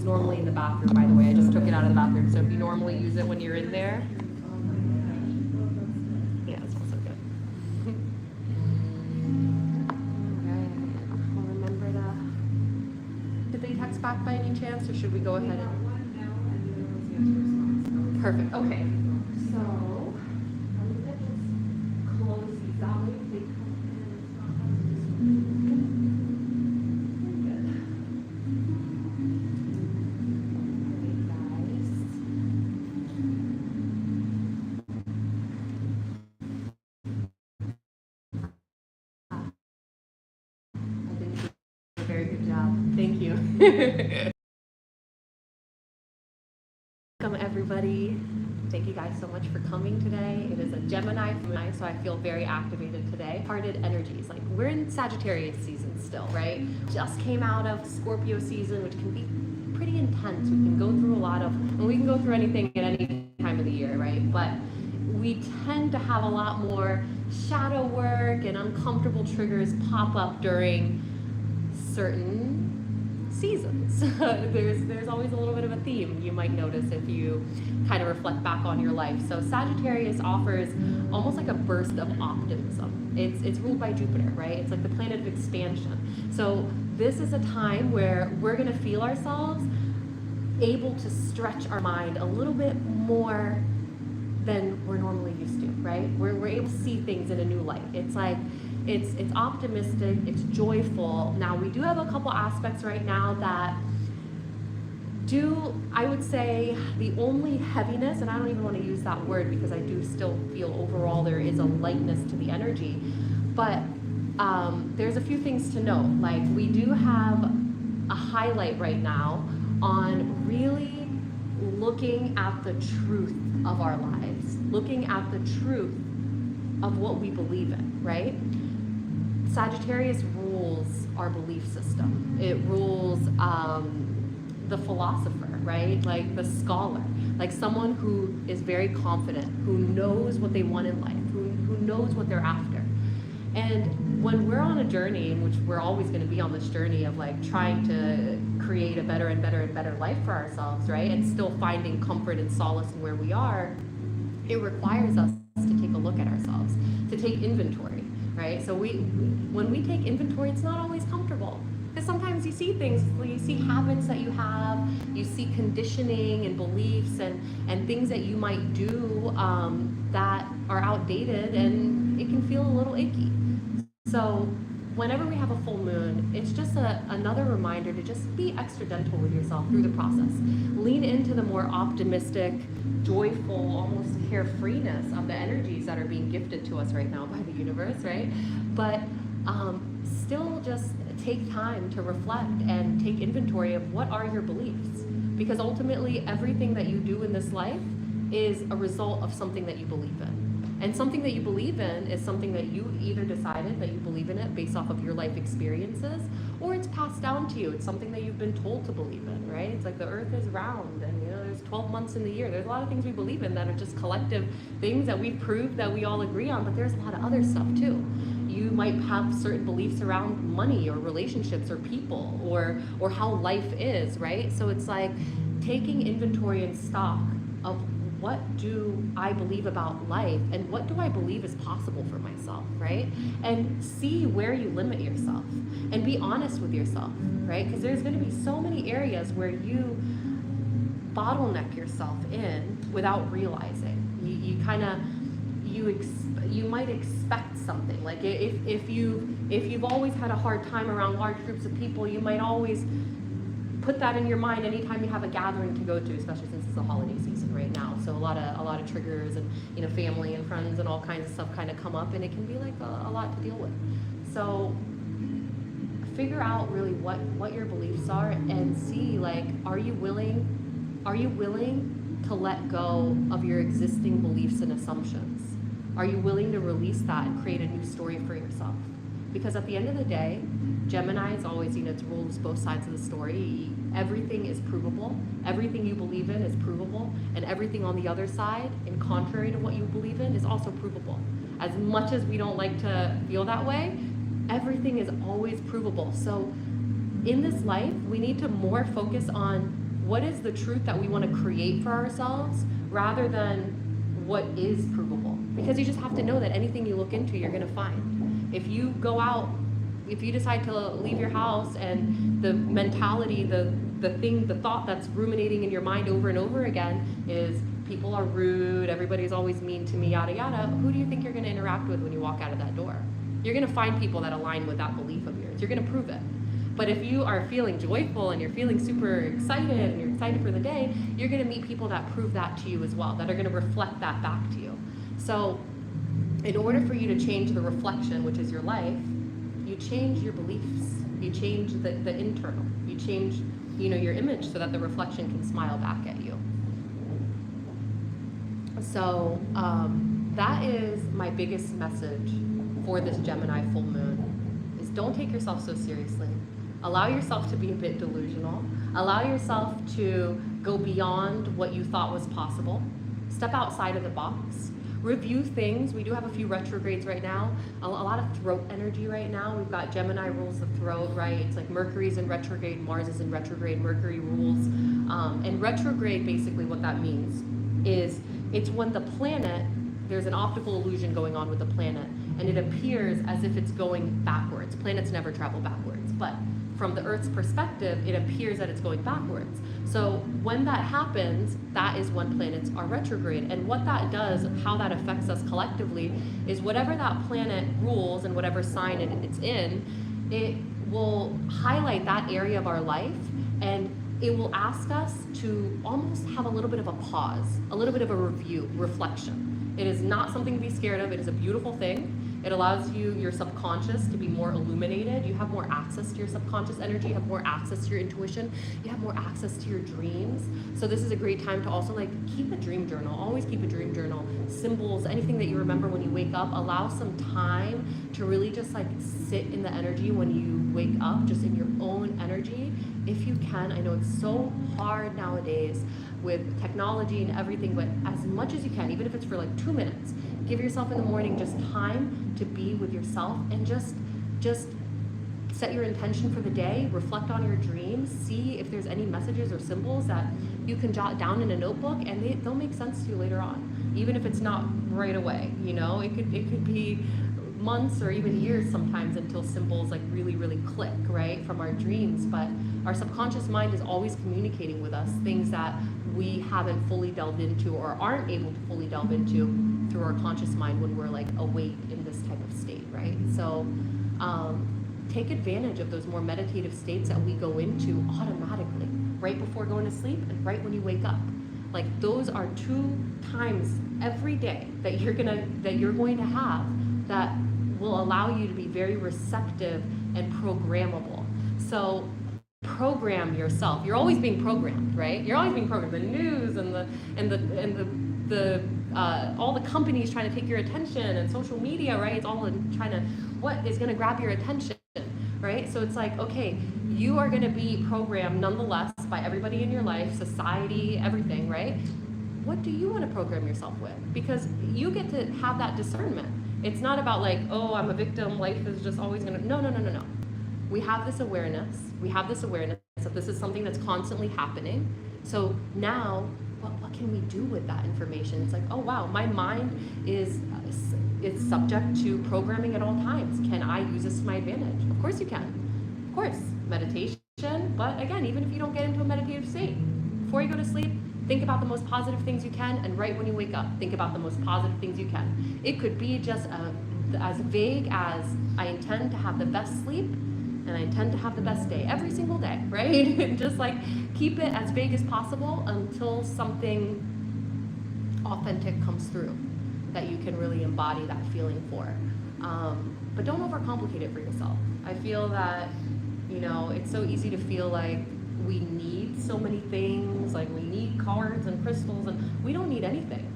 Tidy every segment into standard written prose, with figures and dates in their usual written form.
normally in the bathroom, by the way. I just took it out of the bathroom. So if you normally use it when you're in there, yeah, it smells so good. Alright, well, remember to, did they text back by any chance, or should we go ahead and? Perfect, okay. So, I'm gonna just close these out. They come in. Very good job. Thank you. Welcome, everybody. Thank you guys so much for coming today. It is a Gemini, so I feel very activated today. Hearted energies, like we're in Sagittarius season still, right? Just came out of Scorpio season, which can be pretty intense. We can go through a lot of, and we can go through anything at any time of the year, right? But we tend to have a lot more shadow work and uncomfortable triggers pop up during certain seasons. There's always a little bit of a theme you might notice if you kind of reflect back on your life. So Sagittarius offers almost like a burst of optimism. It's ruled by Jupiter, right? It's like the planet of expansion. So this is a time where we're gonna feel ourselves able to stretch our mind a little bit more than we're normally used to, right? We're able to see things in a new light. It's like, it's optimistic, it's joyful. Now, we do have a couple aspects right now that do, I would say, the only heaviness, and I don't even want to use that word because I do still feel overall there is a lightness to the energy, but there's a few things to note. Like, we do have a highlight right now on really looking at the truth of our lives, looking at the truth of what we believe in, right? Sagittarius rules our belief system. It rules the philosopher, right? Like the scholar, like someone who is very confident, who knows what they want in life, who knows what they're after. And when we're on a journey, in which we're always going to be on this journey of like trying to create a better and better and better life for ourselves, right? And still finding comfort and solace in where we are, it requires us to take a look at ourselves, to take inventory, right? So when we take inventory, it's not always comfortable. Because sometimes you see things, you see habits that you have, you see conditioning and beliefs and things that you might do that are outdated, and it can feel a little icky. So whenever we have a full moon, it's just another reminder to just be extra gentle with yourself through the process. Lean into the more optimistic, joyful, almost carefreeness of the energies that are being gifted to us right now by the universe, right? But still just take time to reflect and take inventory of what are your beliefs. Because ultimately, everything that you do in this life is a result of something that you believe in. And something that you believe in is something that you either decided that you believe in it based off of your life experiences, or it's passed down to you. It's something that you've been told to believe in, right? It's like the earth is round, and you know there's 12 months in the year. There's a lot of things we believe in that are just collective things that we've proved that we all agree on, but there's a lot of other stuff too. You might have certain beliefs around money or relationships or people or how life is, right? So it's like taking inventory and stock of what do I believe about life and what do I believe is possible for myself, right? And see where you limit yourself and be honest with yourself, right? Because there's going to be so many areas where you bottleneck yourself in without realizing. You might expect something. Like if you've always had a hard time around large groups of people, you might always put that in your mind anytime you have a gathering to go to, especially since it's the holiday season right now. So a lot of triggers and family and friends and all kinds of stuff kind of come up, and it can be like a lot to deal with. So figure out really what your beliefs are and see, like, are you willing to let go of your existing beliefs and assumptions? Are you willing to release that and create a new story for yourself? Because at the end of the day, Gemini is always, it rules both sides of the story. Everything is provable. Everything you believe in is provable. And everything on the other side, in contrary to what you believe in, is also provable. As much as we don't like to feel that way, everything is always provable. So in this life, we need to more focus on what is the truth that we want to create for ourselves rather than what is provable. Because you just have to know that anything you look into, you're going to find. If you go out, if you decide to leave your house and the mentality, the thought that's ruminating in your mind over and over again is people are rude, everybody's always mean to me, yada yada, who do you think you're going to interact with when you walk out of that door? You're going to find people that align with that belief of yours. You're going to prove it. But if you are feeling joyful and you're feeling super excited and you're excited for the day, you're going to meet people that prove that to you as well, that are going to reflect that back to you. So in order for you to change the reflection, which is your life, you change your beliefs. You change the internal. You change, your image so that the reflection can smile back at you. So that is my biggest message for this Gemini full moon, is don't take yourself so seriously. Allow yourself to be a bit delusional. Allow yourself to go beyond what you thought was possible. Step outside of the box. Review things. We do have a few retrogrades right now. A lot of throat energy right now. We've got Gemini rules the throat, right? It's like Mercury's in retrograde, Mars is in retrograde, Mercury rules. And retrograde, basically what that means is it's when the planet, there's an optical illusion going on with the planet, and it appears as if it's going backwards. Planets never travel backwards, but from the Earth's perspective, it appears that it's going backwards. So when that happens, that is when planets are retrograde. And what that does, how that affects us collectively, is whatever that planet rules and whatever sign it's in, it will highlight that area of our life, and it will ask us to almost have a little bit of a pause, a little bit of a review, reflection. It is not something to be scared of. It is a beautiful thing. It allows your subconscious to be more illuminated. You have more access to your subconscious energy. You have more access to your intuition. You have more access to your dreams. So this is a great time to also keep a dream journal. Always keep a dream journal. Symbols, anything that you remember when you wake up. Allow some time to really just sit in the energy when you wake up, just in your own energy. If you can, I know it's so hard nowadays with technology and everything, but as much as you can, even if it's for 2 minutes, give yourself in the morning just time to be with yourself and just set your intention for the day, reflect on your dreams, see if there's any messages or symbols that you can jot down in a notebook, and they'll make sense to you later on, even if it's not right away. It could be months or even years sometimes until symbols really click, right, from our dreams. But our subconscious mind is always communicating with us things that we haven't fully delved into or aren't able to fully delve into through our conscious mind when we're awake in this type of state, right? So take advantage of those more meditative states that we go into automatically, right before going to sleep and right when you wake up. Those are 2 times every day that you're going to have that will allow you to be very receptive and programmable. So program yourself. You're always being programmed, right? You're always being programmed. The news and the all the companies trying to take your attention, and social media, right? It's all trying to, what is going to grab your attention, right? So it's okay, you are going to be programmed nonetheless by everybody in your life, society, everything, right? What do you want to program yourself with? Because you get to have that discernment. It's not about oh, I'm a victim, life is just always going to, no. We have this awareness. We have this awareness that this is something that's constantly happening. So now, what can we do with that information? It's oh wow, my mind is subject to programming at all times. Can I use this to my advantage? Of course you can. Of course, meditation. But again, even if you don't get into a meditative state, before you go to sleep, think about the most positive things you can, and right when you wake up, think about the most positive things you can. It could be just as vague as, I intend to have the best sleep, and I intend to have the best day every single day, right? Just keep it as vague as possible until something authentic comes through that you can really embody that feeling for. But don't overcomplicate it for yourself. I feel that, it's so easy to feel we need so many things, we need cards and crystals, and we don't need anything.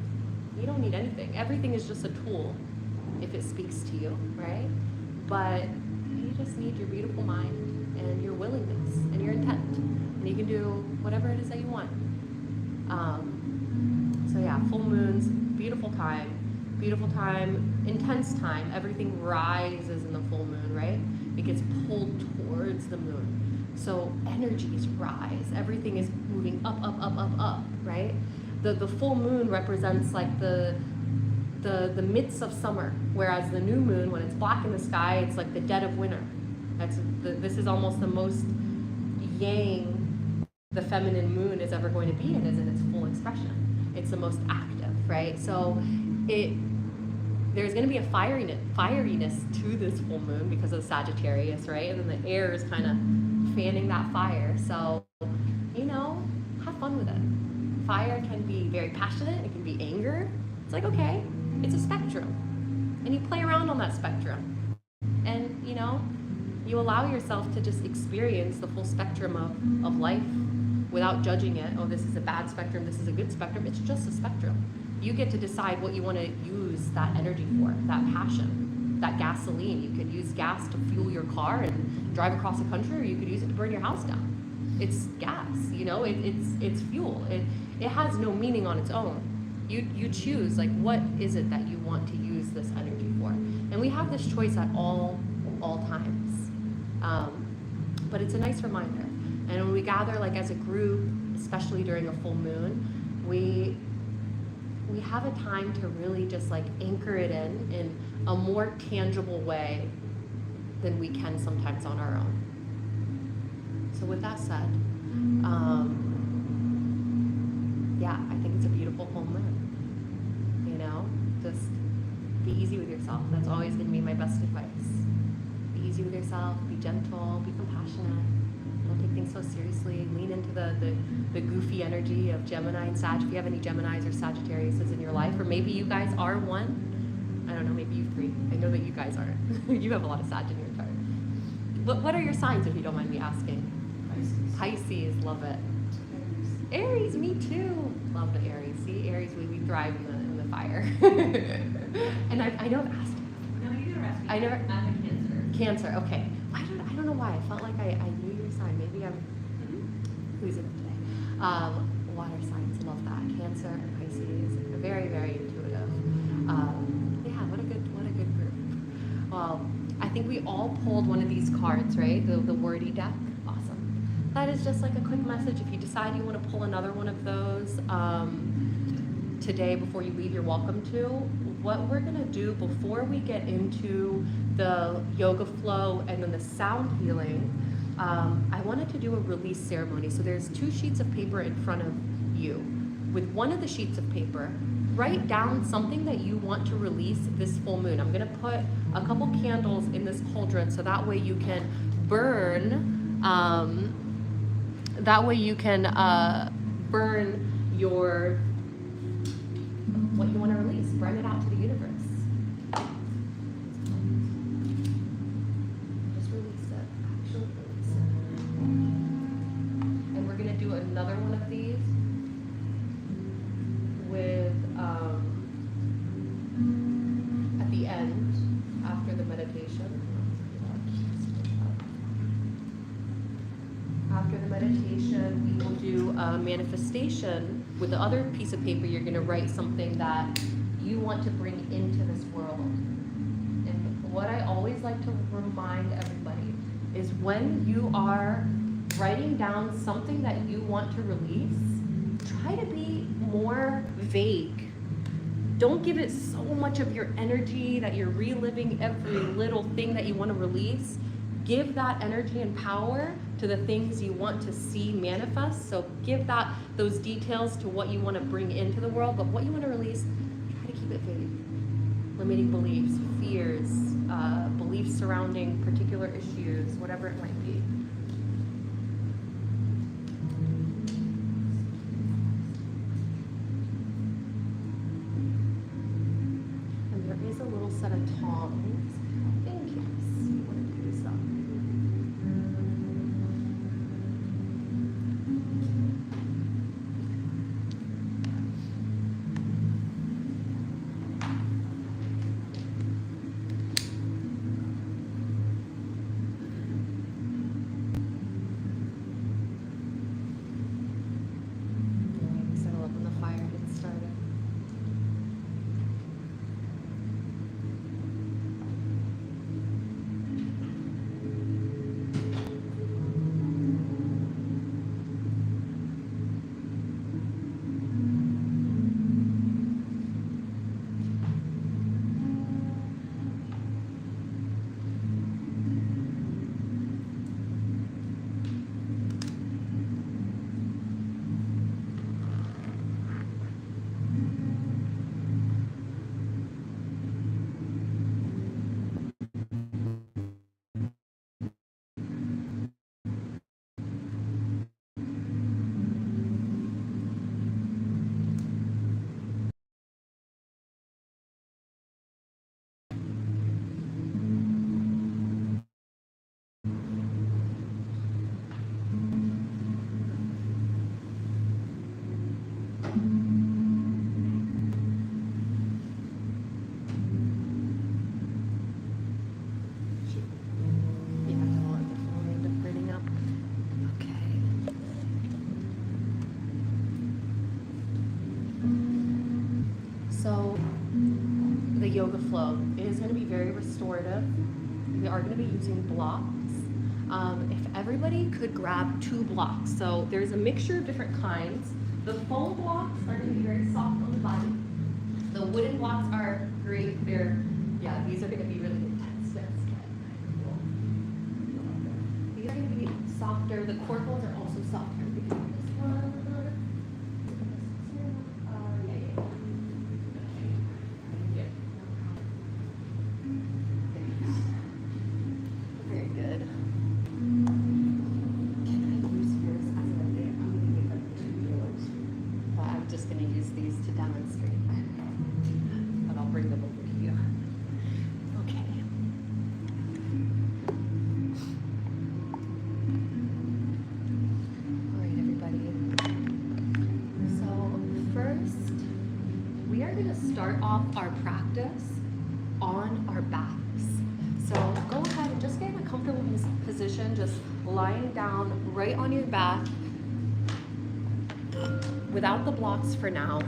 You don't need anything. Everything is just a tool if it speaks to you, right? But you just need your beautiful mind and your willingness and your intent, and you can do whatever it is that you want. So yeah, full moons, beautiful time, intense time. Everything rises in the full moon, right? It gets pulled towards the moon. So energies rise. Everything is moving up, up, up, up, up, right? The full moon represents like the midst of summer, whereas the new moon, when it's black in the sky, it's like the dead of winter. This is almost the most yang the feminine moon is ever going to be in, is in its full expression. It's the most active, right? So there's going to be a fieriness to this full moon because of Sagittarius, right? And then the air is kind of fanning that fire. So, have fun with it. Fire can be very passionate. It can be anger. It's like, okay, it's a spectrum. And you play around on that spectrum. And, you allow yourself to just experience the full spectrum of life without judging it. Oh, this is a bad spectrum. This is a good spectrum. It's just a spectrum. You get to decide what you want to use that energy for, that passion, that gasoline. You could use gas to fuel your car and drive across the country, or you could use it to burn your house down. It's gas, it's fuel. It has no meaning on its own. You choose, like, what is it that you want to use this energy for? And we have this choice at all times. But it's a nice reminder. And when we gather, like, as a group, especially during a full moon, we have a time to really just like anchor it in a more tangible way than we can sometimes on our own. So with that said, I think it's a beautiful full moon. Just be easy with yourself. That's always going to be my best advice. Be easy with yourself, be gentle, be compassionate. Don't take things so seriously. Lean into the goofy energy of Gemini and Sag. If you have any Geminis or Sagittariuses in your life, or maybe you guys are one. I don't know, maybe you three. I know that you guys aren't. You have a lot of Sag in your chart. What are your signs, if you don't mind me asking? Pisces, love it. Aries, me too. Love the Aries. See, Aries, we thrive in the fire. And I know I've asked you. No, you never asked me. I'm a Cancer. Cancer, okay. I don't know why. I felt like I knew your sign. Maybe I'm losing it today. Water signs, love that. Cancer and Pisces, very, very intuitive. What a good group. Well, I think we all pulled one of these cards, right? The wordy deck. Awesome. That is just like a quick message. If you decide you want to pull another one of those today before you leave, you're welcome to. What we're gonna do before we get into the yoga flow and then the sound healing, I wanted to do a release ceremony. So there's 2 sheets of paper in front of you. With one of the sheets of paper, write down something that you want to release this full moon. I'm gonna put a couple candles in this cauldron so that way you can burn, burn your, what you want to release, burn it out to the universe. Just release it, actually release it. And we're going to do another one of these with, at the end, after the meditation. After the meditation, we will do a manifestation. With the other piece of paper, you're going to write something that you want to bring into this world. And what I always like to remind everybody is when you are writing down something that you want to release, try to be more vague. Don't give it so much of your energy that you're reliving every little thing that you want to release. Give that energy and power to the things you want to see manifest. So give those details to what you want to bring into the world, but what you want to release, try to keep it vague. Limiting beliefs, fears, beliefs surrounding particular issues, whatever it might be. And there is a little set of tongs in case you want to do some. So the yoga flow is going to be very restorative. We are going to be using blocks. If everybody could grab 2 blocks. So there's a mixture of different kinds. The foam blocks are going to be very soft on the body. The wooden blocks are great. These are going to be really intense. These are going to be softer. The corporals are also softer. This one. Start off our practice on our backs. So go ahead and just get in a comfortable position, just lying down right on your back without the blocks for now.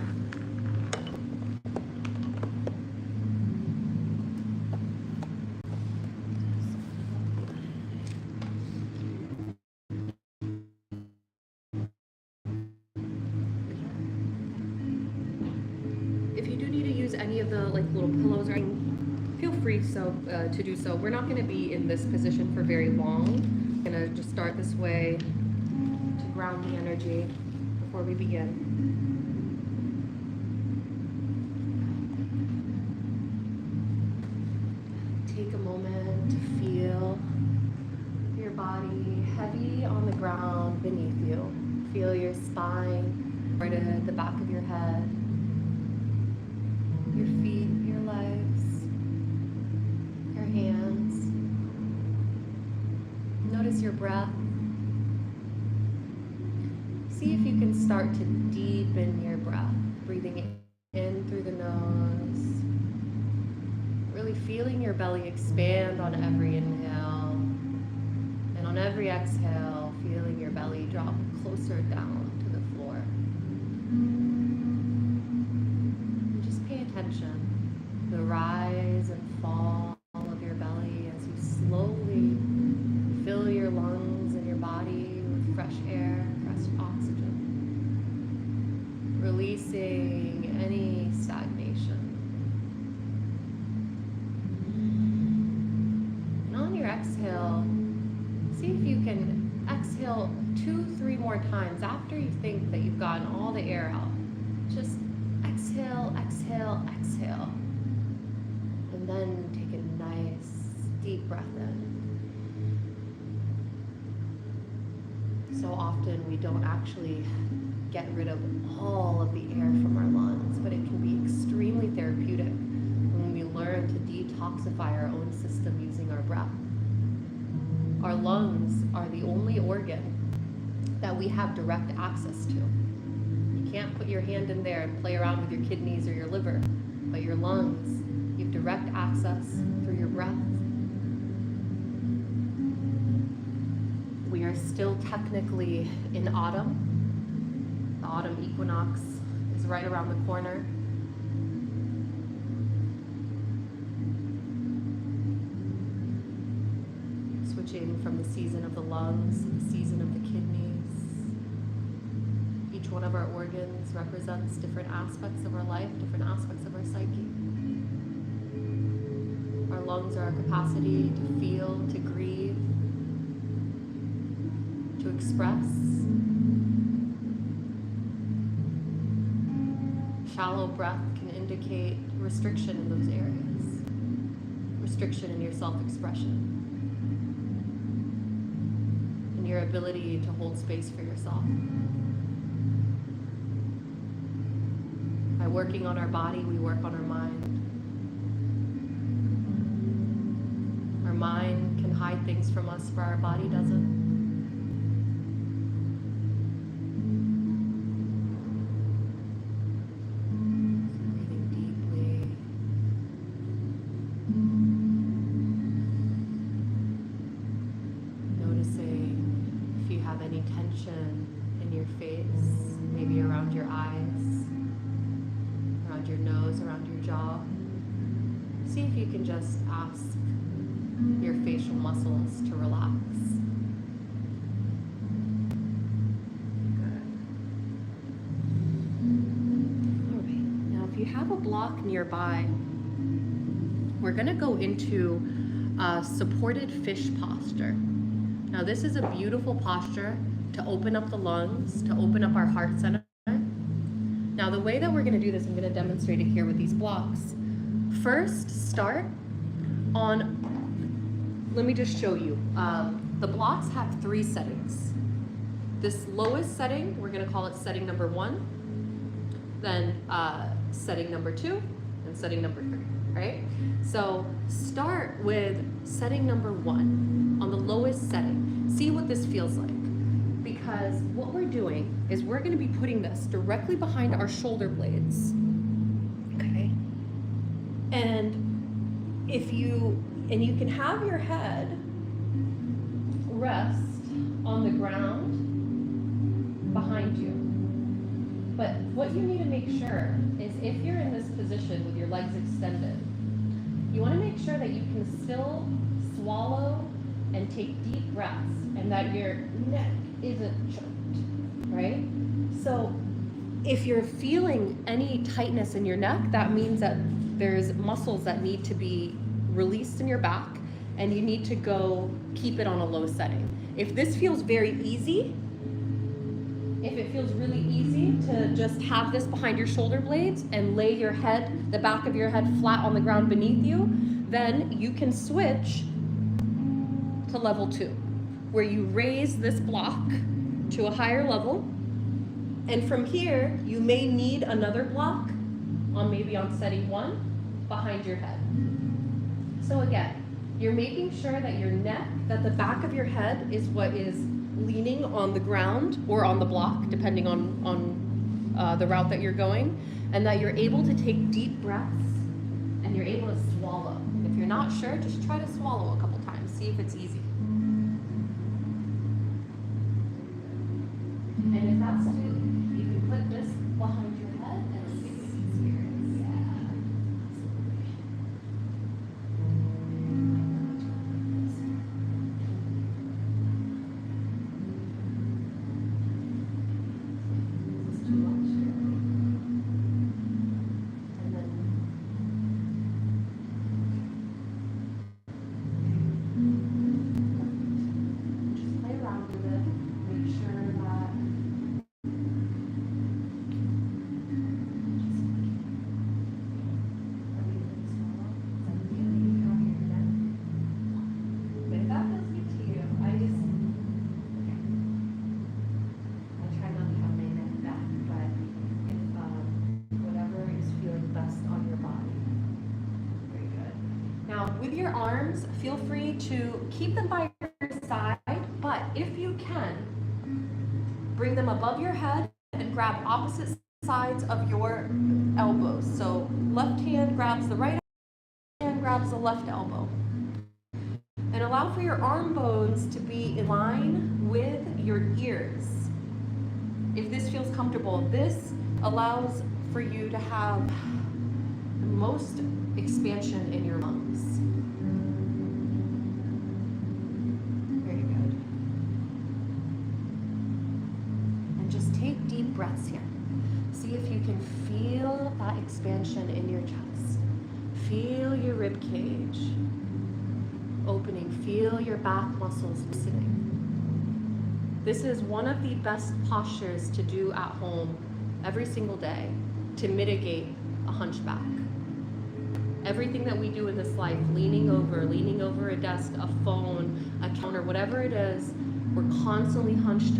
Any of the little pillows or anything, feel free to do so. We're not going to be in this position for very long. I'm going to just start this way to ground the energy before we begin. Take a moment to feel your body heavy on the ground beneath you. Feel your spine right at the back of your head. Your feet, your legs, your hands. Notice your breath. See if you can start to deepen your breath, breathing in through the nose. Really feeling your belly expand on every inhale. And on every exhale, feeling your belly drop closer down to the floor. Attention, the rise and fall of your belly as you slowly fill your lungs and your body with fresh air, fresh oxygen, releasing any stagnation. And on your exhale, see if you can exhale 2-3 more times after you think that you've gotten all the air out. Just exhale, exhale, exhale. And then take a nice deep breath in. So often we don't actually get rid of all of the air from our lungs, but it can be extremely therapeutic when we learn to detoxify our own system using our breath. Our lungs are the only organ that we have direct access to. You can't put your hand in there and play around with your kidneys or your liver, but your lungs, you have direct access through your breath. We are still technically in autumn. The autumn equinox is right around the corner. Switching from the season of the lungs to the season of the kidneys. Each one of our organs represents different aspects of our life, different aspects of our psyche. Our lungs are our capacity to feel, to grieve, to express. Shallow breath can indicate restriction in those areas, restriction in your self-expression, in your ability to hold space for yourself. By working on our body, we work on our mind. Our mind can hide things from us, but our body doesn't. Breathing deeply. Noticing if you have any tension in your face, maybe around your eyes, around your nose, around See if you can just ask your facial muscles to relax. Good. All right. Now, if you have a block nearby, we're going to go into a supported fish posture. Now, this is a beautiful posture to open up the lungs, to open up our heart center. Now, the way that we're going to do this, I'm going to demonstrate it here with these blocks. First, start on, let me just show you. The blocks have 3 settings. This lowest setting, we're going to call it setting number 1, then setting number 2, and setting number 3, right? So start with setting number 1 on the lowest setting. See what this feels like. Because what we're doing is we're going to be putting this directly behind our shoulder blades. Okay. And you can have your head rest on the ground behind you. But what you need to make sure is if you're in this position with your legs extended, you want to make sure that you can still swallow and take deep breaths and that your neck isn't choked, right? So if you're feeling any tightness in your neck, that means that there's muscles that need to be released in your back and you need to go keep it on a low setting. If this feels very easy, if it feels really easy to just have this behind your shoulder blades and lay your head, the back of your head flat on the ground beneath you, then you can switch to level 2, where you raise this block to a higher level. And from here, you may need another block maybe on setting 1 behind your head. So again, you're making sure that your neck, that the back of your head is what is leaning on the ground or on the block, depending on the route that you're going, and that you're able to take deep breaths and you're able to swallow. If you're not sure, just try to swallow a couple times, see if it's easy. And if that's too, you can put this behind your head and see if it's easier. With your arms, feel free to keep them by your side, but if you can, bring them above your head and grab opposite sides of your elbows. So left hand grabs the right hand, grabs the left elbow. And allow for your arm bones to be in line with your ears. If this feels comfortable, this allows for you to have the most expansion in your lungs. Very good. And just take deep breaths here. See if you can feel that expansion in your chest. Feel your rib cage opening. Feel your back muscles loosening. This is one of the best postures to do at home every single day to mitigate a hunchback. Everything that we do in this life, leaning over a desk, a phone, a counter, whatever it is, we're constantly hunched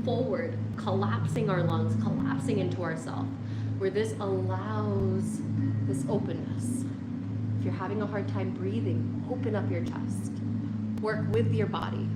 forward, collapsing our lungs, collapsing into ourselves, where this allows this openness. If you're having a hard time breathing, open up your chest. Work with your body.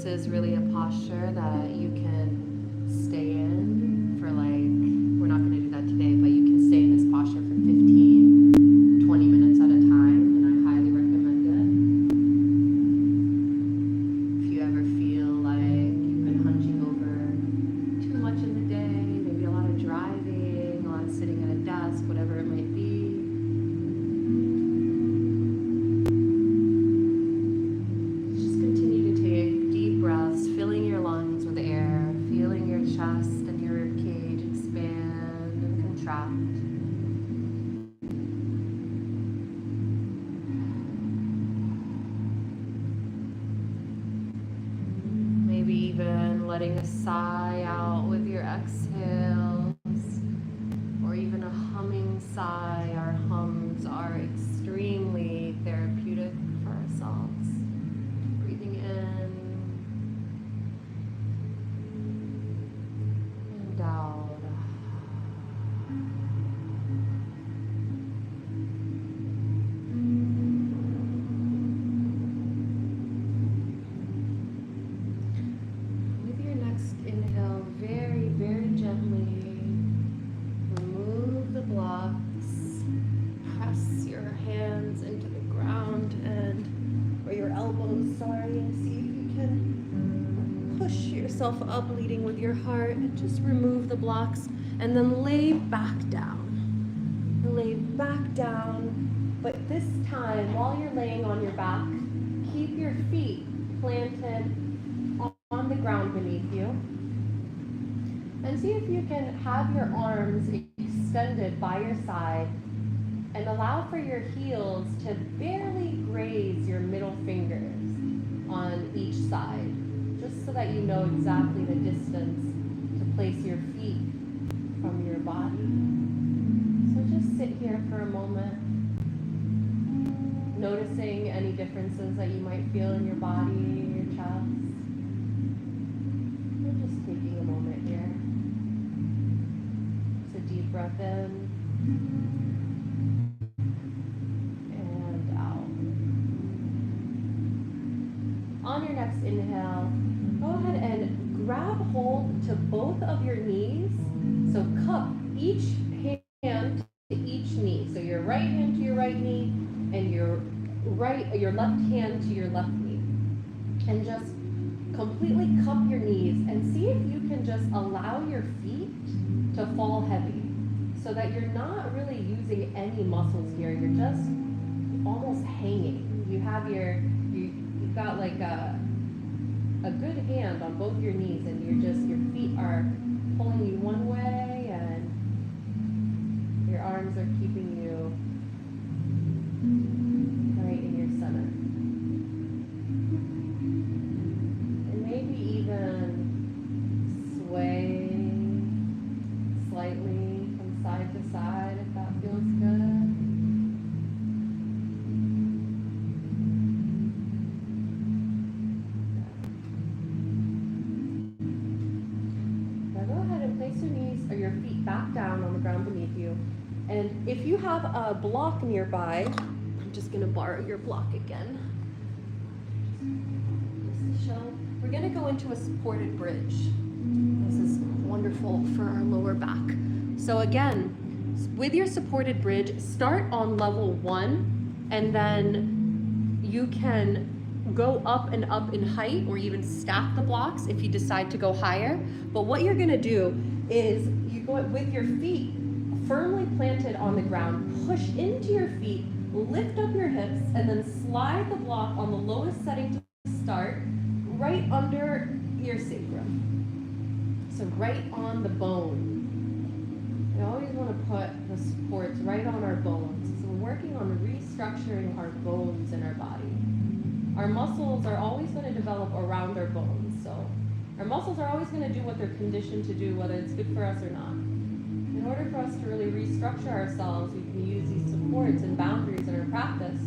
this is really a posture that you can stay in for we're not going to do that today, but you can stay in this posture for 15, 20 minutes at a time, and I highly recommend it. If you ever feel like you've been hunching over too much in the day, maybe a lot of driving, a lot of sitting at a desk, whatever it might be, just continue to take deep breaths, filling your lungs with air, feeling your chest and your rib cage expand and contract. Maybe even letting a sigh out with your exhales, or even a humming sigh. Our hums are extremely therapeutic for ourselves. Breathing in and out. With your next inhale, very, very gently remove the blocks. Press your hands into the ground or your elbows, and see if you can push yourself up, leading with your heart, and just remove the blocks, and then lay back down. Lay back down, but this time, while you're laying on your back, keep your feet planted on the ground beneath you, and see if you can have your arms extended by your side and allow for your heels to barely graze your middle fingers on each side, just so that you know exactly the distance to place your feet from your body. So just sit here for a moment, noticing any differences that you might feel in your body, your chest. We're just taking a moment here. Just a deep breath in and out. On your next inhale, go ahead and grab hold to both of your knees. So cup each hand to each knee. So your right hand to your right knee and your left hand to your left knee. And just completely cup your knees and see if you can just allow your feet to fall heavy, so that you're not really using any muscles here. You're just almost hanging. You have you've got like a good hand on both your knees, and your feet are pulling you one way, and your arms are keeping you right in your center. And maybe even sway slightly from side to side if that feels good. Now go ahead and place your knees or your feet back down on the ground beneath you. And if you have a block nearby, I'm just going to borrow your block again. We're going to go into a supported bridge. This is wonderful for our lower back. So again, with your supported bridge, start on level 1, and then you can go up and up in height, or even stack the blocks if you decide to go higher. But what you're going to do is you go with your feet firmly planted on the ground, push into your feet, lift up your hips, and then slide the block on the lowest setting to start, right under your sacrum. So right on the bone. We always want to put the supports right on our bones. So we're working on restructuring our bones in our body. Our muscles are always going to develop around our bones. So our muscles are always going to do what they're conditioned to do, whether it's good for us or not. In order for us to really restructure ourselves, we can use these supports and boundaries in our practice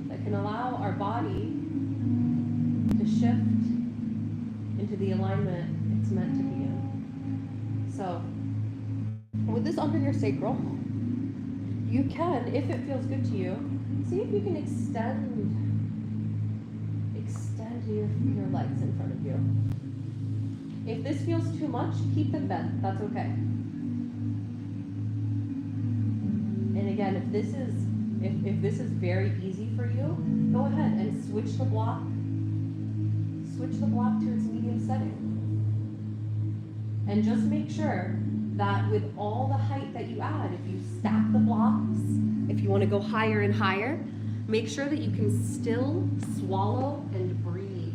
that can allow our body to shift into the alignment it's meant to be in. So, with this under your sacral, you can, if it feels good to you, see if you can extend your legs in front of you. you. If this feels too much, keep them bent. That's okay. And again, if this is very easy for you, go ahead and switch the block to its medium setting. And just make sure that with all the height that you add, if you stack the blocks, if you want to go higher and higher, make sure that you can still swallow and breathe.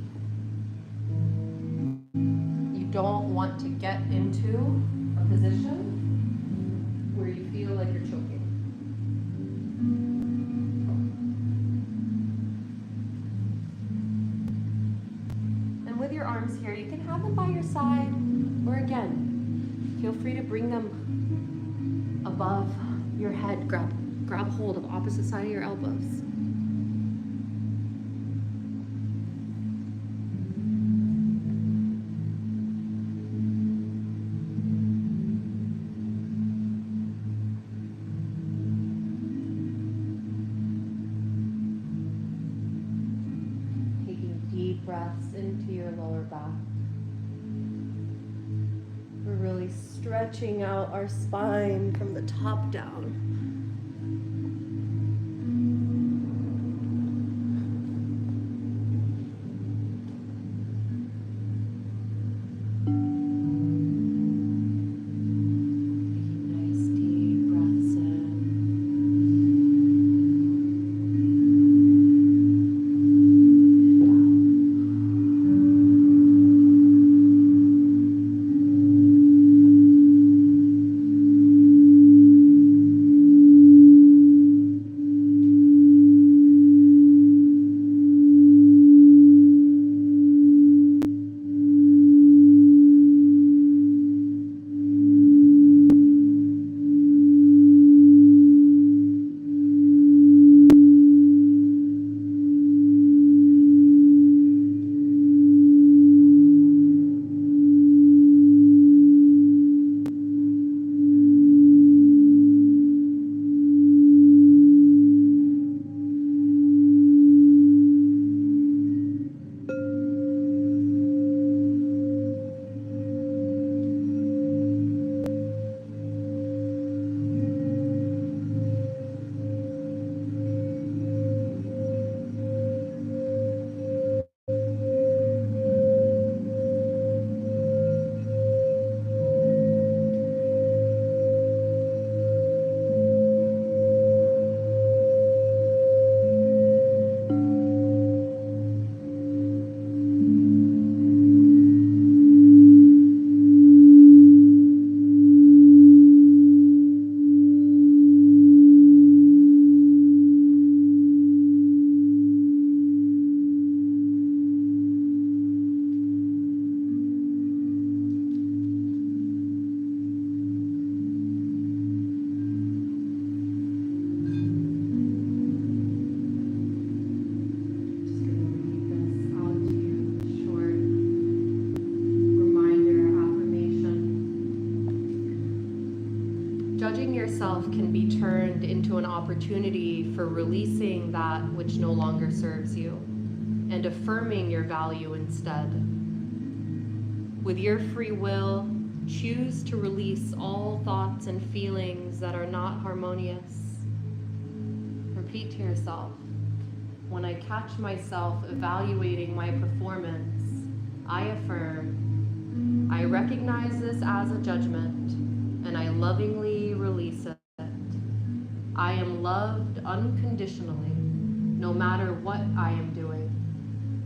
You don't want to get into a position where you feel like you're choking. And with your arms here, you can have them by your side, or again, feel free to bring them above your head. Grab hold of opposite side of your elbows. Breaths into your lower back. We're really stretching out our spine from the top down. Judging yourself can be turned into an opportunity for releasing that which no longer serves you and affirming your value instead. With your free will, choose to release all thoughts and feelings that are not harmonious. Repeat to yourself, when I catch myself evaluating my performance, I affirm, I recognize this as a judgment, and I lovingly release it. I am loved unconditionally, no matter what I am doing.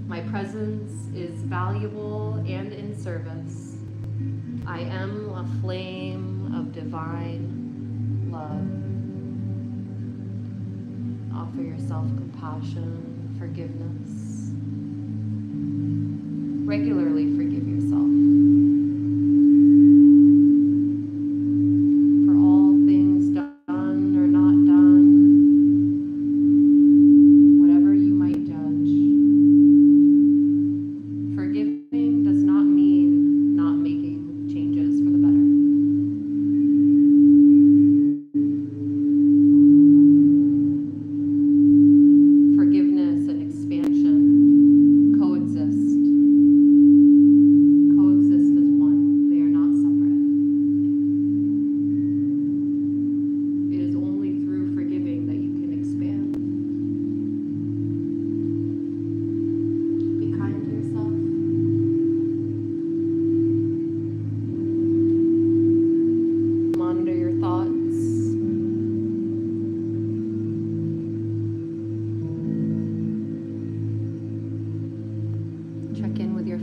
My presence is valuable and in service. I am a flame of divine love. Offer yourself compassion, forgiveness. Regularly forgive yourself.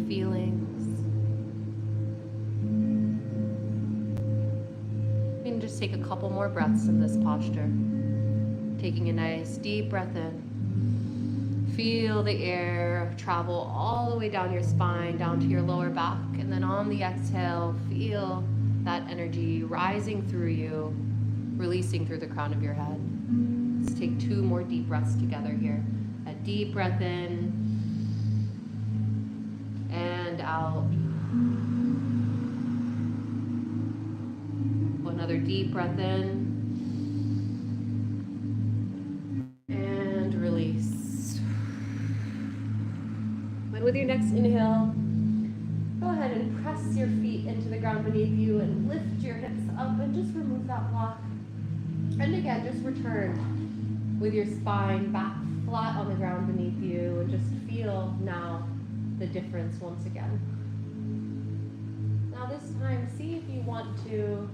feelings. You can just take a couple more breaths in this posture. Taking a nice deep breath in. Feel the air travel all the way down your spine, down to your lower back. And then on the exhale, feel that energy rising through you, releasing through the crown of your head. Let's take 2 more deep breaths together here. A deep breath in and out. Another deep breath in and release. And with your next inhale, go ahead and press your feet into the ground beneath you and lift your hips up and just remove that block. And again, just return with your spine back flat on the ground beneath you and just feel now the difference once again. Now this time, see if you want to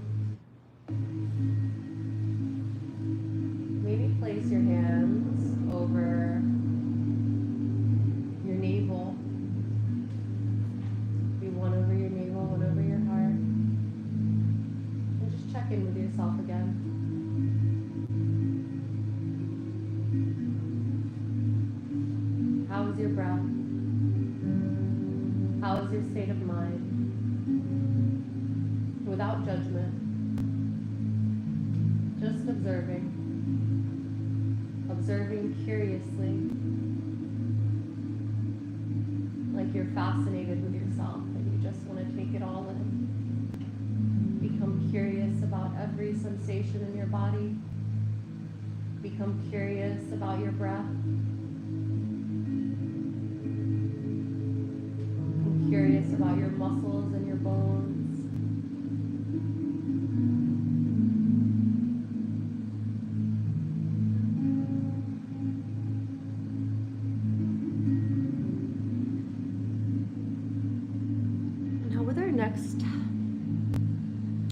maybe place your hands over your navel. Maybe one over your navel, one over your heart. And just check in with yourself again. How is your breath? How is your state of mind? Without judgment. Just observing curiously, like you're fascinated with yourself and you just want to take it all in. Become curious about every sensation in your body. Become curious about your breath. Become curious about your muscles and your bones. Next,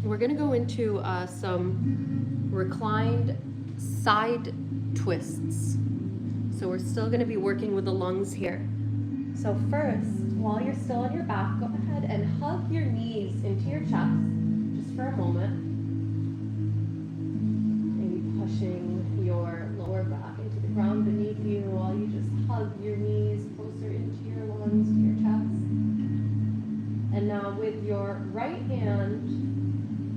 we're going to go into some reclined side twists. So we're still going to be working with the lungs here. So first, while you're still on your back, go ahead and hug your knees into your chest just for a moment. Maybe pushing your lower back into the ground beneath you while you just hug your knees closer into your lungs, to your chest. And now with your right hand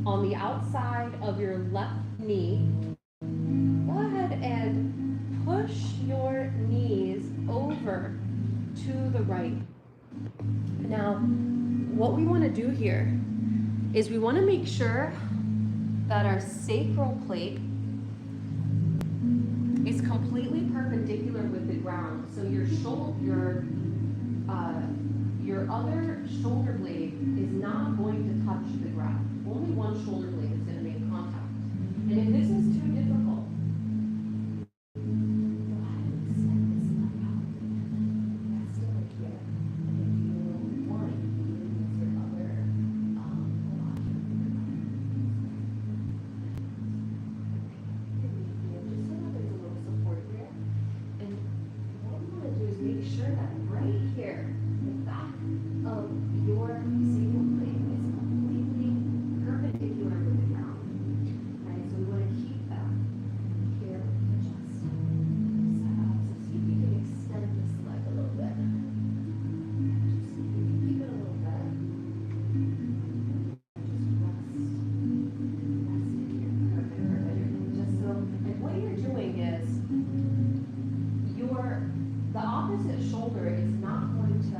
on the outside of your left knee, go ahead and push your knees over to the right. Now, what we want to do here is we want to make sure that our sacral plate is completely perpendicular with the ground. So your other shoulder blade is not going to touch the ground. Only one shoulder blade is going to make contact. And if this is too difficult, go ahead and extend this leg out. That's still right here. And if you want, you can use your other block here. Just so that there's a little support here. And what we want to do is make sure that right here, of your sacral plate is completely perpendicular with the ground. Right, so we want to keep that here with the chest set up. So see if you can extend this leg a little bit. Just see if you can keep it a little bit. Just rest in here. Perfect. Just so, and what you're doing is the opposite shoulder is not going to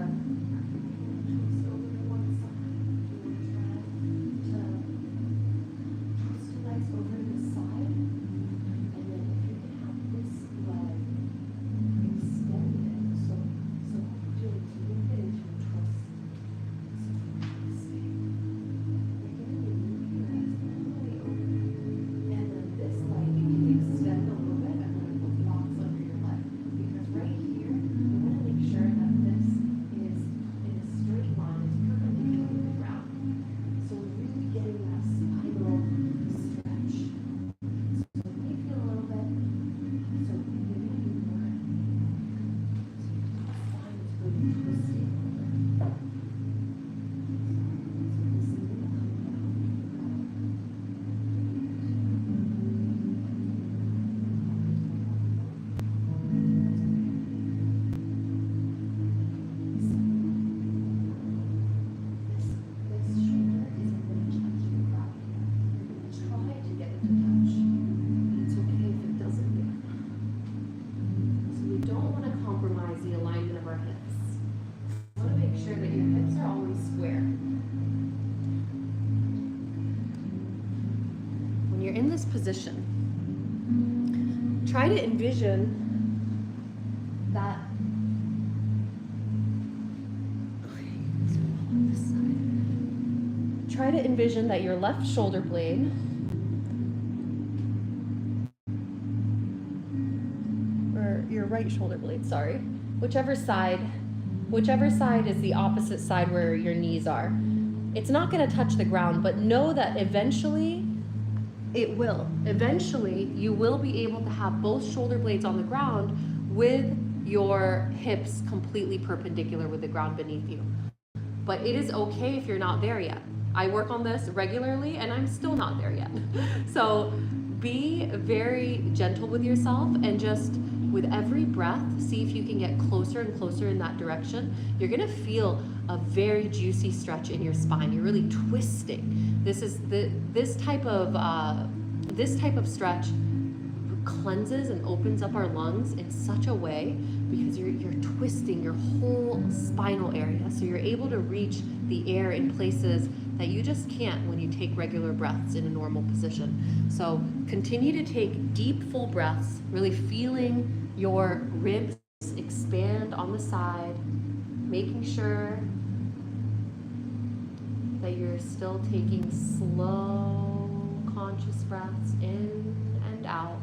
this position, try to envision that. Try to envision that your left shoulder blade or your right shoulder blade, sorry, whichever side is the opposite side where your knees are. It's not going to touch the ground, but know that eventually it will. Eventually you will be able to have both shoulder blades on the ground with your hips completely perpendicular with the ground beneath you. But it is okay if you're not there yet. I work on this regularly and I'm still not there yet. So be very gentle with yourself and just with every breath, see if you can get closer and closer in that direction. You're gonna feel a very juicy stretch in your spine. You're really twisting. This type of stretch cleanses and opens up our lungs in such a way because you're twisting your whole spinal area. So you're able to reach the air in places that you just can't when you take regular breaths in a normal position. So continue to take deep, full breaths, really feeling your ribs expand on the side, making sure that you're still taking slow, conscious breaths in and out.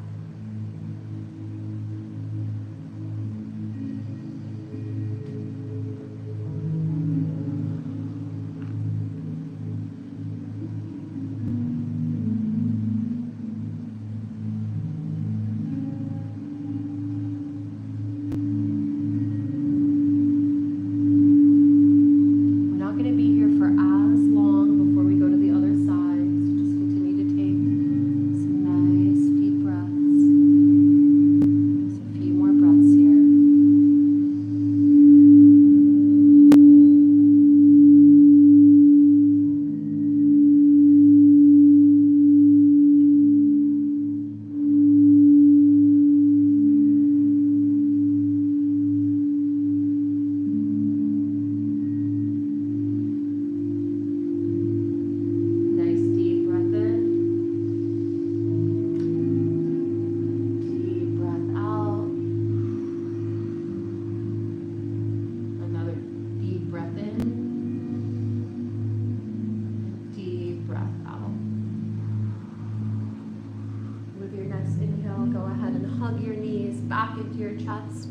Back into your chest.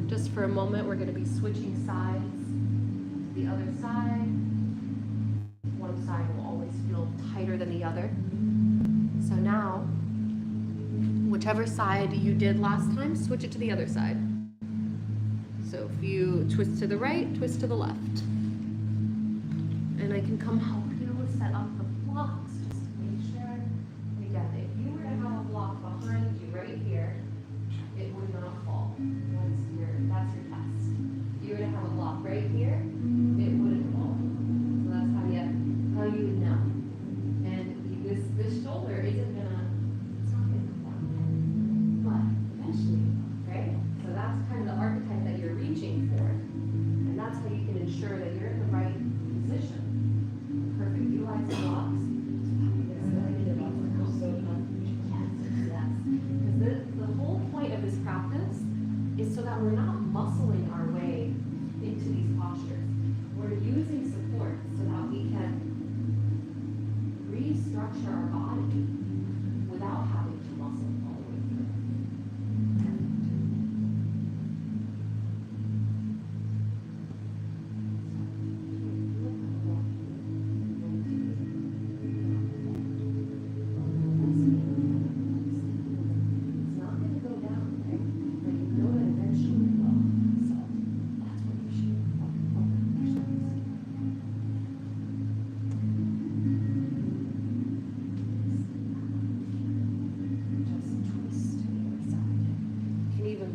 Just for a moment, we're going to be switching sides. The other side. One side will always feel tighter than the other. So now, whichever side you did last time, switch it to the other side. So if you twist to the right, twist to the left. And I can come help you set up the blocks just to make sure. Again, if you were to have a block behind you right here, it would not fall. That's your test. If you were to have a block right here, it wouldn't fall. So that's how you would know. And this shoulder isn't gonna, it's not gonna come down yet. But eventually, right? So that's kind of the archetype that you're reaching for. And that's how you can ensure that you're in the right position. Perfect. Utilize the blocks. The whole point of this practice is so that we're not muscling our way into these postures. We're using support so that we can restructure our body without having to muscle all the way through.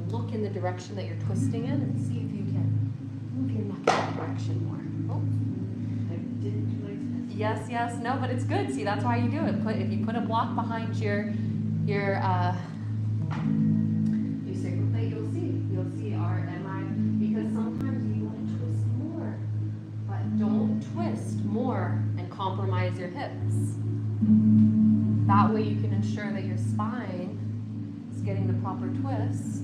Look in the direction that you're twisting in and see if you can move your neck in that direction more. Oh. I didn't do my test. Yes, no, but it's good. See, that's why you do it. If you put a block behind your sacral plate, you'll see because sometimes you want to twist more, but don't twist more and compromise your hips. That way you can ensure that your spine is getting the proper twist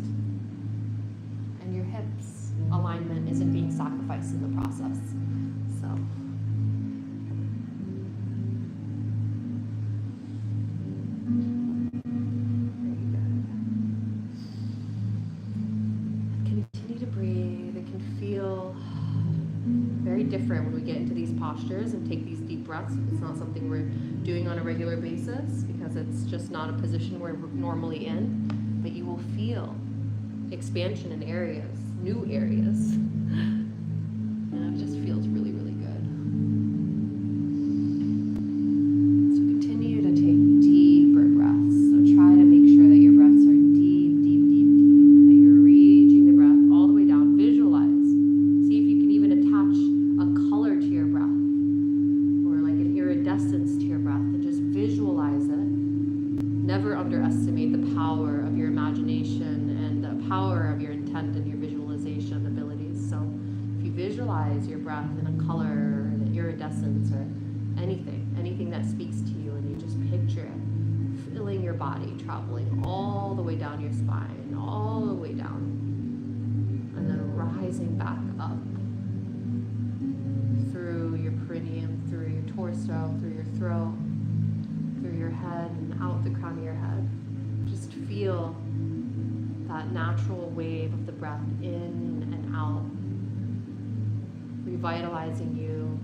and your hips alignment isn't being sacrificed in the process. So. Continue to breathe. It can feel very different when we get into these postures and take these deep breaths. It's not something we're doing on a regular basis because it's just not a position we're normally in, but you will feel expansion in areas, new areas. And it just feels really, really good. So continue to take deeper breaths. So try to make sure that your breaths are deep, deep, deep, deep. That you're reaching the breath all the way down. Visualize. See if you can even attach a color to your breath or like an iridescence to your breath, and just visualize it. Never underestimate the power of your imagination and the power of your intent and your visualization abilities. So if you visualize your breath in a color or an iridescence or anything that speaks to you, and you just picture it filling your body, traveling all the way down your spine, all the way down, and then rising back up through your perineum, through your torso, through your throat, through your head, and out the crown of your head. Just feel that natural wave of the breath in and out, revitalizing you.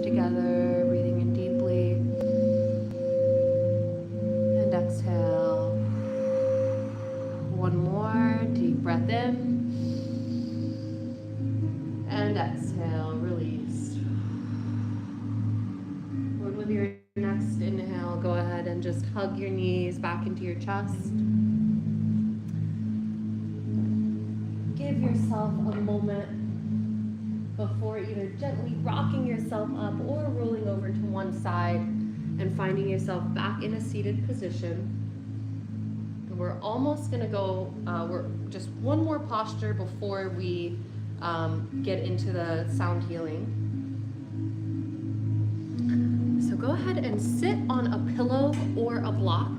Together, breathing in deeply, and exhale. One more deep breath in, and exhale, release. And with your next inhale, go ahead and just hug your knees back into your chest. Give yourself a moment before either gently rocking yourself up or rolling over to one side and finding yourself back in a seated position. And we're almost gonna go, we're just one more posture before we get into the sound healing. So go ahead and sit on a pillow or a block.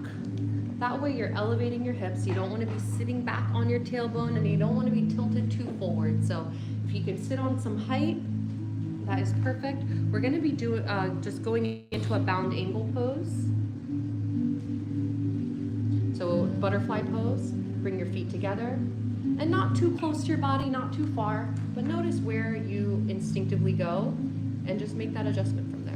That way you're elevating your hips. You don't want to be sitting back on your tailbone, and you don't want to be tilted too forward. So if you can sit on some height, that is perfect. We're going to be just going into a bound angle pose. So butterfly pose, bring your feet together, and not too close to your body, not too far, but notice where you instinctively go, and just make that adjustment from there.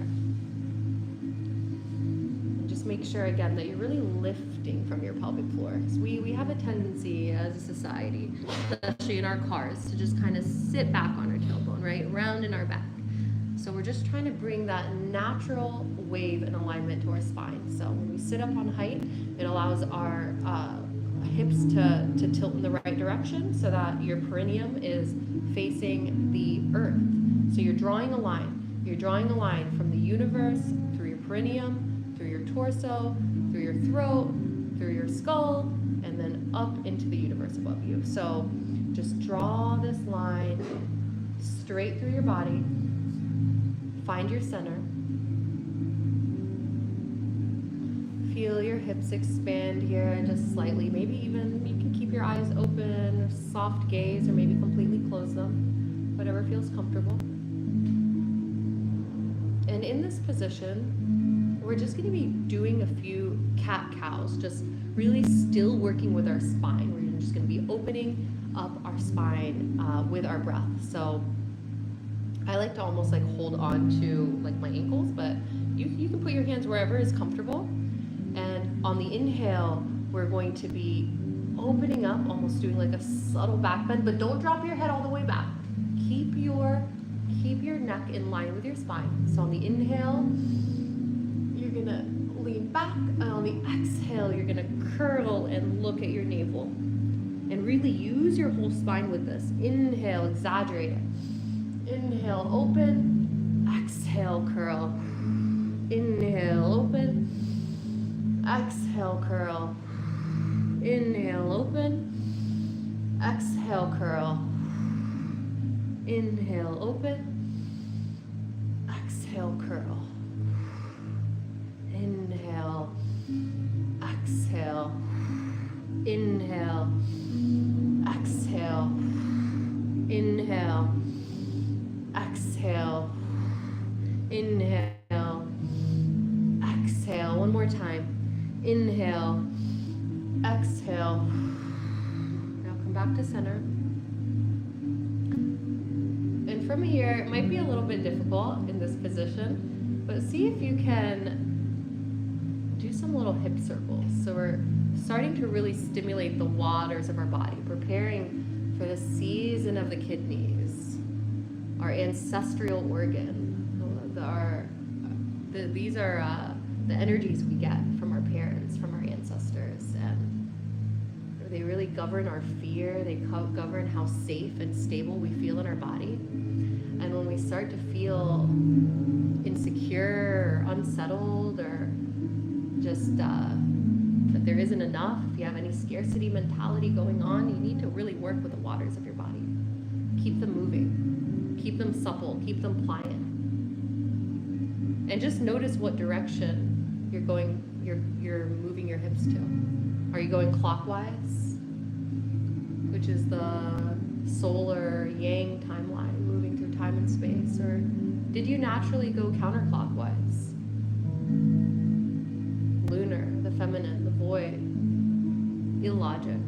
And just make sure, again, that you're really lifting from your pelvic floor. Because we have a tendency as a society, especially in our cars, to just kind of sit back on our tailbone, right? Round in our back. So we're just trying to bring that natural wave and alignment to our spine. So when we sit up on height, it allows our hips to tilt in the right direction so that your perineum is facing the earth. So you're drawing a line. You're drawing a line from the universe through your perineum, through your torso, through your throat, through your skull, and then up into the universe above you. So just draw this line straight through your body. Find your center. feel your hips expand here just slightly. Maybe even you can keep your eyes open, or soft gaze, or maybe completely close them, whatever feels comfortable. And in this position, we're just going to be doing a few cat-cows, just really still working with our spine. We're just going to be opening up our spine with our breath. So I like to almost like hold on to like my ankles, but you can put your hands wherever is comfortable. And on the inhale, we're going to be opening up, almost doing like a subtle back bend, but don't drop your head all the way back. Keep your neck in line with your spine. So on the inhale, you're gonna lean back, and on the exhale, you're gonna curl and look at your navel. And really use your whole spine with this. Inhale, exaggerate it. Inhale, open. Exhale, curl. Inhale, open. Exhale, curl. Inhale, open. Exhale, curl. Inhale, open. Exhale, curl. Inhale. Exhale. Inhale. Exhale. Inhale. Exhale. Inhale. Exhale. One more time. Inhale. Exhale. Now come back to center. And from here, it might be a little bit difficult in this position, but see if you can do some little hip circles. So we're starting to really stimulate the waters of our body, preparing for the season of the kidneys, our ancestral organ. These are the energies we get from our parents, from our ancestors, and they really govern our fear. They govern how safe and stable we feel in our body. And when we start to feel insecure or unsettled, or just that there isn't enough, if you have any scarcity mentality going on, you need to really work with the waters of your body. Keep them moving, keep them supple, keep them pliant. And just notice what direction you're moving your hips to. Are you going clockwise, which is the solar yang timeline, moving through time and space, or did you naturally go counterclockwise? Lunar, the feminine, the void, illogic.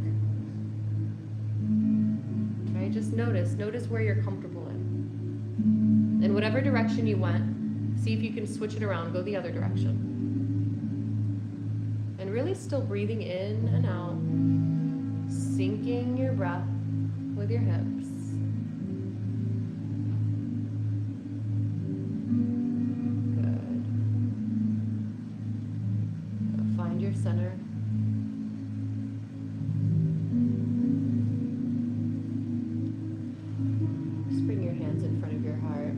Right? Just notice where you're comfortable in. And whatever direction you went, see if you can switch it around, go the other direction. And really still breathing in and out, syncing your breath with your hips. Good. Now find your center. Just bring your hands in front of your heart.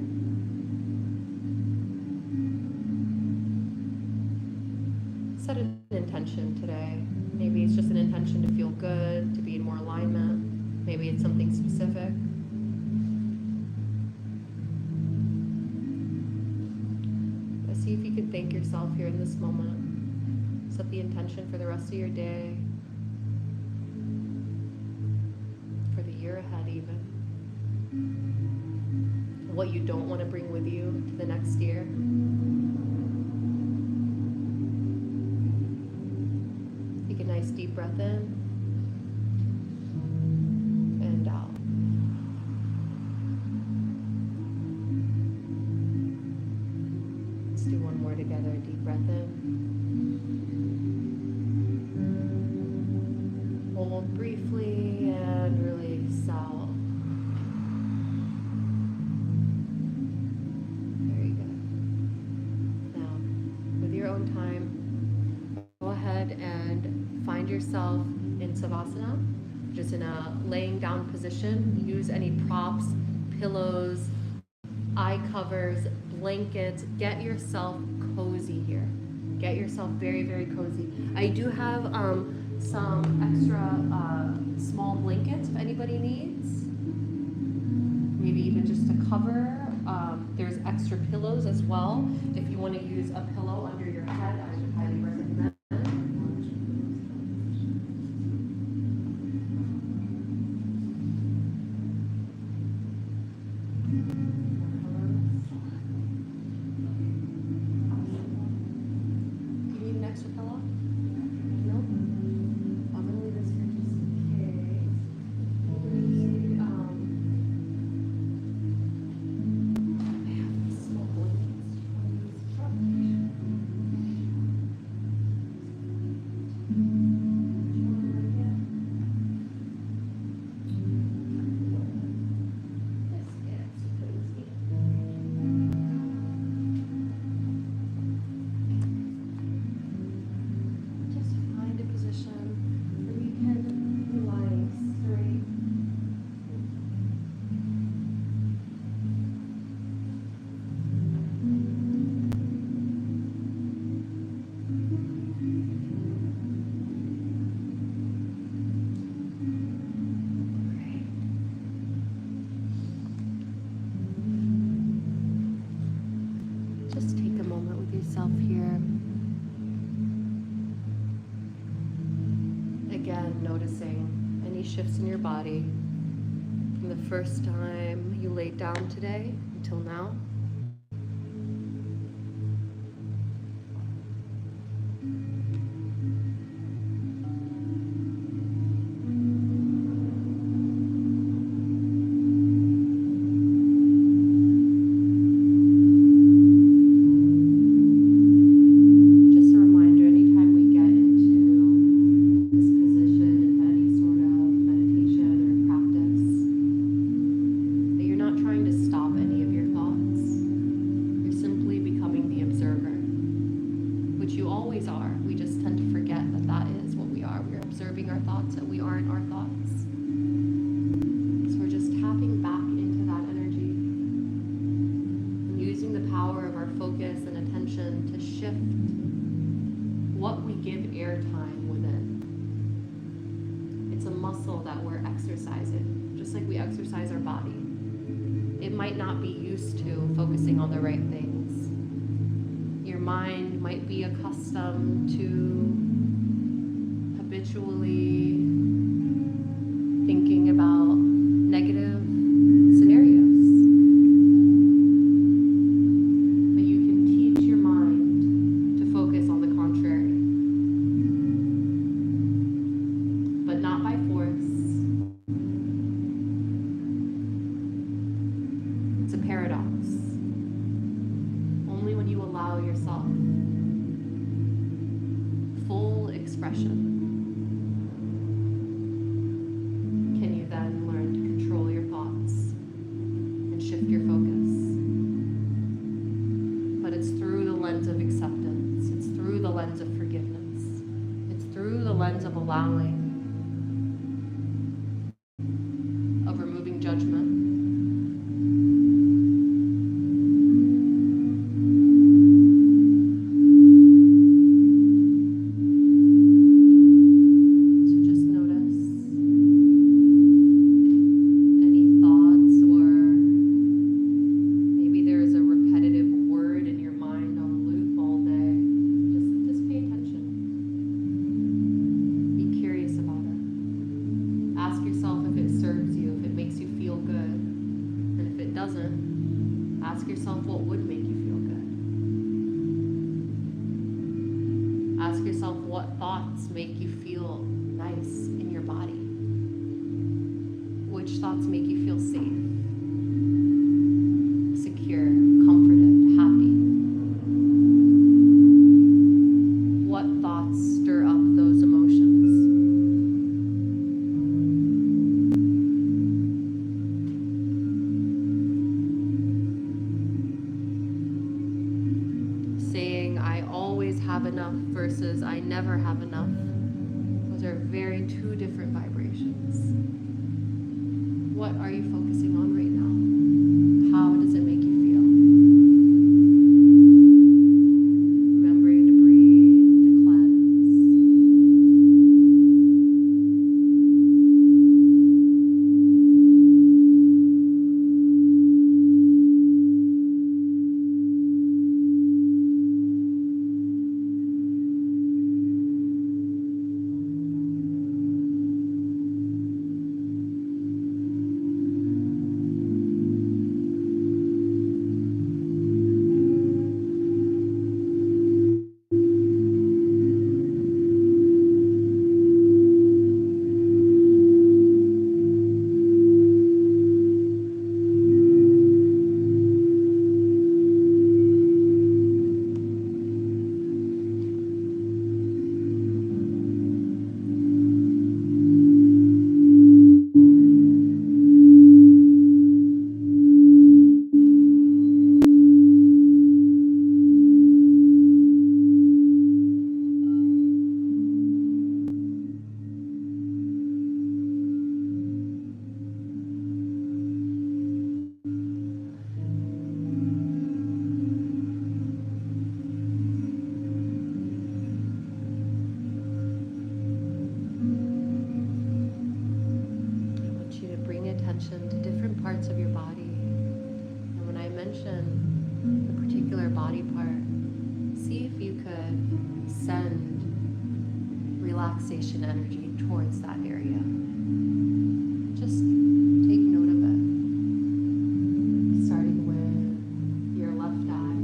Set an intention today. Maybe it's just an intention to feel good, to be in more alignment. Maybe it's something specific. But see if you can thank yourself here in this moment. Set the intention for the rest of your day, for the year ahead even. What you don't want to bring with you to the next year. Take a nice deep breath in and out. Let's do one more together. Deep breath in. Hold briefly and release out. Very good. Now, with your own time, go ahead and find yourself in Savasana, just in a laying down position. Use any props, pillows, eye covers, blankets. Get yourself cozy here. Get yourself very, very cozy. I do have some extra small blankets if anybody needs. Maybe even just a cover. There's extra pillows as well. If you want to use a pillow under your head, I would highly recommend. Just take a moment with yourself here. Again, noticing any shifts in your body from the first time you laid down today until now. What we give airtime within. It's a muscle that we're exercising, just like we exercise our body. It might not be used to focusing on the right things. Your mind might be accustomed to habitually thinking about negative scenarios. Can you then learn to control your thoughts and shift your focus? But it's through the lens of acceptance. It's through the lens of forgiveness. It's through the lens of allowing, of removing judgment. Ask yourself what would make you feel good. Ask yourself what thoughts make you feel nice in your body. Which thoughts make you feel safe, secure, comforted, happy. What thoughts stir up those emotions? Have enough versus I never have enough. Those are very two different vibrations. What are you focusing on right now? How does it make you feel? Remembering to breathe, to cleanse. body part, see if you could send relaxation energy towards that area. Just take note of it. Starting with your left eye,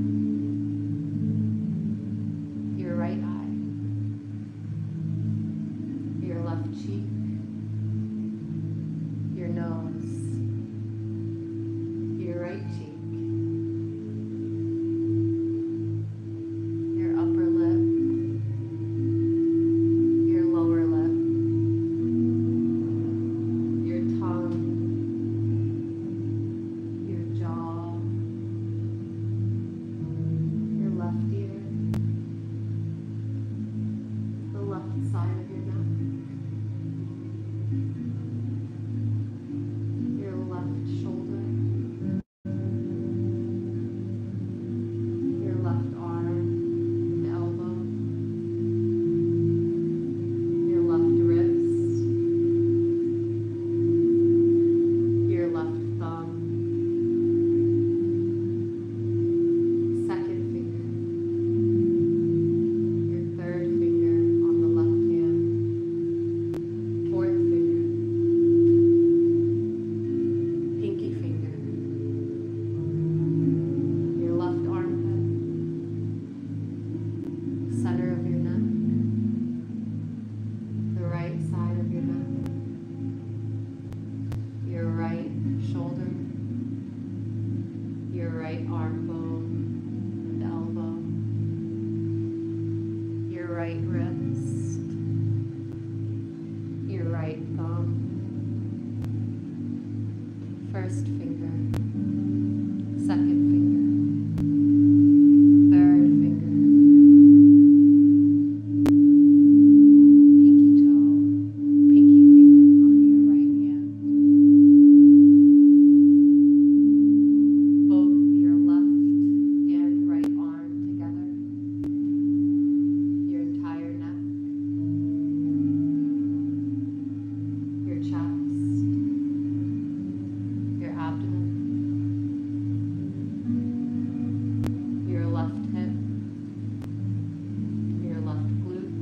your right eye, your left cheek, your nose, your right cheek, your upper lip, your lower lip, your tongue, your jaw, your left ear, the left side of your neck, your left shoulder, your left arm and elbow, your left wrist, your left thumb, second finger, your third finger on the left hand, fourth finger, pinky finger, your left armpit, center of your neck, the right side of your neck, your right shoulder, your right arm bone and elbow, your right wrist, your right thumb, first finger, second finger, third finger, pinky toe, pinky finger on your right hand, both your left and right arm together, your entire neck, your chest, your abdomen, your left hip, your left glute,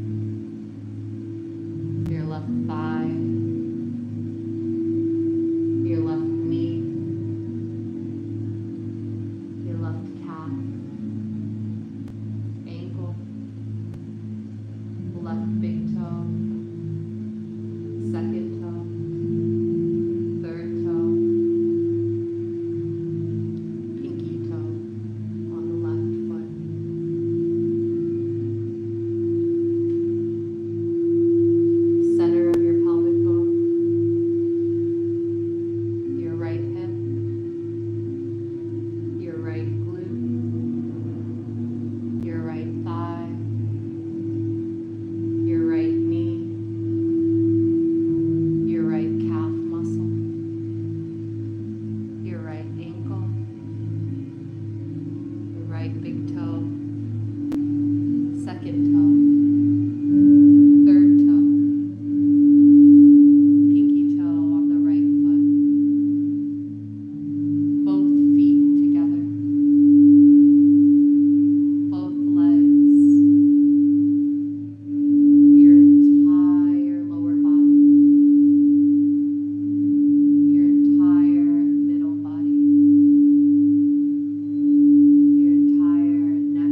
your left thigh, your left knee, your left calf, ankle, left big toe, second toe, third toe, pinky toe on the left foot, center of your pelvic bone, your right hip, your right glute, your right thigh, your right knee, your right calf muscle, your right ankle, your right big toe, second toe, third toe, pinky toe on the right foot, both feet together, both legs, your entire lower body, your entire middle body, your entire neck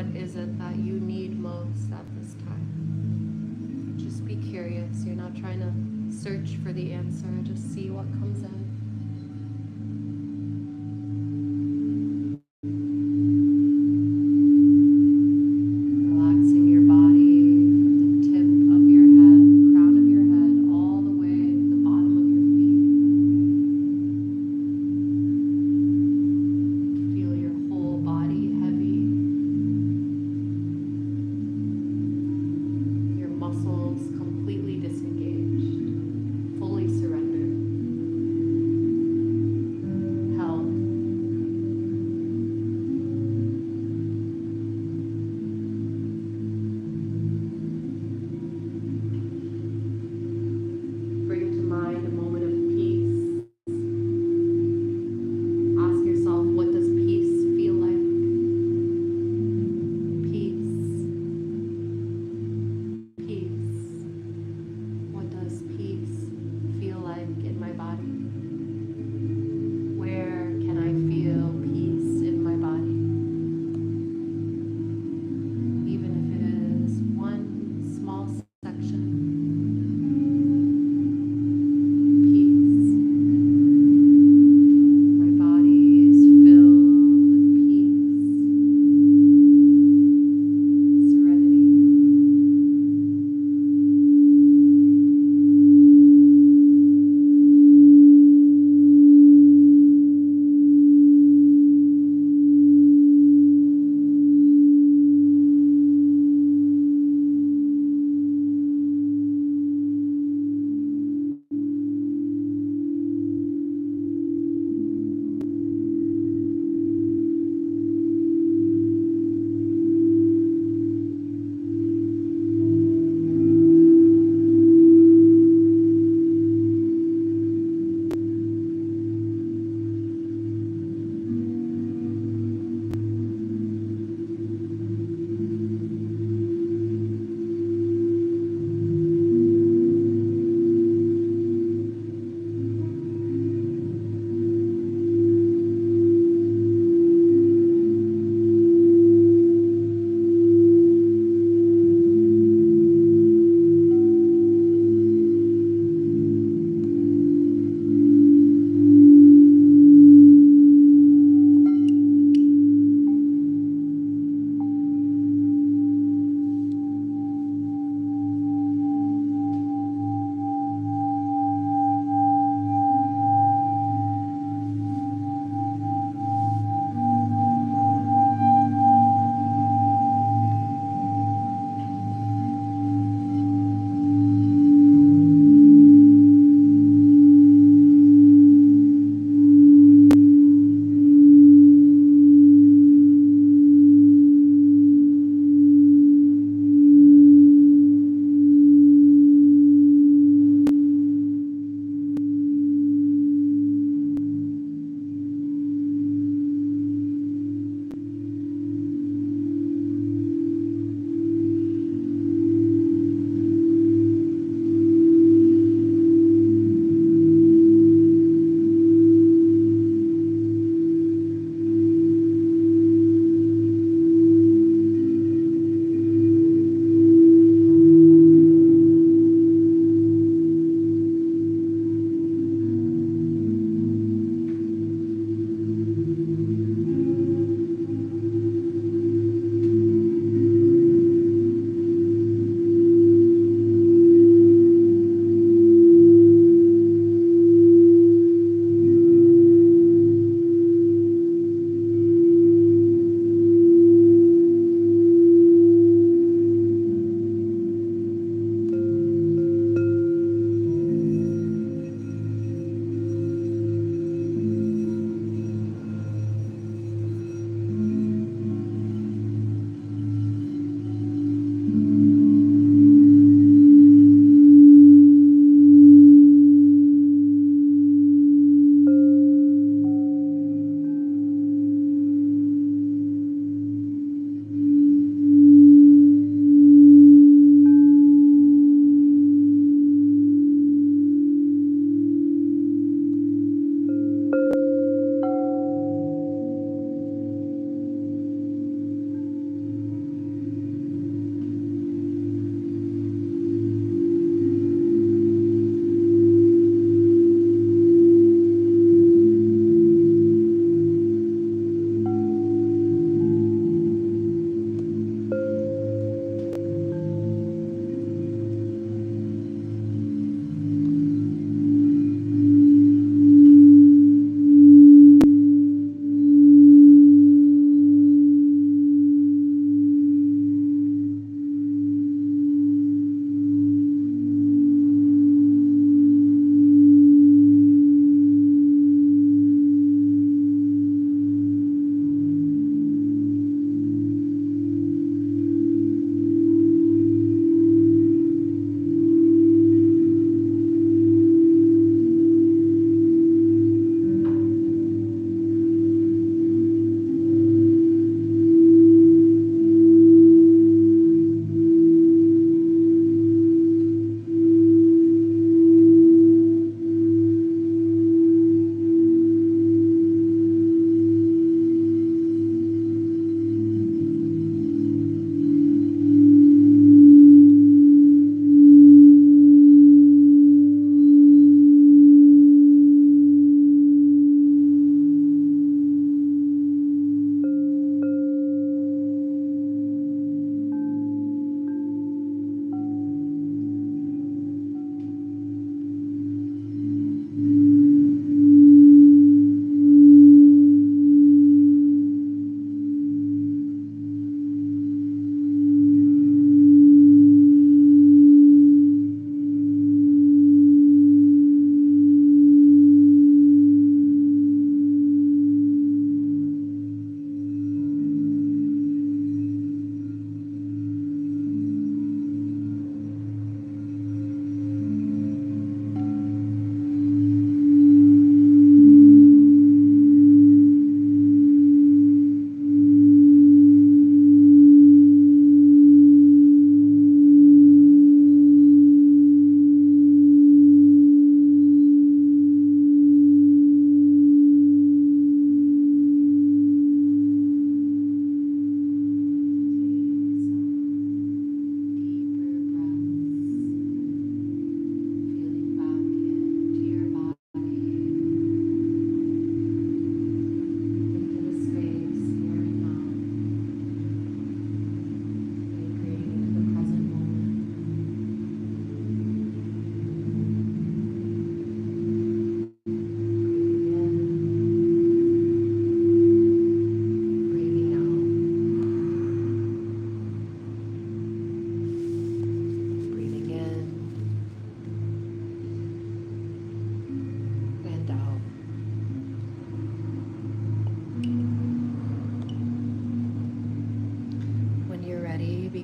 what is it that you need most at this time. Just be curious. You're not trying to search for the answer. Just see what comes in. Relaxing your body from the tip of your head, the crown of your head, all the way to the bottom of your feet. Feel your whole body heavy. Your muscles completely disengaged, fully surrendered.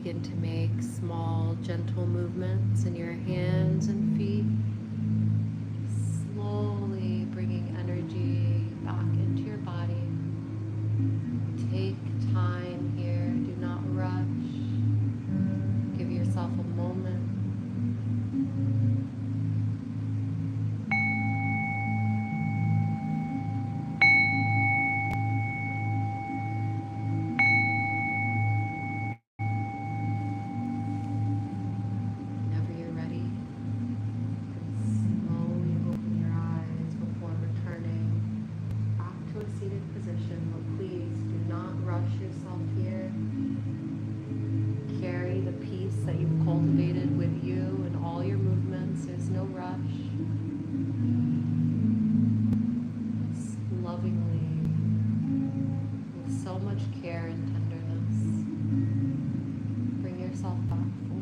begin to make small, gentle movements in your hands and feet, slowly bringing energy back into your body. Take time here, do not rush. Give yourself a moment. Whenever you're ready, slowly open your eyes before returning back to a seated position. But please do not rush yourself here. Carry the peace that you've cultivated with you in all your movements. There's no rush. Just lovingly, with so much care and tenderness, bring yourself back fully.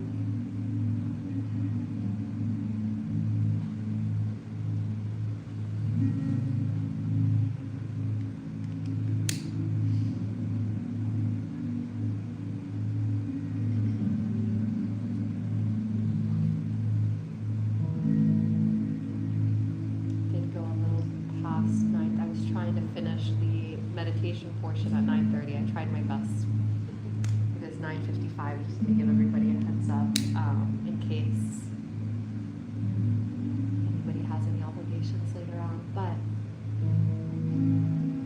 Meditation portion at 9:30. I tried my best. It is 9:55, just to give everybody a heads up in case anybody has any obligations later on. But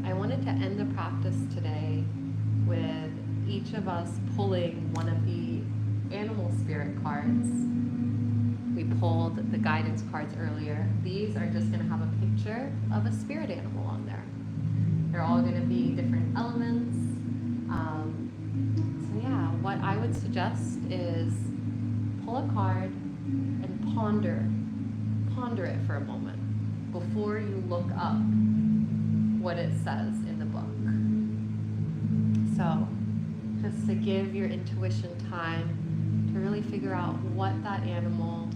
I wanted to end the practice today with each of us pulling one of the animal spirit cards. We pulled the guidance cards earlier. These are just going to have a picture of a spirit animal on there. They're all going to be different elements. So yeah, what I would suggest is pull a card and ponder it for a moment before you look up what it says in the book. So just to give your intuition time to really figure out what that animal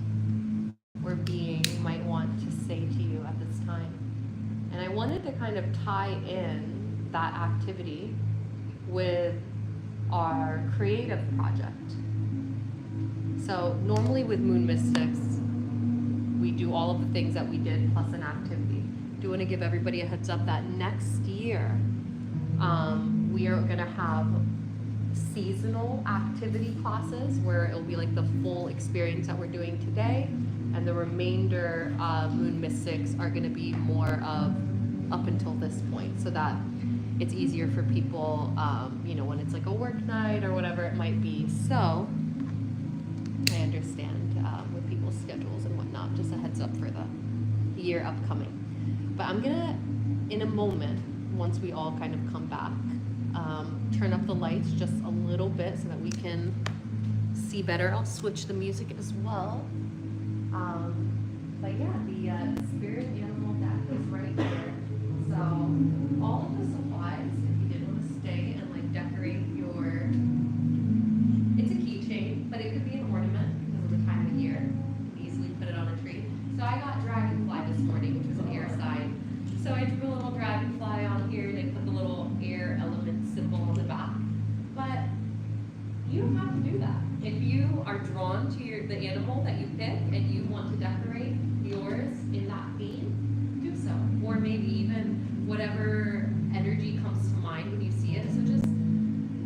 or being might want to say to you at this time. And I wanted to kind of tie in that activity with our creative project. So normally with Moon Mystics, we do all of the things that we did plus an activity. Do want to give everybody a heads up that next year, we are going to have seasonal activity classes where it'll be like the full experience that we're doing today, and the remainder of Moon Mystics are going to be more of up until this point, so that it's easier for people, when it's like a work night or whatever it might be. So I understand with people's schedules and whatnot, just a heads up for the year upcoming. But I'm gonna, in a moment, once we all kind of come back, turn up the lights just a little bit so that we can see better. I'll switch the music as well. But yeah, the spirit animal deck is right here. So all of the supplies, if you did want to stay and like decorate your, it's a keychain, but it could be an ornament because of the time of year. You can easily put it on a tree. So I got dragonfly this morning, which was an air sign. So I drew a little dragonfly on here and I put the little air element symbol on the back. But you don't have to do that. If you are drawn to the animal that you pick and you want to decorate yours in that theme, do so. Or maybe even whatever energy comes to mind when you see it. So just,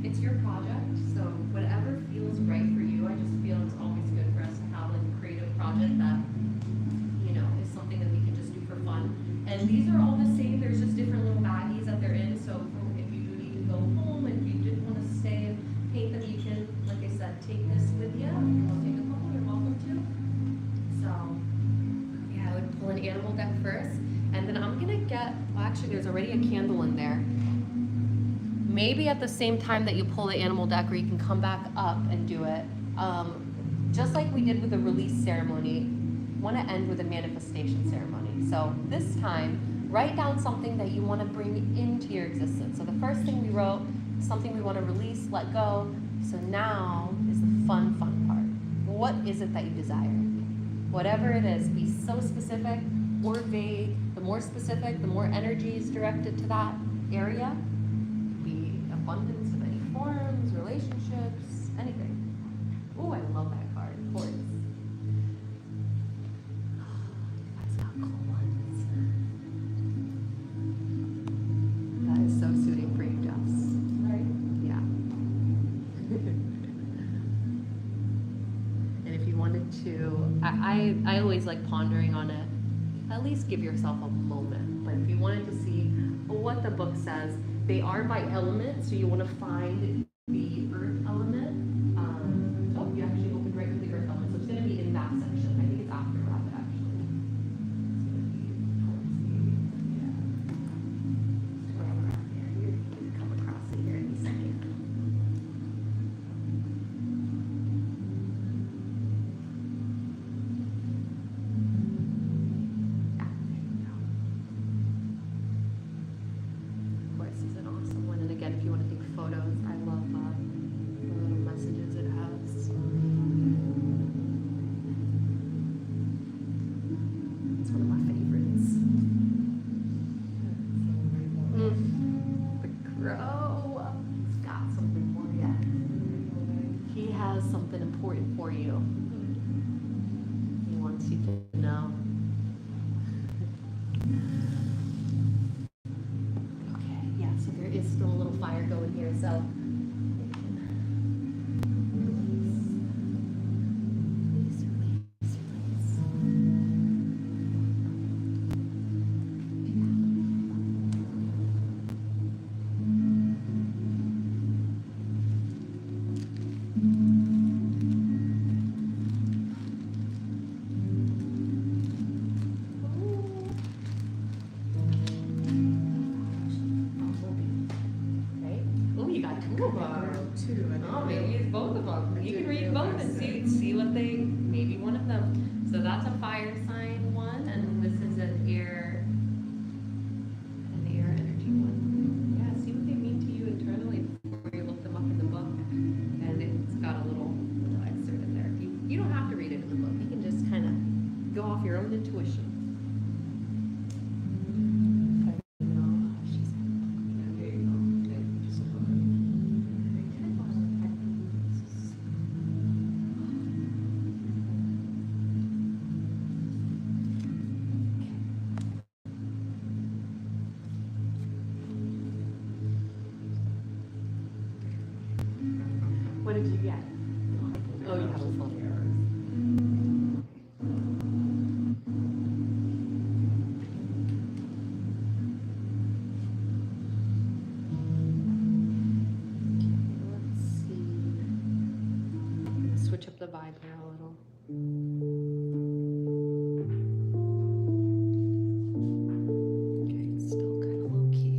it's your project. So whatever feels right for you. I just feel it's always good for us to have like a creative project that, is something that we can just do for fun. And these are all the same. There's just different little baggies that they're in. So if you do need to go home and you didn't want to stay and paint them, you can, like I said, take this with you. I'll take a couple. You're welcome to. So yeah, I would pull an animal deck first. And then I'm gonna get, well actually there's already a candle in there. Maybe at the same time that you pull the animal deck, or you can come back up and do it. Just like we did with the release ceremony, want to end with a manifestation ceremony. So this time, write down something that you want to bring into your existence. So the first thing we wrote, something we want to release, let go. So now is the fun part. What is it that you desire? Whatever it is, be so specific or vague. The more specific, the more energy is directed to that area. Be abundance of any forms, relationships, anything. I always like pondering on it. At least give yourself a moment. Like if you wanted to see what the book says, they are by element, so you want to find the earth element. Oh, you actually opened right to the earth element, so it's going to be in that section. I think it's after rabbit actually. It's going to be towards the, yeah. Wherever around here. You're going to come across it here in a second. Something important for you. He wants you to know. Okay, yeah, so there is still a little fire going here, so oh, maybe it's both of them. You can read both and see what they, maybe one of them. So that's a fire sign one, and this is an air energy one. Yeah, see what they mean to you internally before you look them up in the book. And it's got a little excerpt in there. You don't have to read it in the book. You can just kind of go off your own intuition. What did you get? Oh, you have a phone. Let's see. Switch up the vibe here a little. Okay, it's still kind of low key.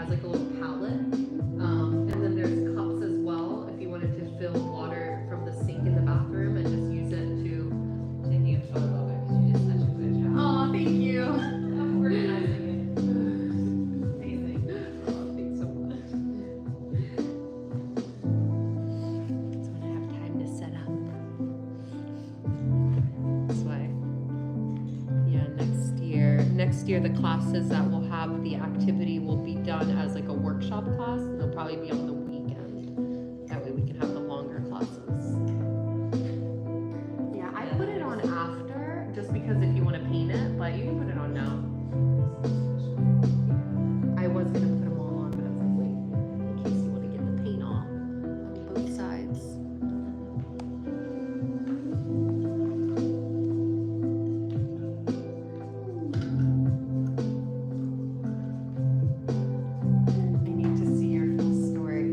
has like a little pallet. And then there's cups as well if you wanted to fill water from the sink in the bathroom and just use it to. Taking a photo of it because you did such a good job. Oh, thank you. I'm organizing it. Amazing. Oh, thanks so much. That's when I have time to set up. This way. Yeah, next year the classes that we'll have, the activity will be done as like a workshop class. It'll probably be on the weekend. That way we can have the longer classes. Yeah, I put it on after just because if you want to paint it, but you can put it on now. I was gonna put them all on, but I was like, wait, in case you want to get the paint off on both sides. I need to see your full story.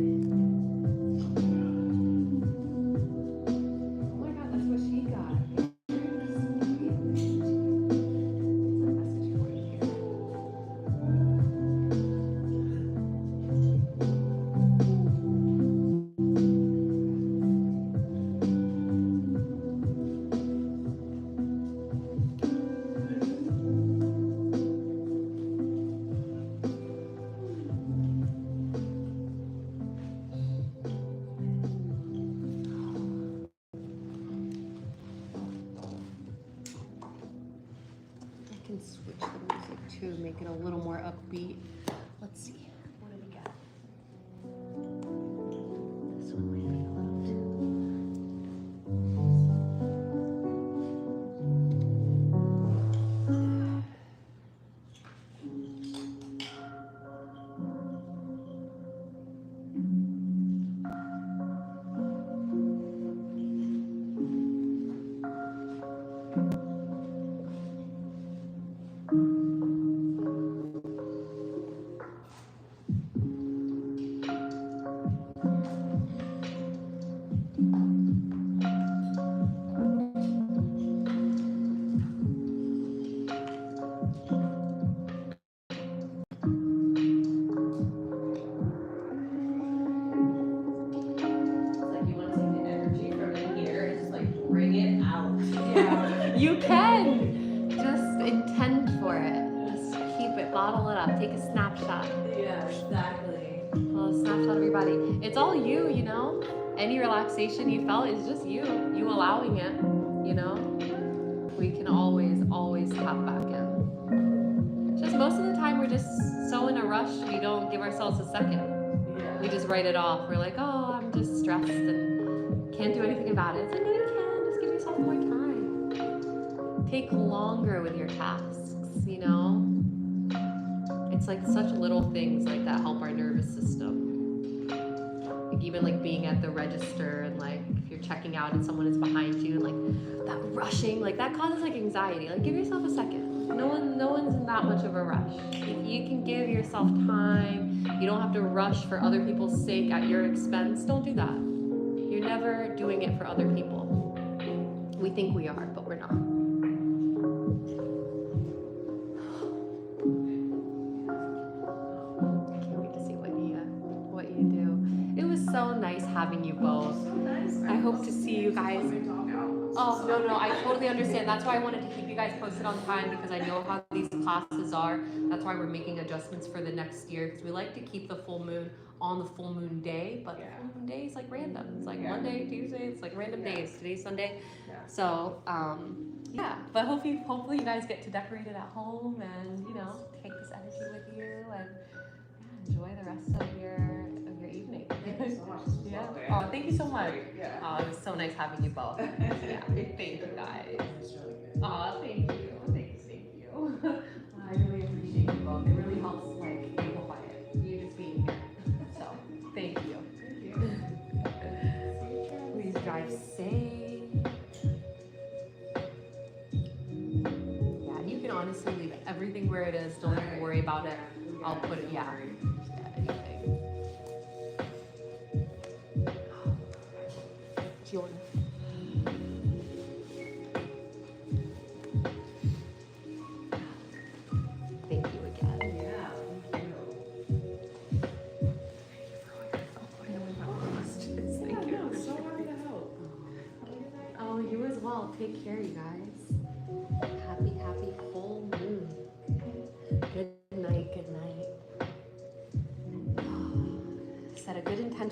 Oh my God, that's what she got. It's a message for you here. I can switch the music too, make it a little more upbeat. Let's see. What do we got? This one might be a little too. It's like you want to take the energy from in here and just like bring it out. Yeah, you can. Just intend for it. Just keep it, bottle it up, take a snapshot. Yeah, exactly. A little snapshot of your body. It's all you, you know? Any relaxation you felt is just you allowing it, you know? We can always tap back in. Just most of the time we're just so in a rush, we don't give ourselves a second. Yeah. We just write it off. We're like, oh, I'm just stressed and can't do anything about it. It's like, no, you can. Just give yourself more time. Take longer with your tasks, you know? It's like such little things like that help our nervous system. Like even like being at the register and like if you're checking out and someone is behind you and like that rushing, like that causes like anxiety. Like give yourself a second. No one's in that much of a rush. If you can give yourself time, you don't have to rush for other people's sake at your expense. Don't do that. You're never doing it for other people. We think we are, but we're not. I can't wait to see what you do. It was so nice having you both. So nice. I hope to see you guys. Oh, no, I totally understand. That's why I wanted to keep you guys posted on time because I know how these classes are. That's why we're making adjustments for the next year because we like to keep the full moon on the full moon day, but the full moon day is like random. It's like Monday, Tuesday, it's like random days. Today's Sunday. So, yeah, but hopefully you guys get to decorate it at home and, you know, take this energy with you and enjoy the rest of your evening. Thank you so much. Yeah. Oh, thank you so much. Yeah. Oh, it was so nice having you both. Yeah. Thank you guys. Oh, thank you. Thank you. I really appreciate you both. It really helps like be quiet. You just being here. So thank you. Please drive safe. Yeah, you can honestly leave everything where it is. Don't even worry about it. I'll put it, yeah. Anything. Jordan. Thank you again. Yeah, thank you.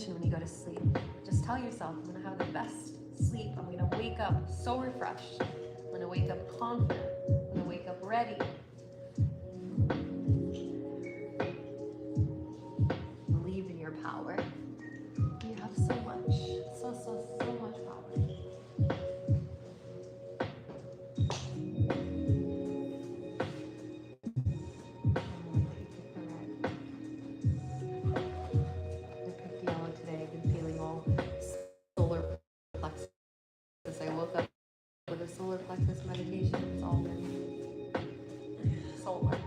intention when you go to sleep. Just tell yourself, I'm gonna have the best sleep. I'm gonna wake up so refreshed. I'm gonna wake up confident. I'm gonna wake up ready. Believe in your power. You have so much, so much power. Today I've been feeling all solar plexus. I woke up with a solar plexus meditation. It's all been solar.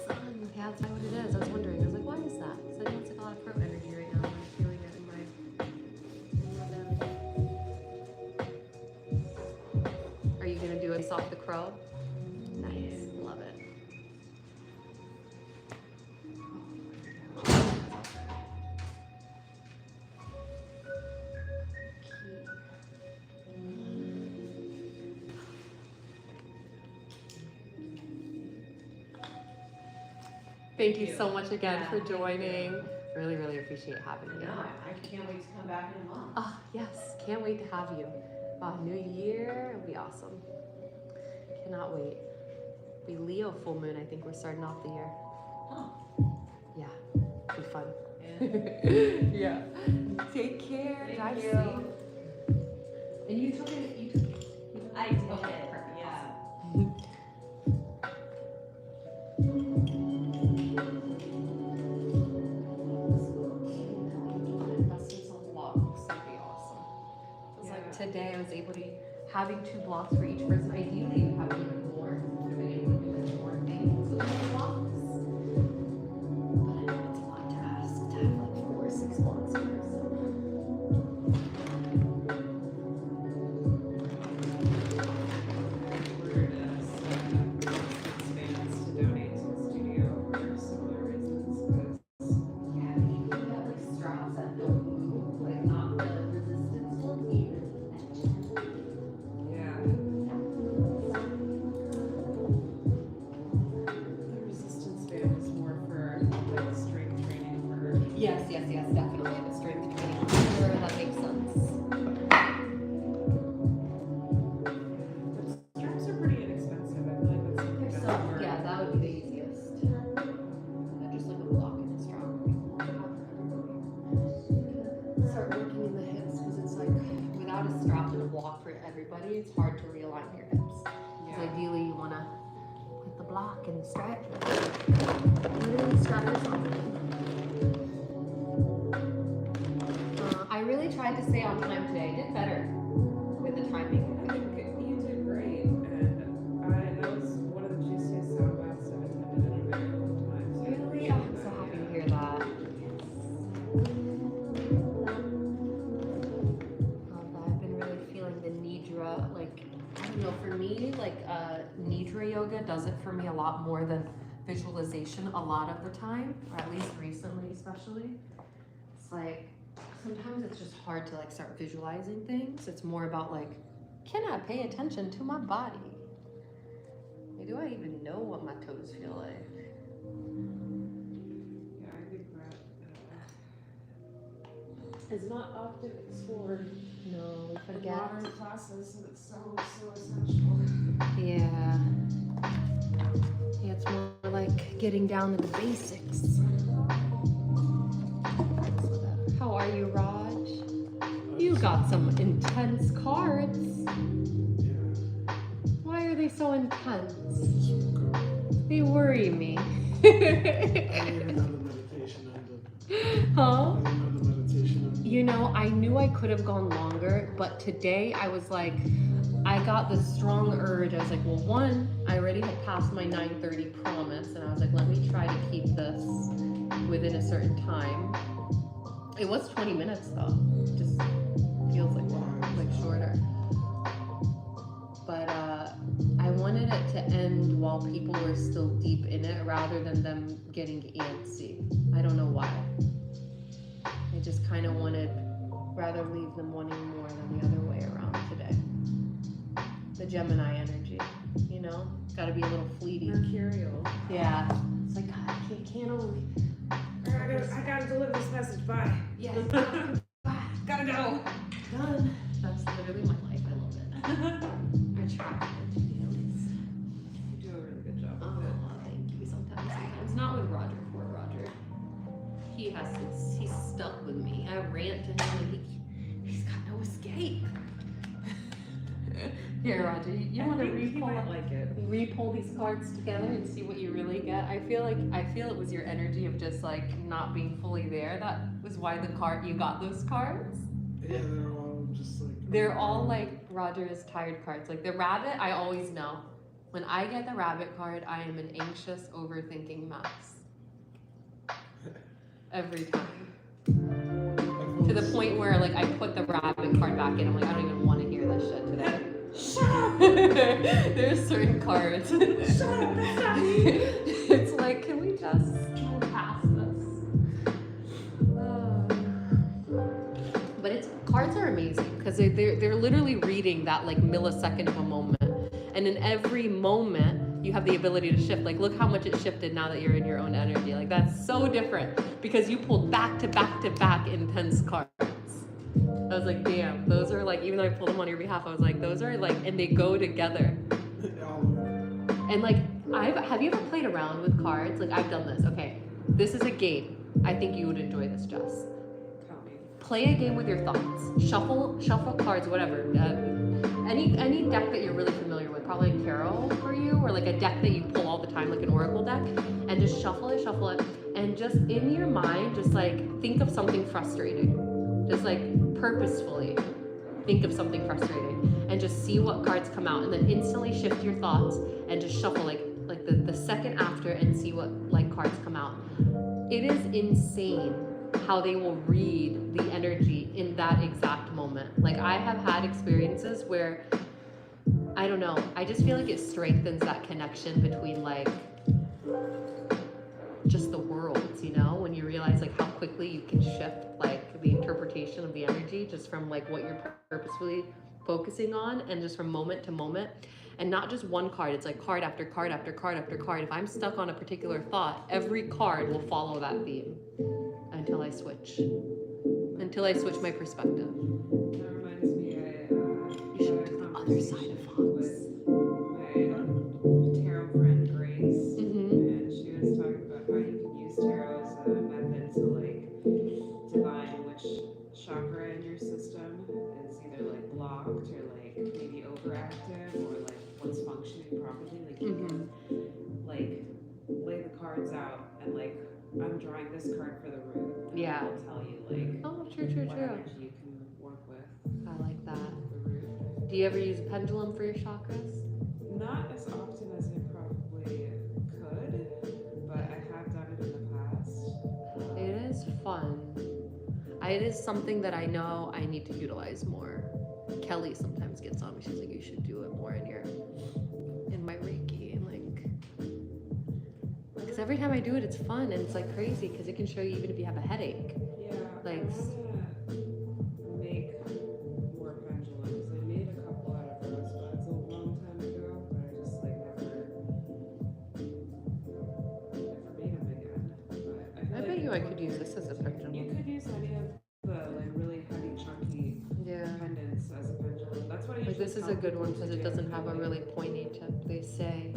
Sun, yeah, that's what it is. I was wondering. I was like, why is that? So I know it's like a lot of pro energy right now. I'm feeling it in my belly. Are you gonna do a off the crow? Nice, love it. Thank you so much again for joining. Really, really appreciate having you. No, I can't wait to come back in a month. Oh, yes, can't wait to have you. New year, it'll be awesome. Cannot wait. Be Leo full moon, I think we're starting off the year. Oh. Yeah, be fun. Yeah. Yeah. Take care. Thank Drive you. safe. And you took it. I did. Okay, perfect. Yeah. Today I was able to, having 2 blocks for each person, ideally you have even more, to be able to do more things with 2 blocks. But I know it's a lot to ask to have like 4 or 6 blocks here, so. Yes, definitely. The strength training. Sure, that makes sense. But straps are pretty inexpensive. I feel like that's something that's more. Yeah, that would be the easiest. They're just like a block and a strap. Start working in the hips because it's like without a strap and a block for everybody, it's hard to realign your hips. Because ideally you want to put the block and strap. Literally strap yourself in. I really tried to stay on time today. I did better with the timing. I think you did great, and that was one of the juiciest sound baths I've attended in a very long time. So Really? Oh, I'm so happy to hear that. I've been really feeling the nidra, like, I don't know, for me, like nidra yoga does it for me a lot more than visualization a lot of the time, or at least recently especially. It's like, sometimes it's just hard to like start visualizing things. It's more about like, can I pay attention to my body? Like, do I even know what my toes feel like? Yeah, I think that is not often explored. No, we In forget. modern classes, and it's so essential. Yeah. Yeah, it's more like getting down to the basics. How are you, Raj? You got some intense cards. Why are they so intense? They worry me. Huh? You know, I knew I could have gone longer, but today I was like, I got this strong urge. I was like, well, one, I already had passed my 9:30 promise, and I was like, let me try to keep this within a certain time. It was 20 minutes though. Just feels like shorter. But I wanted it to end while people were still deep in it rather than them getting antsy. I don't know why. I just kind of wanted, rather leave them wanting more than the other way around today. The Gemini energy, you know? Gotta be a little fleeting. Mercurial. Yeah. It's like, God, I can't only. I gotta deliver this message. Bye. Yes. Gotta go. Done. That's literally my life. I love it. I try to do this. You do a really good job Oh, with it. thank you. Sometimes. Not with Roger. Poor Roger. He's stuck with me. I rant to him and he's got no escape. Here, Roger, you want to He might like it. re-pull these cards together and see what you really get? I feel it was your energy of just like not being fully there. That was why you got those cards. Yeah, they're all just like. They're all like Roger's tired cards. Like the rabbit, I always know. When I get the rabbit card, I am an anxious, overthinking mess. Every time. To the point where like I put the rabbit card back in. I'm like, I don't even want to hear this shit today. Shut up! There's certain cards. Shut up, that's not me. It's like, can we just move past this? But cards are amazing because they're literally reading that like millisecond of a moment. And in every moment, you have the ability to shift. Like, look how much it shifted now that you're in your own energy. Like, that's so different because you pulled back to back to back intense cards. I was like, damn, those are like, even though I pulled them on your behalf, I was like, those are like, and they go together. And like, have you ever played around with cards? Like, I've done this. Okay, this is a game. I think you would enjoy this, Jess. Tell me. Play a game with your thoughts. Shuffle cards, whatever. Any deck that you're really familiar with, probably a tarot for you, or like a deck that you pull all the time, like an oracle deck, and just shuffle it, and just in your mind, just like think of something frustrating. Just like purposefully think of something frustrating and just see what cards come out, and then instantly shift your thoughts and just shuffle like the second after and see what like cards come out. It is insane how they will read the energy in that exact moment. Like I have had experiences where I don't know, I just feel like it strengthens that connection between like just the worlds, you know, when you realize like how quickly you can shift like the interpretation of the energy just from like what you're purposefully focusing on and just from moment to moment, and not just one card. It's like card after card after card after card. If I'm stuck on a particular thought, every card will follow that theme until I switch my perspective. That reminds me, You should do the other side of Fox. My tarot friend Grace, Mm-hmm. and she was talking about how you can use tarot as a method to like divine which chakra in your system is either like blocked or like maybe overactive or like what's functioning properly. Like you can like lay the cards out and like I'm drawing this card for the root. And Yeah. it'll tell you like Oh, true. what energy you can work with I like that. the root. Do you ever use a pendulum for your chakras? Not as often as I probably could, but I have done it in the past. It is fun. It is something that I know I need to utilize more. Kelly sometimes gets on me. She's like, you should do it more in my Reiki. And like, because every time I do it, it's fun and it's like crazy because it can show you even if you have a headache. Yeah, Like- I wanna make more pendulums. I made a couple out of rosebuds a long time ago, but I just like never made them again. But I bet you I could use this as a You pendulum. could use any of the like really heavy, chunky Yeah. pendants as a pendulum. That's what I usually Like this is tell a good people one to because it do. doesn't have a really pointy tip. They say,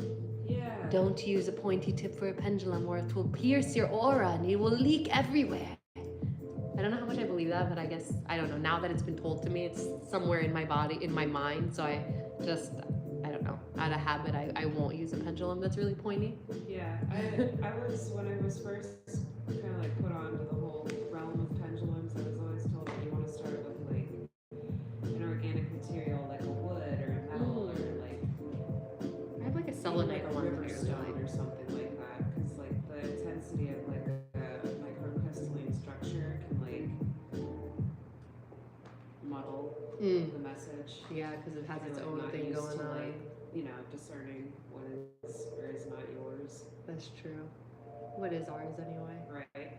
Yeah. don't use a pointy tip for a pendulum or it will pierce your aura and it will leak everywhere. I don't know how much I believe that, but I guess, I don't know. Now that it's been told to me, it's somewhere in my body, in my mind. So I don't know, out of habit, I won't use a pendulum that's really pointy. Yeah, I was when I was first kind of like put onto the whole realm of pendulums. I was always told that you want to start with like an organic material like a wood or a metal or like I have like a even selenite like a one. river that I really stone like. or something like that. Because like the intensity of like a microcrystalline structure can like muddle the message. Yeah, because it has If its you're, own like, not thing used going to, on. like, you know, discerning what is or is not yours. That's true. What is ours anyway? Right.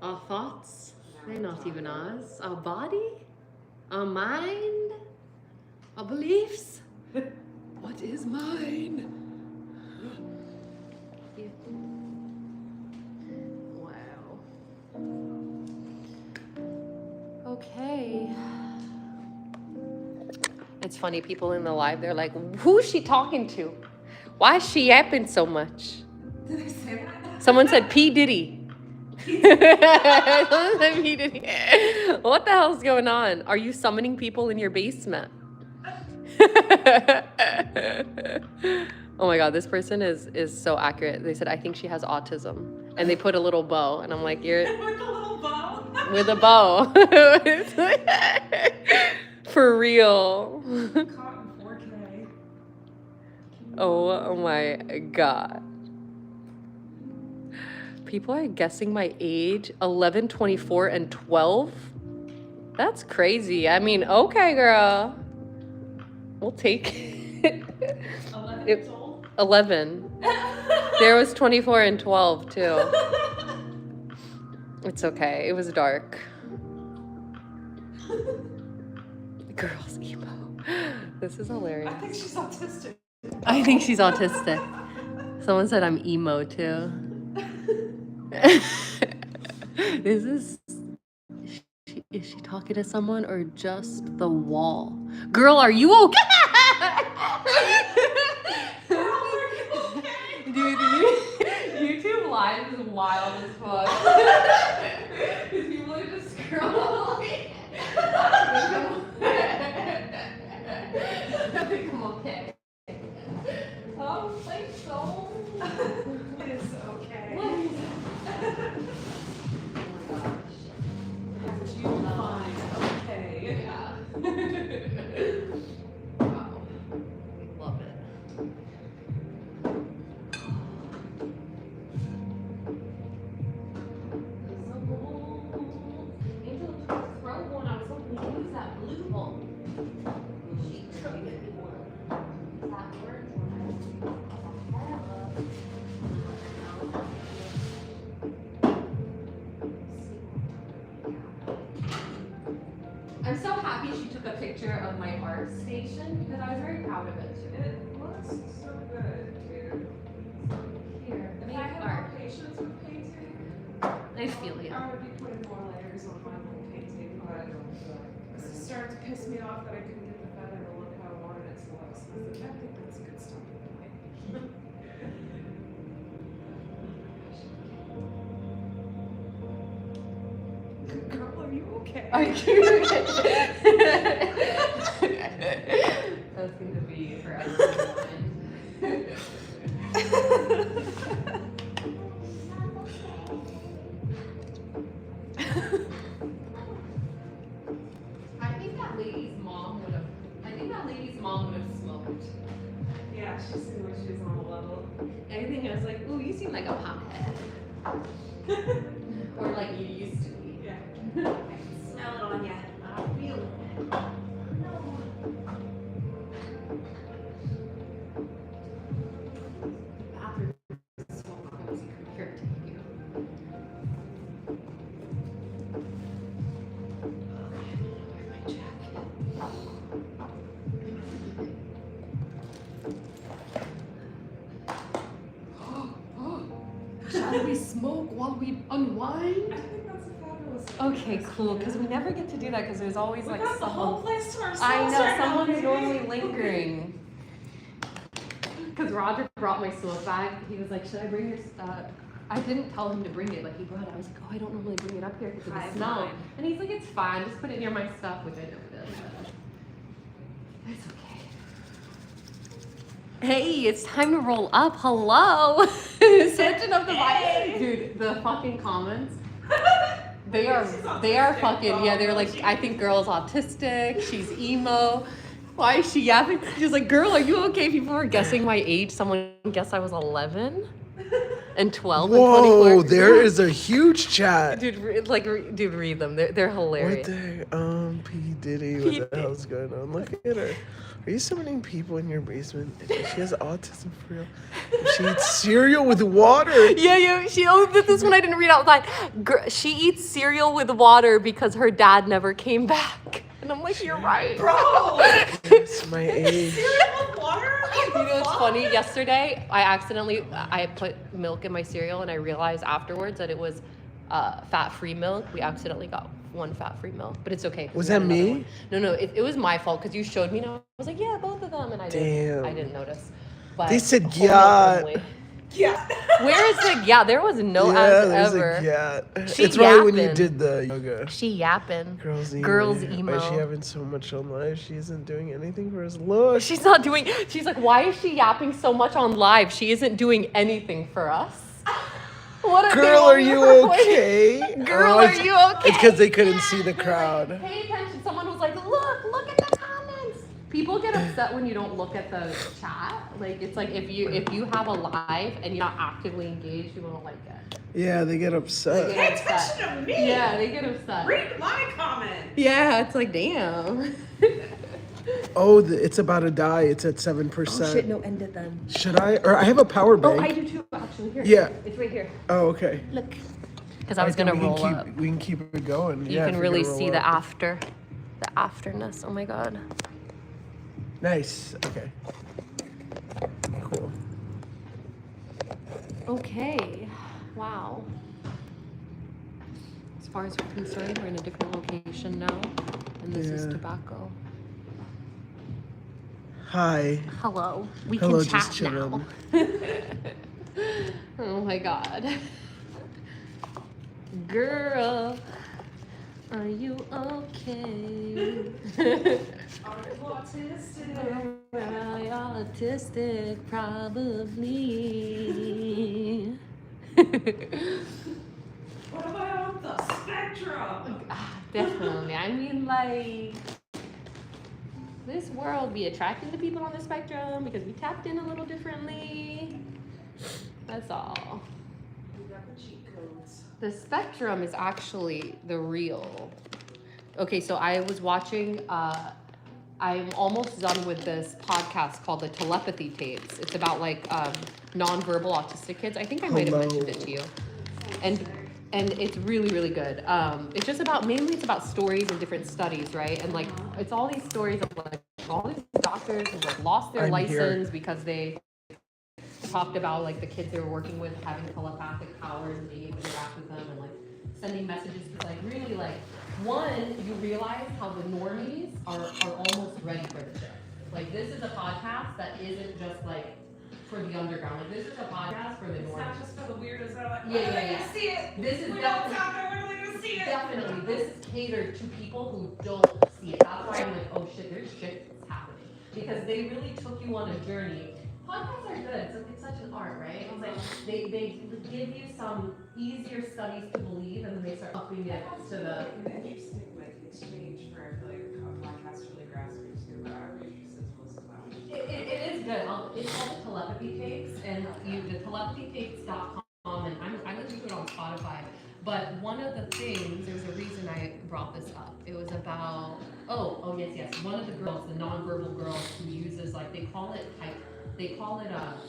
Our thoughts, Now they're we're not talking. even ours. Our body, our mind, our beliefs. What What is mine? Wow. Okay. It's funny, people in the live, they're like, who's she talking to? Why is she yapping so much? Did they say that? Someone said P. Diddy. Someone said P. Diddy. What the hell's going on? Are you summoning people in your basement? Oh my god, this person is so accurate. They said, I think she has autism. And they put a little bow. And I'm like, you're... With a little bow? With a bow. For real. Caught in 4K. Oh my god. People are guessing my age, 11, 24, and 12? That's crazy. I mean, okay, girl. We'll take it. 11 years old? 11. There was 24 and 12, too. It's okay. It was dark. Girls emo. This is hilarious. I think she's autistic. I think she's autistic. Someone said I'm emo, too. Is she talking to someone or just the wall? Girl, are you okay? Dude, YouTube Live is wild as fuck. Because people are just scrolling. I think I'm okay. Oh, thanks so. It's okay. Oh my gosh. You fine. Okay. Yeah. Wow. Love it. Angel took the throat one. I was hoping to use that blue one. She took it. That orange one. I'm so happy she took a picture of my art station because I was very proud of it too. It looks so good, dude. Here, If make I had art. more patience with painting, I feel you. I would be putting more layers on my little painting, but this is starting to piss me off that I couldn't get the feather to look how I wanted it to look. So I think that's a good stuff. Girl, are you okay? Are you That's going to be forever. I think that lady's mom would have smoked. Yeah, she seemed like she was on a level. Anything I was like, ooh, you seem like a pothead. Or like you used to be. Yeah. I can smell it on you. I feel it. Bathroom is so cozy compared to you. Wear my jacket. Shall we smoke while we unwind? I think that's a fabulous Okay, cool. Because we never get to do that because there's always We like got the whole someone. place to ourselves. I know right now, someone's baby. normally lingering. Because Roger brought my smoke bag. He was like, "Should I bring your stuff?" I didn't tell him to bring it. Like he brought it. I was like, "Oh, I don't normally bring it up here because of Hi, the smell." fine. And he's like, "It's fine. Just put it near my stuff," which I never did. But it's okay. Hey, it's time to roll up. Hello. Switching up the vibe. Dude, the fucking comments. They are fucking, yeah, they're like, I think girl's autistic, she's emo. Why is she yapping? She's like, girl, are you okay? People were guessing my age. Someone guessed I was 11 and 12 and 24. Whoa, there is a huge chat. Dude, dude, read them. They're hilarious. What the P. Diddy, what the hell's going on? Look at her. Are you summoning people in your basement? She has autism for real. She eats cereal with water. Yeah. This one I didn't read out loud. She eats cereal with water because her dad never came back. And I'm like, you're right. Bro! It's my age. Cereal with water? You know what's funny? Yesterday, I put milk in my cereal and I realized afterwards that it was fat-free milk. We accidentally got one fat-free milk, but it's okay. 'cause Was we had that another me? one. No, it was my fault because you showed me and I was like, yeah, both of them, and I Damn. didn't notice. But They said, whole milk yeah. only. Yeah. Where is the yeah? There was no Yeah, as there's ever. a yeah. She It's probably when you yapping. did the yoga. She yapping. Girls emo. Girls Why is she emo. having so much on live? She isn't doing anything for us. Look. She's not doing. She's like, why is she yapping so much on live? She isn't doing anything for us. What Girl, are you okay? Girl, Oh, are it's- you okay? It's because they couldn't see the crowd. Pay attention. Someone was like, look at the comments. People get upset when you don't look at the chat. Like it's like if you have a live and you're not actively engaged, you won't like it. Yeah, they get upset. They Pay get upset. attention to me! Yeah, they get upset. Read my comment! Yeah, it's like damn. Oh, it's about to die. It's at 7%. no, end it then. Should I? Or I have a power bank. Oh, I do too. Actually, here. Yeah. It's right here. Oh, okay. Look. Because I was think gonna we roll can up. keep, We can keep it going. You Yeah, can if we're really gonna see roll the up. afterness. Oh my god. Nice. Okay. Cool. Okay. Wow. As far as we're concerned, we're in a different location now, and this is Yeah. tobacco. Hi. Hello. We Hello, can chat just now. chillin'. Oh my god. Girl, are you okay? Are you autistic? Well, you're autistic, probably. What am I on the spectrum? Definitely. I mean, like, this world be attracting to people on the spectrum because we tapped in a little differently. That's all. We got the cheat codes. The spectrum is actually the real. Okay, so I was watching, I'm almost done with this podcast called the Telepathy Tapes. It's about like nonverbal autistic kids. I think I might have mentioned it to you. And it's really, really good. It's just about, mainly it's about stories and different studies, right? And like, it's all these stories of like, all these doctors who like lost their I'm license here. because they talked about like the kids they were working with having telepathic powers and being able to interact with them and like sending messages. Because like really like, one, you realize how the normies are almost ready for the shift. Like this is a podcast that isn't just like for the underground. Like this is a podcast for the It's normies. not just for the weirdos that are like, Yeah, when are yeah, they yeah. gonna see it? This is We know it's definitely- out there, when are they gonna see it? Definitely, this is catered to people who don't see it. That's why I'm like, oh shit, there's shit that's happening. Because they really took you on a journey. Podcasts are good, it's such an art, right? It's like, they give you some easier studies to believe and then they start upping it to the, An interesting like exchange for I feel like a podcast really grassroots too, but I'm interested to listen to that. it is good. It's called the Telepathy Tapes and the telepathytapes.com and I listen to it on Spotify. But one of the things, there's a reason I brought this up. It was about, oh yes. One of the girls, the nonverbal girls who uses like, they call it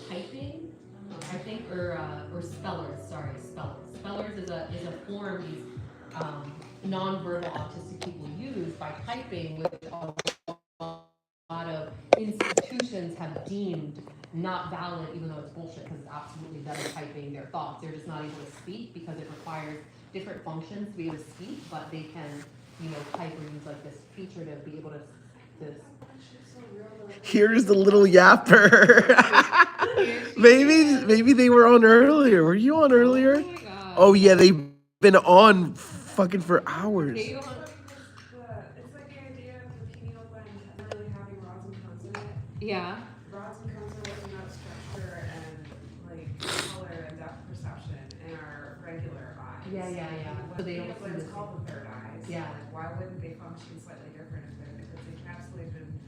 typing, I think, or spellers, spellers. Spellers is a form these nonverbal autistic people use by typing, which a lot of institutions have deemed not valid, even though it's bullshit, because it's absolutely them typing their thoughts. They're just not able to speak because it requires different functions to be able to speak, but they can, type or use like this feature to be able to Here's the little yapper. maybe they were on earlier. Were you on earlier? Oh my god. Oh yeah, they've been on fucking for hours. They don't- It's like the idea of the pineal gland really having rods and cones in it. yeah. Rods and cones are working out structure and like color and depth perception in our regular eyes. Yeah. What So they don't pineal see glands the- called the third eye. So Yeah. like, why wouldn't they function slightly different if it's encapsulated in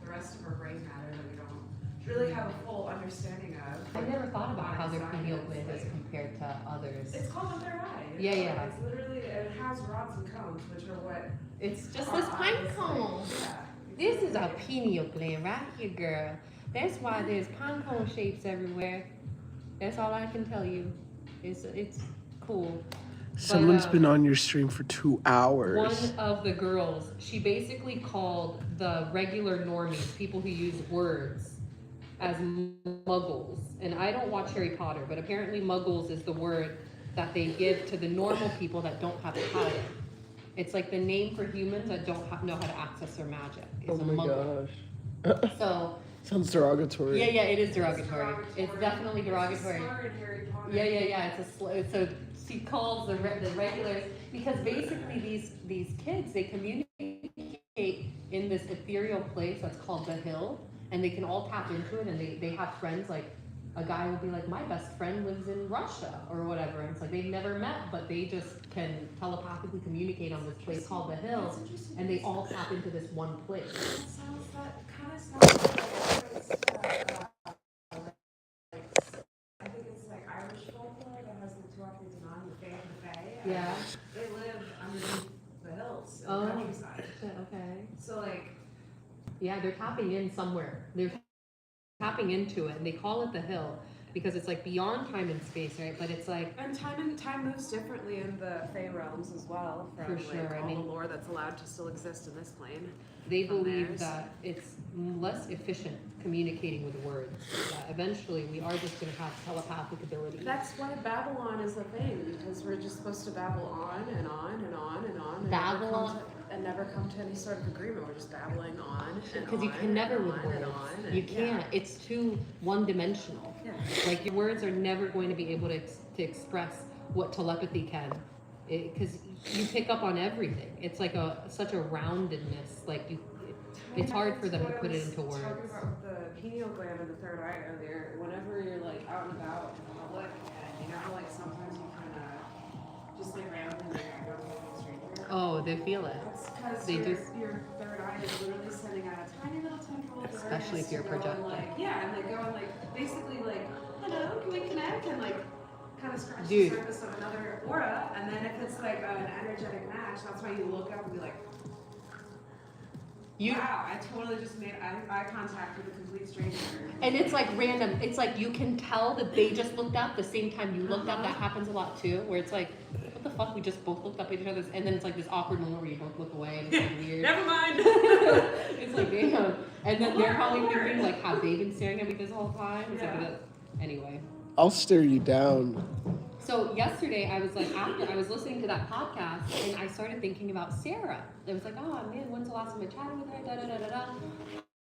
the rest of our brain matter that we don't really have a full understanding of? I never thought about how their Body pineal science, gland is like- compared to others. It's called the third eye. Yeah. It's literally, it has rods and cones, which are what It's just our this pine eyes, cone. Yeah. This is a pineal gland right here, girl. That's why there's pine cone shapes everywhere. That's all I can tell you. It's cool. Someone's been on your stream for 2 hours. One of the girls, she basically called the regular normies, people who use words, as muggles. And I don't watch Harry Potter, but apparently muggles is the word that they give to the normal people that don't have power. It's like the name for humans that don't know how to access their magic. It's Oh a my muggle. gosh. So Sounds derogatory. yeah, it is derogatory. It's definitely derogatory. Yeah. It's a slur. So she calls the regulars, because basically these kids, they communicate in this ethereal place that's called the Hill, and they can all tap into it, and they have friends. Like a guy will be like, my best friend lives in Russia or whatever, and it's like they've never met, but they just can telepathically communicate on this place called the Hill, and they all tap into this one place. That kind of sounds like I think it's like Irish folklore that has the two Akhenaten, the Fae and the Fae. Yeah. They live underneath the hills in Oh, the countryside. okay. So like, Yeah, they're tapping in somewhere. They're tapping into it, and they call it the Hill because it's like beyond time and space, right? But it's like, and time moves differently in the Fae realms as well. From For sure, like I all mean- the lore that's allowed to still exist in this plane. they From believe theirs. that it's less efficient communicating with words. That eventually we are just going to have telepathic ability. That's why Babylon is a thing, because we're just supposed to babble on and on and on and on. And Babble on? and never come to any sort of agreement. We're just babbling on and Because you on can never and with on words. and on. You And, can't. yeah. It's too one-dimensional. Yeah. Like your words are never going to be able to express what telepathy can, because you pick up on everything. It's like such a roundedness. Like it's hard for them to put it into words. Talking about the pineal gland and the third eye earlier. Whenever you're like out and about in public, and you know how like sometimes you kind of just like randomly go to a stranger. Oh, they feel it. That's because They your third eye is literally sending out a tiny little tendril of Especially if awareness you're to go and, projecting. like, yeah, and like go and like basically like, hello, can we connect? And like kind of scratch Dude. the surface of another aura. And then if it's like an energetic match, that's why you look up and be like, wow, I totally just made eye contact with a complete stranger. And it's like random. It's like you can tell that they just looked up the same time you looked up. Uh-huh. That happens a lot too, where it's like, what the fuck? We just both looked up at each other, and then it's like this awkward moment where you both look away, and it's like weird. Never mind. It's like damn. And then they're probably thinking like, have they been staring at me this whole time? It's Yeah. like, anyway. I'll stare you down. So yesterday I was like, after I was listening to that podcast, and I started thinking about Sarah. It was like, oh man, when's the last time I chatted with her? Da da da da da.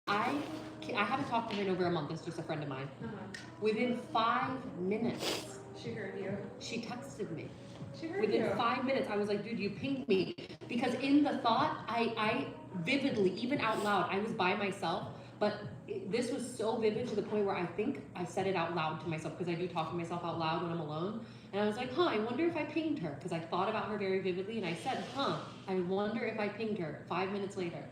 I haven't talked to her in over a month. It's just a friend of mine. Within 5 minutes, She heard you. she texted me. She heard Within you. 5 minutes, I was like, dude, you pinged me. Because in the thought, I vividly, even out loud, I was by myself, but this was so vivid to the point where I think I said it out loud to myself, because I do talk to myself out loud when I'm alone. And I was like, I wonder if I pinged her, because I thought about her very vividly, and I said, I wonder if I pinged her. 5 minutes later,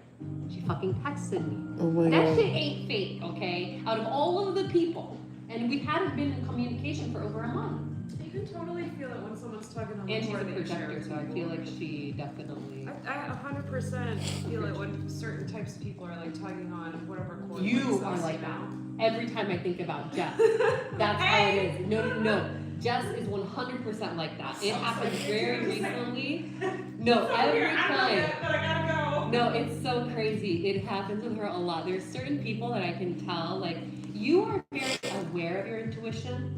she fucking texted me. Oh my That god. shit ain't fake, okay? Out of all of the people, and we hadn't been in communication for over a month. You can totally feel it when someone's tugging on the And she's a cord that you share projector, with so I people. feel like she definitely. I 100% feel it when certain types of people are like tugging on whatever cord. You themselves, are like you that. know? Every time I think about Jess, that's how it is. No. Jess is 100% like that. It happened very recently. No, every time. But I gotta go. No, it's so crazy. It happens with her a lot. There's certain people that I can tell, like, you are very aware of your intuition.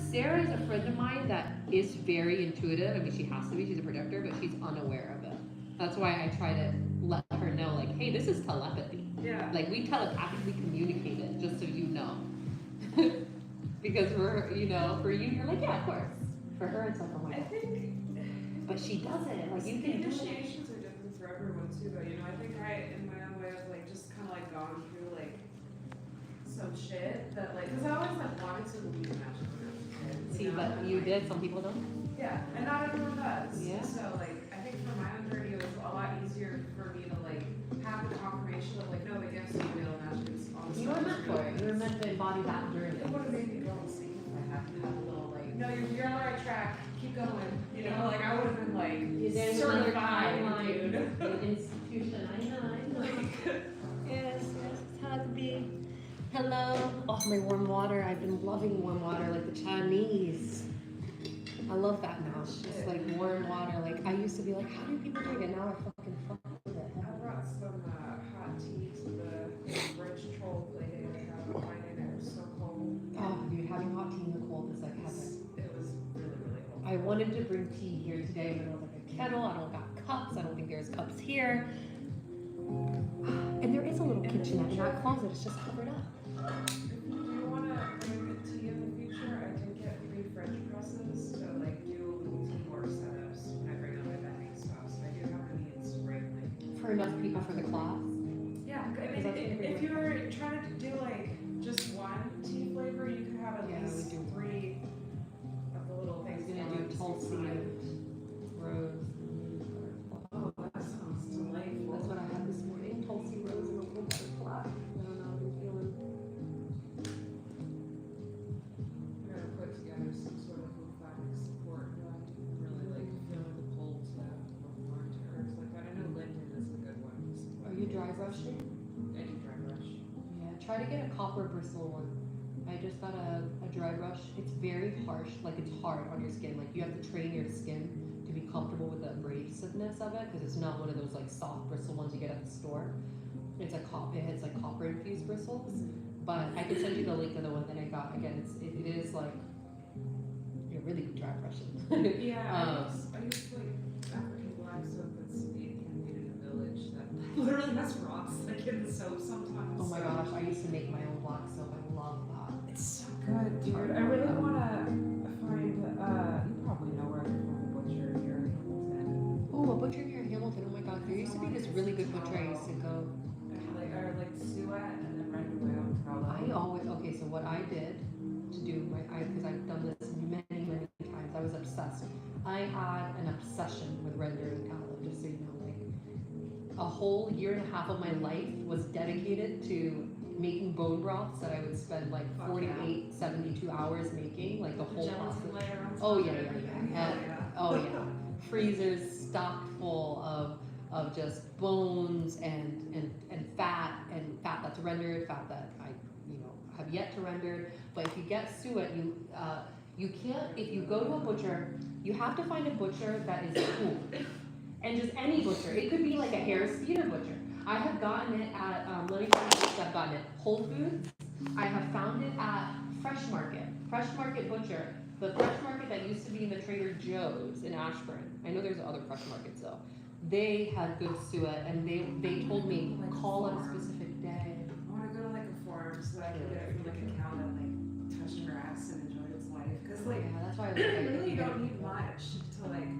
Sarah is a friend of mine that is very intuitive. I mean, she has to be. She's a projector, but she's unaware of it. That's why I try to let her know, like, hey, this is telepathy. Yeah. Like, we telepathically communicated, just so you know. Because for you, you're like, yeah, of course. For her, it's like, oh my I god. think But she does it. Like, you the can do it. initiations are different for everyone too, though. You know, I think I, in my own way, have like just kind of like gone through like some shit that like, because I always like wanted to believe in magic when I was a kid. See, know? but And, you like, did. Some people don't. Yeah, and not everyone does. Yeah. So like, I think for my own journey, it was a lot easier for me to like have the confirmation of like, no, the gifts of real magic is honestly. You were meant for it. You were meant to embody that journey. It would have made me go insane if I hadn't had a little like, no, you're on the right track. Keep going. You know, like I would have been like There's another certified, timeline, dude. an institution. I know. Yes, it's how to be. Hello. Oh, my warm water. I've been loving warm water like the Chinese. I love that now. It's just like warm water. Like I used to be like, how do people drink it? Now I fucking fuck with it. I brought some hot tea to the bridge troll play day they have on Friday. It was so cold. Oh, dude, having hot tea in the cold is like heaven. It was really, really cold. I wanted to bring tea here today, but I was like a kettle. I don't got cups. I don't think there's cups here. And there is a little kitchenette in that closet. It's just covered up. If you do want to bring tea in the future, I did get 3 French presses to like do tea work setups when I bring out my vending stuff. So I do have the means to bring like For enough people for the class. yeah. I mean, if you were trying to do like just one tea flavor, you could have at least 3 of the little I was things. gonna do Tulsi and Rose. Oh, that sounds delightful. That's what I had this morning. Tulsi Rose and a little butterfly. I don't know how I'm feeling. I'm gonna put together some sort of lymphatic support run. Really like feeling the pull to more terrors like that. I know Linden is a good one. Are you dry brushing? I do dry brush. Yeah, try to get a copper bristle one. I just got a dry brush. It's very harsh, like it's hard on your skin. Like you have to train your skin to be comfortable with the abrasiveness of it because it's not one of those like soft bristle ones you get at the store. It's a it has like copper infused bristles. But I can send you the link of the one that I got. Again, it is like you're really good dry brushing. Yeah, I use like African black soap that's handmade in a village that literally has rocks like in the soap sometimes. Oh my gosh, I used to make my own black soap. I love that. It's so good, dude. I really wanna find you probably know where I can find a butcher here in Hamilton. Oh, a butcher near Hamilton. Oh my god, there used to be this really good butcher I used to go. Or like Suet and then right away on Okay, so what I did to do because I've done this many times, I was obsessed. I had an obsession with rendering tallow, just so you know, like a whole year and a half of my life was dedicated to making bone broths that I would spend like 48, 72 hours making, like the whole process. Oh yeah. Oh yeah. Freezers stocked full of just bones and fat that's rendered, fat that I have yet to render. But if you get suet, you can't. If you go to a butcher, you have to find a butcher that is cool, and just any butcher. It could be like a Harris Teeter butcher. I have gotten it at let me tell you this, I've gotten it Whole Foods. I have found it at Fresh Market Butcher. The Fresh Market that used to be in the Trader Joe's in Ashburn. I know there's other Fresh Markets though. They had good suet, and they told me call on a specific day. I want to go to like a farm so I can get it from like a cow that like touched grass and enjoyed its life. Cause like Yeah, that's why I was I like, really don't need much to like.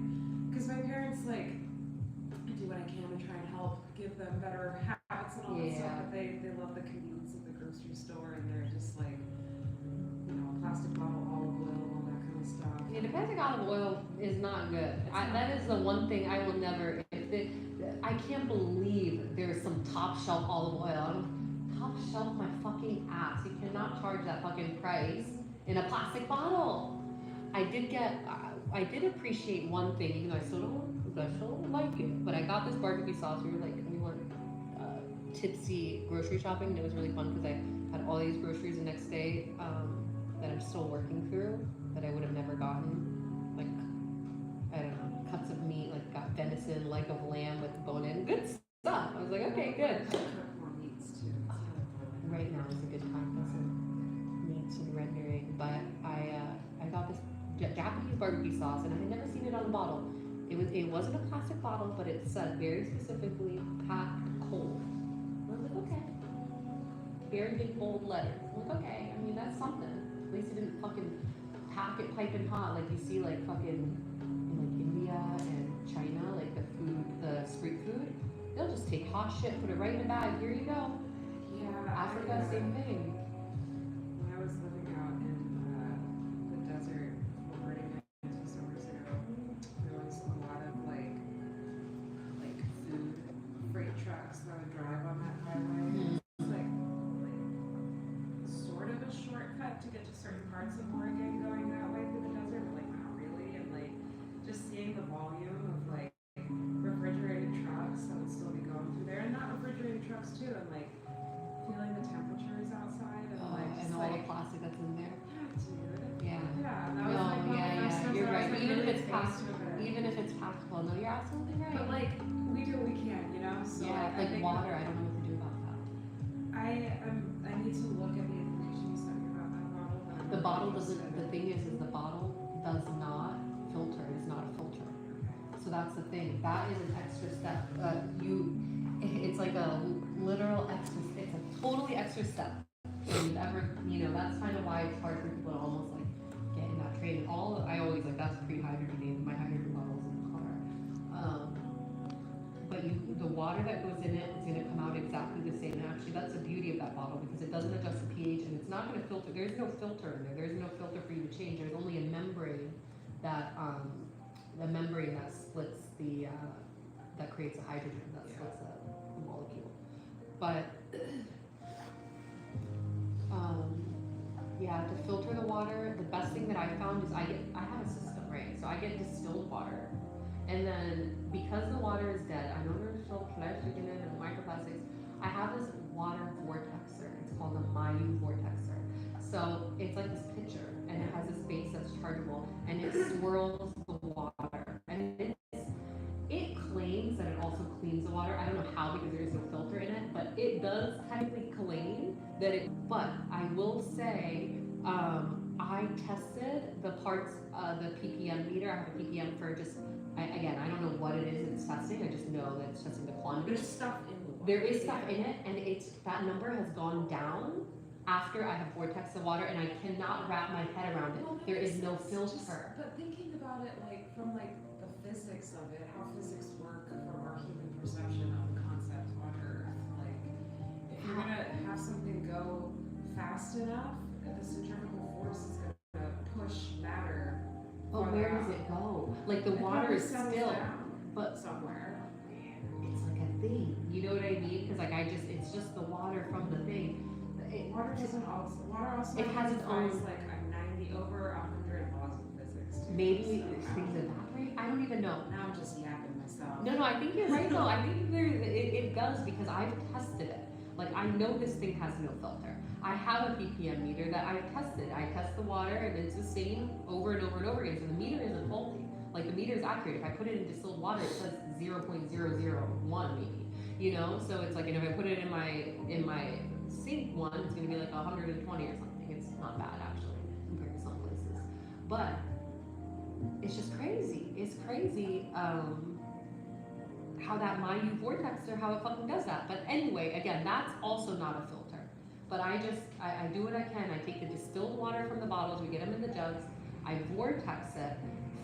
Cause my parents like do what I can to try and help give them better habits and all that stuff. But they love the convenience of the grocery store, and they're just like plastic bottle olive oil, all that kind of stuff. Yeah, the plastic olive oil is not good. That is the one thing I will never. I can't believe there's some top shelf olive oil. Top shelf my fucking ass. You cannot charge that fucking price in a plastic bottle. I did appreciate one thing, even though I still don't like it. But I got this barbecue sauce. We went tipsy grocery shopping, and it was really fun because I had all these groceries the next day that I'm still working through that I would have never gotten. Like, I don't know, cuts of meat, like got venison, leg of lamb with bone in. Good stuff. I was like, okay, good. Cook more meats too. Right now is a good time for some meats and rendering, but I got this Japanese barbecue sauce, and I had never seen it on a bottle. It wasn't a plastic bottle, but it said very specifically packed cold. I was like, okay. Very big bold letters. I'm like, okay. I mean, that's something. At least it didn't fucking pack it piping hot like you see like fucking in like India and China, like the street food. They'll just take hot shit, put it right in a bag. Here you go. Yeah, Africa, same thing. When I was living out in the desert over 2 summers ago, there was a lot of like food freight trucks that would drive on that highway. It's like sort of a shortcut to get to certain parts of Oregon going that way through the desert, but like not really. And like just seeing the volume of like refrigerated trucks that would still be going through there, and not refrigerated trucks too, and like even if it's practical. No, you're absolutely right. But like, we do what we can, you know? So yeah, I like think water, I don't know what to do about that. I need to look at the information you sent me about that bottle. and The I'm bottle gonna use doesn't, it. the thing is the bottle does not filter, it is not a filter. So that's the thing, that is an extra step. It's like a literal extra, it's a totally extra step. If you've ever, that's kind of why it's hard for people to almost like get in that training. I always like, that's pre-hydrating, my hydrogen bottle's in the car. But the water that goes in it is gonna come out exactly the same. And actually, that's the beauty of that bottle because it doesn't adjust the pH and it's not gonna filter. There's no filter in there. There's no filter for you to change. There's only a membrane that splits that creates a hydrogen, that splits the molecule. But yeah, to filter the water, the best thing that I found is I have a system, right? So I get distilled water. And then because the water is dead, I know there's still plastic in it and microplastics. I have this water vortexer. It's called a Mayu vortexer. So it's like this pitcher and it has this base that's chargeable and it swirls the water. And it claims that it also cleans the water. I don't know how because there is no filter in it, but it does technically claim that but I will say, I tested the parts, the ppm meter. I have a ppm for just, again, I don't know what it is it's testing. I just know that it's testing the quantity. There's stuff in the water. There is stuff in it, and that number has gone down after I have vortexed the water, and I cannot wrap my head around it. Well, There is no just- filter. But thinking about it, like from like the physics of it, how physics work from our human perception of the concept on Earth, like if you're gonna have something go fast enough, the centrifugal force is gonna push matter. But where does it go? Like the water is still, but somewhere. it's like a thing. You know what I mean? Because like it's just the water from the thing. Water also It has its own- like a 90 over 100 laws of physics. Too, Maybe so things evaporate. I don't even know. now I'm just yapping myself. No, I think you're right though. I think it does because I've tested it. Like I know this thing has no filter. I have a ppm meter that I've tested. I test the water and it's the same over and over and over again. So the meter isn't faulty. Like the meter is accurate. If I put it in distilled water, it says 0.001 maybe. So it's like, and if I put it in my sink one, it's gonna be like 120 or something. It's not bad actually compared to some places. But it's just crazy. It's crazy how that Mayu vortexer, how it fucking does that. But anyway, again, that's also not a filter. But I do what I can. I take the distilled water from the bottles, we get them in the jugs, I vortex it.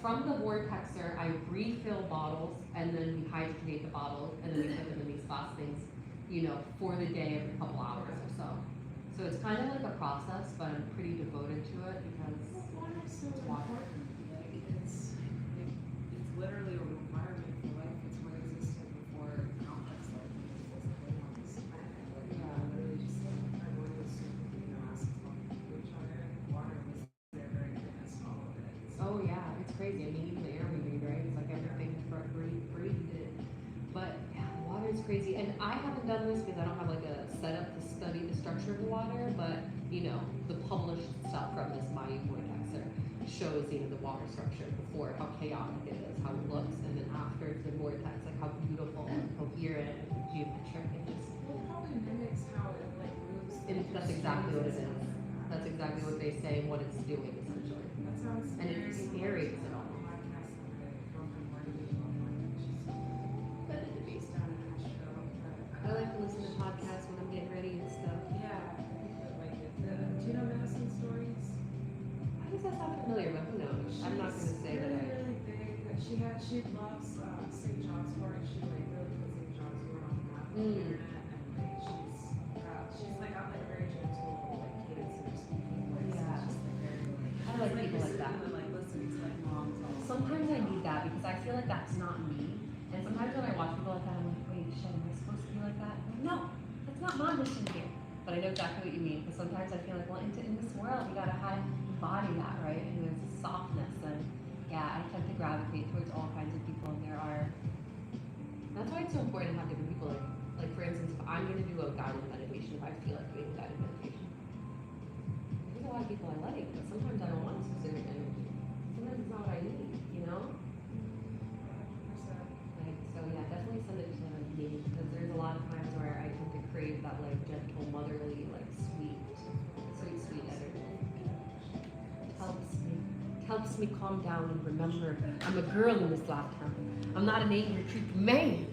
From the vortexer, I refill bottles, and then we hydrogenate the bottles, and then we put them in these glass things, for the day every couple hours or so. So it's kind of like a process, but I'm pretty devoted to it because Water is so it's water. important. Like it's literally a requirement for life. It's what existed before complex life existed on this planet. Like literally just like everyone was amino acids talking to each other, and water was there very witness all of it. Oh yeah, it's crazy. I mean, even the air we breathe, right? It's like everything breathed it. But yeah, water is crazy. And I haven't done this because I don't have like a setup to study the structure of the water, but the published stuff from this Mayu vortexer shows the water structure before, how chaotic it is, how it looks, and then after it's been vortex, like how beautiful and coherent and geometric it is. Well, it probably mimics how it like moves. That's exactly what it is. That's exactly what they say and what it's doing essentially. That sounds And it's scary because it all. I like to listen to podcasts when I'm getting ready and stuff. Yeah, do you know Medicine Stories? Why does that sound familiar? But who knows? I'm not going to say that really, I. really big. She loves St. John's Wort. She like really put St. John's Wort on the map on the internet, and like she's like got like very gentle like cadence in her speaking. Like, Yeah. so it's just like very I like people like that. Like listening to like moms. all the Sometimes I time. need that because I feel like that's not me. And sometimes when I watch people like that, I'm like, wait, shit, am I supposed to be like that? I'm like, no, that's not my mission here. But I know exactly what you mean because sometimes I feel like, well, in this world, you gotta embody that, right? And there's a softness, and yeah, I tend to gravitate towards all kinds of people, and there are. That's why it's so important to have different people. Like for instance, if I'm gonna do a guided meditation, if I feel like doing a guided meditation, there's a lot of people I like, but sometimes I don't want a specific energy. Sometimes it's not what I need, really like sweet energy. Helps me calm down and remember I'm a girl in this lifetime. I'm not an angry, creepy man.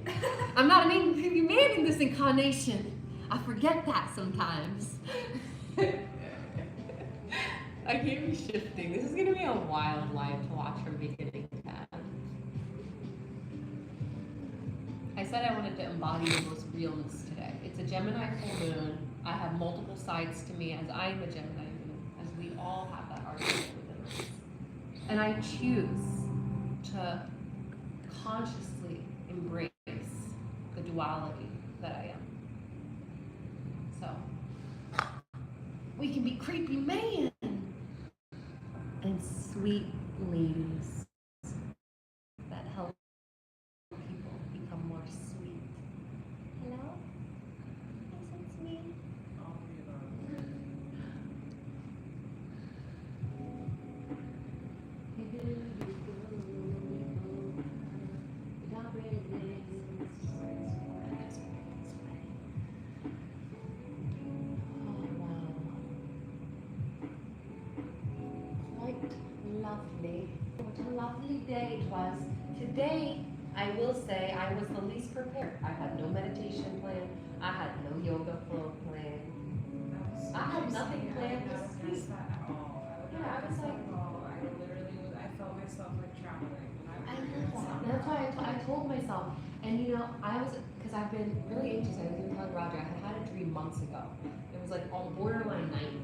I'm not an angry, creepy man in this incarnation. I forget that sometimes. I can't be shifting. This is gonna be a wild life to watch from beginning to end. I said I wanted to embody the most realness today. It's a Gemini full moon. I have multiple sides to me as I am a Gemini moon, as we all have that archetype within us. And I choose to consciously embrace the duality that I am. So, we can be creepy man and sweet ladies that help people become more sweet. Hello? Yes, it's me. Lovely. What a lovely day it was. Today, I will say I was the least prepared. I had no meditation plan. I had no yoga flow plan. I had nothing planned this week. Yeah, I was like, I felt myself like traveling. I love that. That's why I told myself. And you know, because I've been really anxious. I was even telling Roger, I had a dream months ago. It was like on borderline night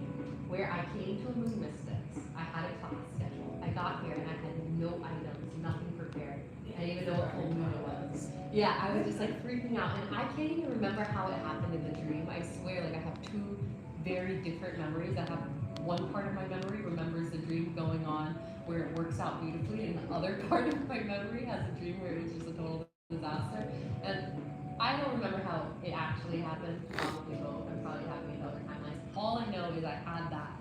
where I came to a Moon Mystics. I had a class schedule. I got here and I had no items, nothing prepared. I didn't even know what full moon it was. Yeah, I was just like freaking out. And I can't even remember how it happened in the dream. I swear, like I have two very different memories. I have one part of my memory remembers the dream going on where it works out beautifully, and the other part of my memory has a dream where it was just a total disaster. And I don't remember how it actually happened. Probably both. I'm probably having other timelines. All I know is I had that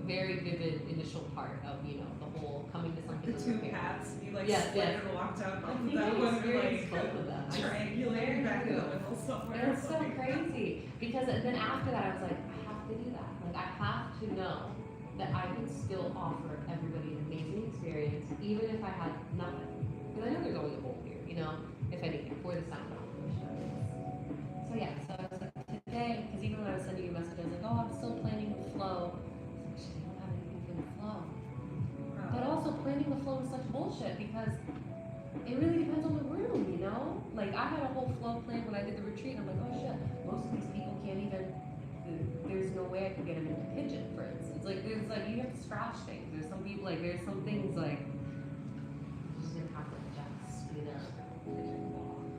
very vivid initial part of, you know, the whole coming to something. The two paths, you like yes, split and walked out I of think that I one, experienced like both of them. triangulating back in the middle somewhere. And it's so crazy because then after that I was like, I have to do that. Like I have to know that I can still offer everybody an amazing experience even if I had nothing. Because I know there's always a hole here, you know, if anything, for the sound competition. So yeah, so I was like today, because even when I was sending you a message, I was like, oh, I'm still planning the flow. I was like, shit, I don't have anything for the flow. But also planning the flow is such bullshit because it really depends on the room, you know? Like I had a whole flow plan when I did the retreat. I'm like, oh shit, most of these people can't even, there's no way I could get them into pigeon, for instance. Like there's like, you have to scratch things. There's some people, like there's some things like, you just didn't have to adjust, you know?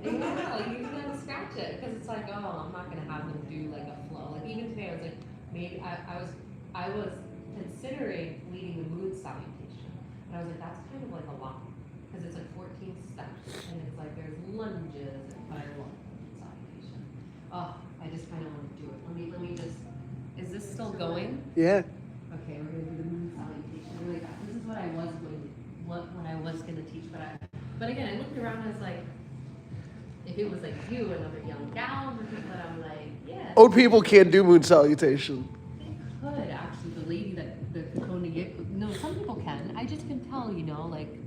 Yeah, like you just have to scratch it because it's like, oh, I'm not gonna have them do like a flow. Like even today I was like, maybe I was considering leading the moon salutation. And I was like, that's kind of like a lot. Because it's like 14 steps, and it's like there's lunges and firewall salutation. Oh, I just kind of want to do it. Let me just. Is this still going? Yeah. Okay, we're gonna do the moon salutation really fast. This is what I was going to teach, but again, I looked around and I was like, if it was like you, another young gal, but I'm like, yeah. Old people can't do moon salutation. They could actually. The lady that the Kona no, some people can. I just can tell, you know, like.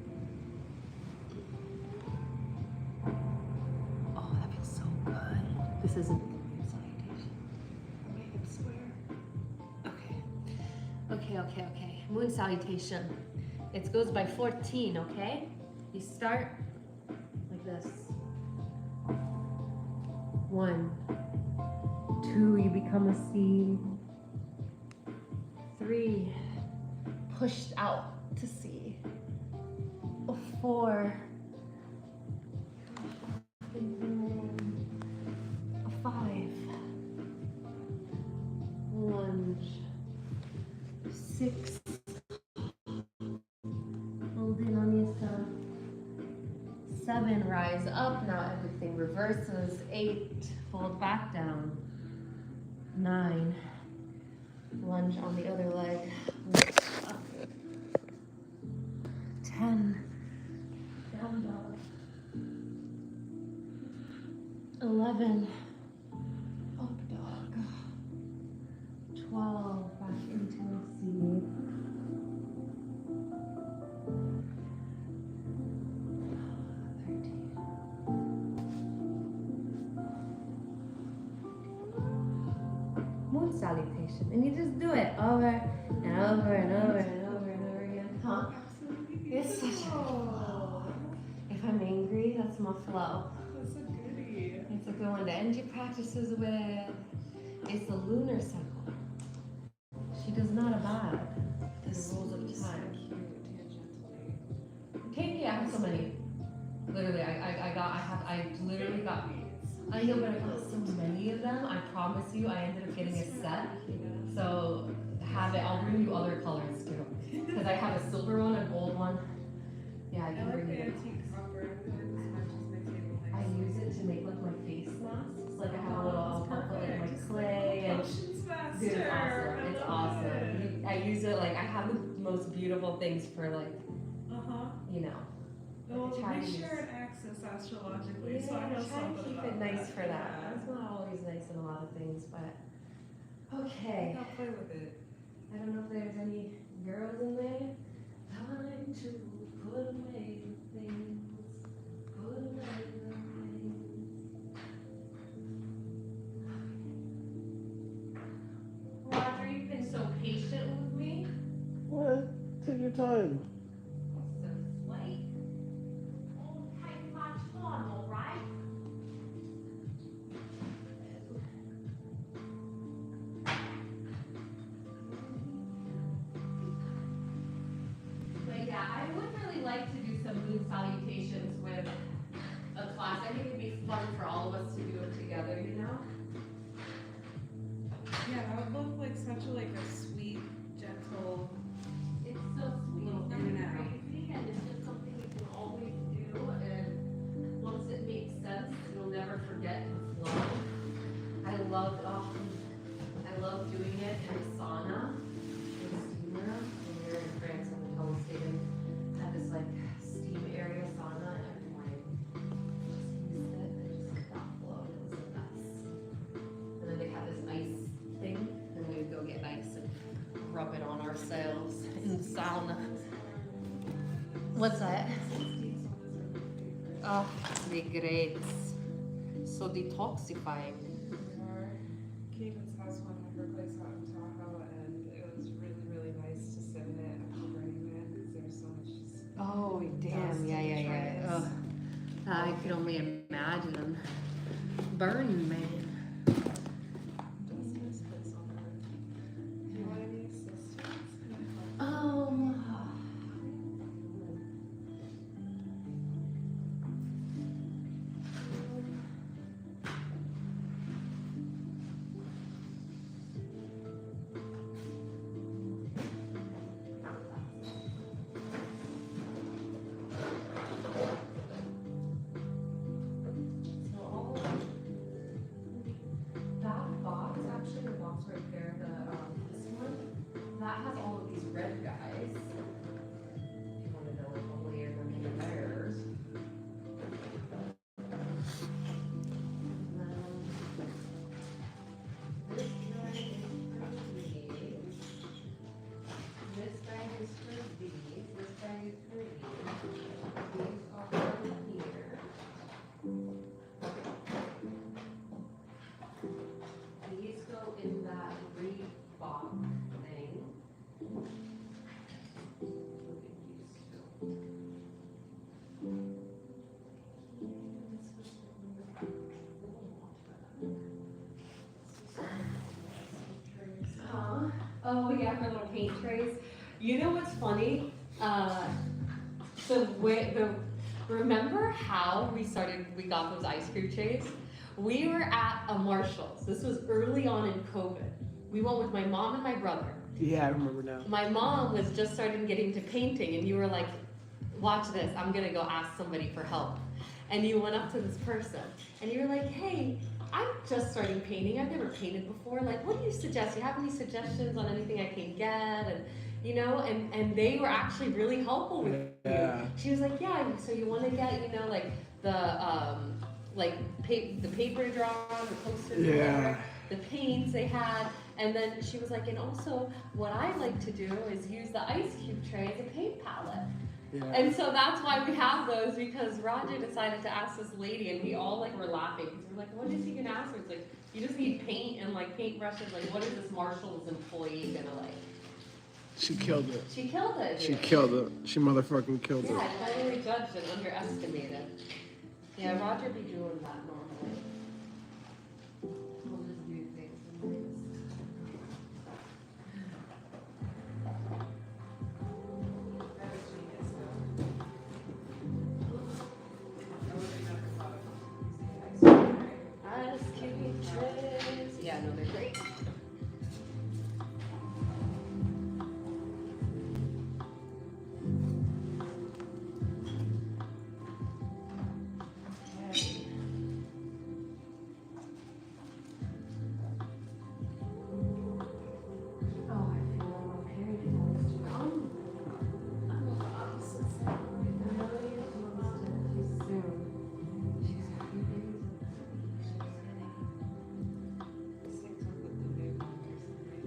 Oh, that feels so good. This isn't moon salutation. Make it square. Okay. Moon salutation. It goes by 14, okay? You start like this. 1, 2, you become a seed. 3, pushed out to sea. 4, 5, lunge. 6, hold in on yourself. 7, rise up. Now everything reverses. 8, fold back down. 9, lunge on the other leg. Lift up. 10, down dog. 11, up dog. moon salutation, and you just do it over and over and over and over and over again. Huh? It's such a flow. If I'm angry, that's my flow. That's a goodie. It's a good one to end your practices with. It's the lunar cycle. She does not abide the rules of time. Katie, I have so many. Literally, I literally got. I know, but I got so many of them. I promise you, I ended up getting a set. So have it. I'll bring you other colors too, because I have a silver one, a gold one. Yeah, I can bring you. I use it to make like my face masks. Like I have a little put like my clay and dude, it's awesome. It's awesome. I use it like I have the most beautiful things for like you know. Well, try we to share use- an axis astrologically, Yeah, so I know try to something keep about it nice that. for that. Yeah. It's not always nice in a lot of things, but I okay. think I'll play with it. I don't know if there's any girls in there. Time to put away the things. Put away the things. Roger, you've been so patient with me. What? Take your time. So sweet. Won't take much time, all right? But yeah, I would really like to do some moon salutations with a class. I think it'd be fun for all of us to do it together, you know? Yeah, that would look like such a sweet, gentle. It's so sweet Little and in and out. crazy, and it's just something you can always do. And once it makes sense, you'll never forget the flow. I love doing it in a sauna, in a steam room. When we were in France on the Home Stadium, had this like steam area sauna every morning. Just used it and just got flow. It was the best. And then they had this ice thing, and we would go get ice and rub it on ourselves in the sauna. What's that? Oh, they're great. So detoxifying. Caitlin's house went to her place out in Tahoe, and it was really, really nice to sit in it after Burning Man because there's so much just Oh, damn. Yeah, yeah, yeah. Ugh. I could only imagine. Burning Man. dustiness place on earth. Do you want any assistance? Can I help? So all that box, actually, the box right there, this one, that has all of these red guys. If you want to know like what layer them in theirs. This guy is for these. This guy is for these. These are for here. These go in that Reebok thing. Look at these two. Oh yeah, for little paint trays. You know what's funny? Remember how we got those ice cream trays? We were at a Marshall's. This was early on in COVID. We went with my mom and my brother. Yeah, I remember now. My mom was just starting getting to painting, and you were like, watch this, I'm gonna go ask somebody for help. And you went up to this person, and you were like, hey, I'm just starting painting, I've never painted before, like, what do you suggest? You have any suggestions on anything I can get? And you know, and they were actually really helpful with Yeah. you. She was like, yeah, so you wanna get, you know, like the paper drawings, the posters, Yeah. whatever, the paints they had. And then she was like, and also what I like to do is use the ice cube tray as a paint palette. Yeah. And so that's why we have those, because Roger decided to ask this lady, and we all like were laughing because we're like, what is he gonna ask her? It's like, You just need paint and like paintbrushes. Like, what is this Marshall's employee gonna like? She killed it. She killed it. She killed it. She motherfucking killed it. Yeah, I totally judged and underestimated. Yeah, Roger be doing that normally. We'll just do things in ways. Ice cream trays. Yeah, no, they're great.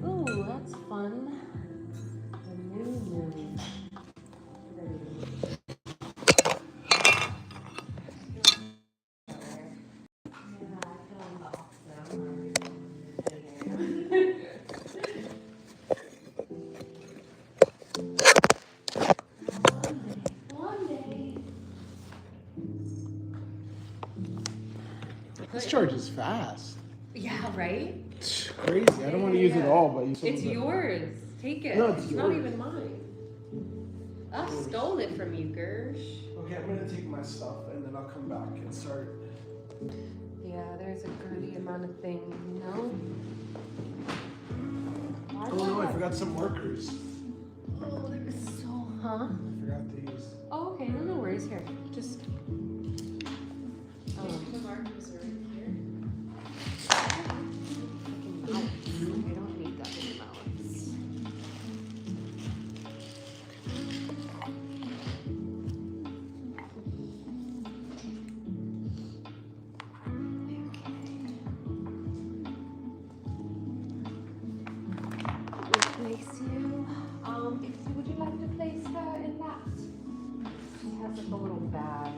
Ooh, that's fun. The new. This charge is fast. Yeah, right? It's crazy. I don't want to use it all, but use some It's of it. yours. Take it. No, it's It's not yours. even mine. I stole it from you, Gersh. Okay, I'm gonna take my stuff and then I'll come back and start. Yeah, there's a goody amount of things, you know? Oh no, I forgot some markers. Oh, there's so, huh? I forgot these. Oh, okay, no worries. Here, just. The markers are right here. I don't need that many mallets. Place you. Would you like to place her in that? She has like a little bag.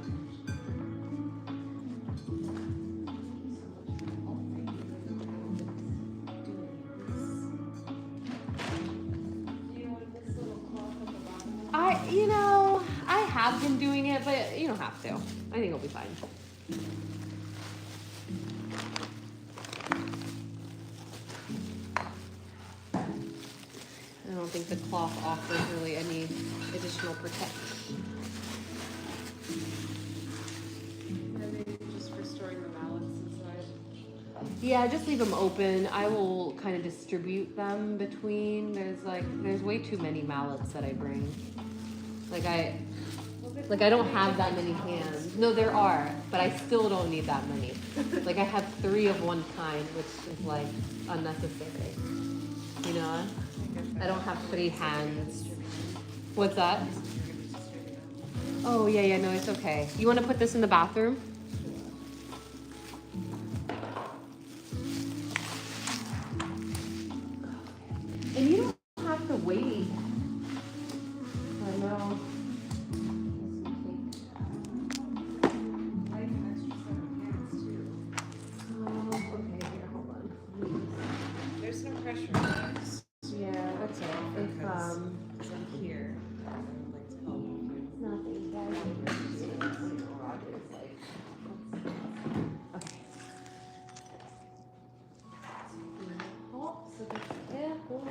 I have been doing it, but you don't have to. I think it'll be fine. I don't think the cloth offers really any additional protection. Maybe just restoring the mallets inside. Yeah, just leave them open. I will kind of distribute them between. There's way too many mallets that I bring. I don't have that many hands. No, there are, but I still don't need that many. I have 3 of one kind, which is unnecessary. You know? I don't have 3 hands. What's that? Oh, yeah, no, it's okay. You want to put this in the bathroom? And you don't have to wait. I know. I have an extra set of pants too. Oh, okay, here, hold on. There's no pressure on this. Yeah, that's it. Because I'm here. I would like to help you. Nothing, guys. Okay. Hot, so be careful.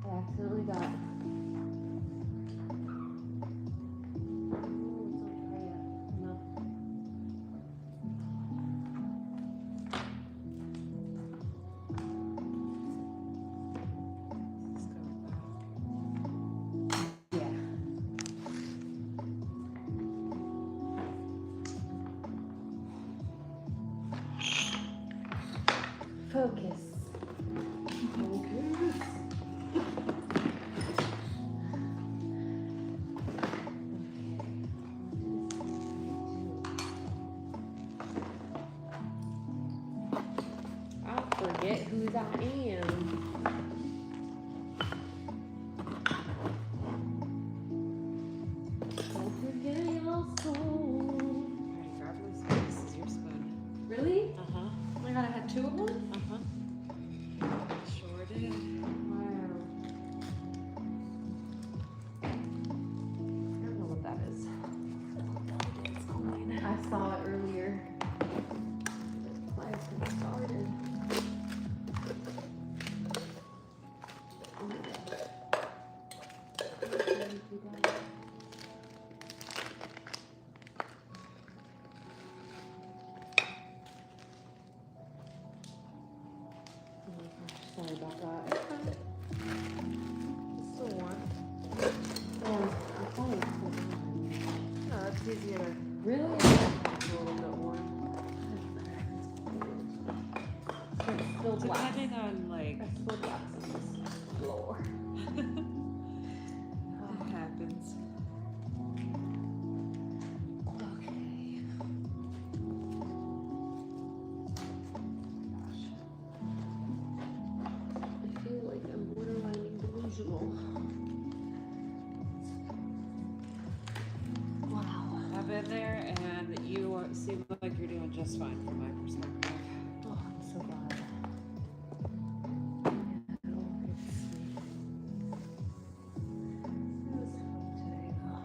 I accidentally got. Let's go with that. Yeah. Focus. I'll forget who I am. too bad. Oh my gosh, sorry about that. It's still warm. Yeah, I'm probably cold. No, it's easier to Really? a little bit warm. It's still black. Depending on like It's still black. So it's lower. it happens. Okay. Gosh. I feel like I'm borderline delusional. Wow. I've been there, and you seem like you're doing just fine from my perspective. Oh, I'm so glad. Yeah, oh, it's sweet. It was fun today, though.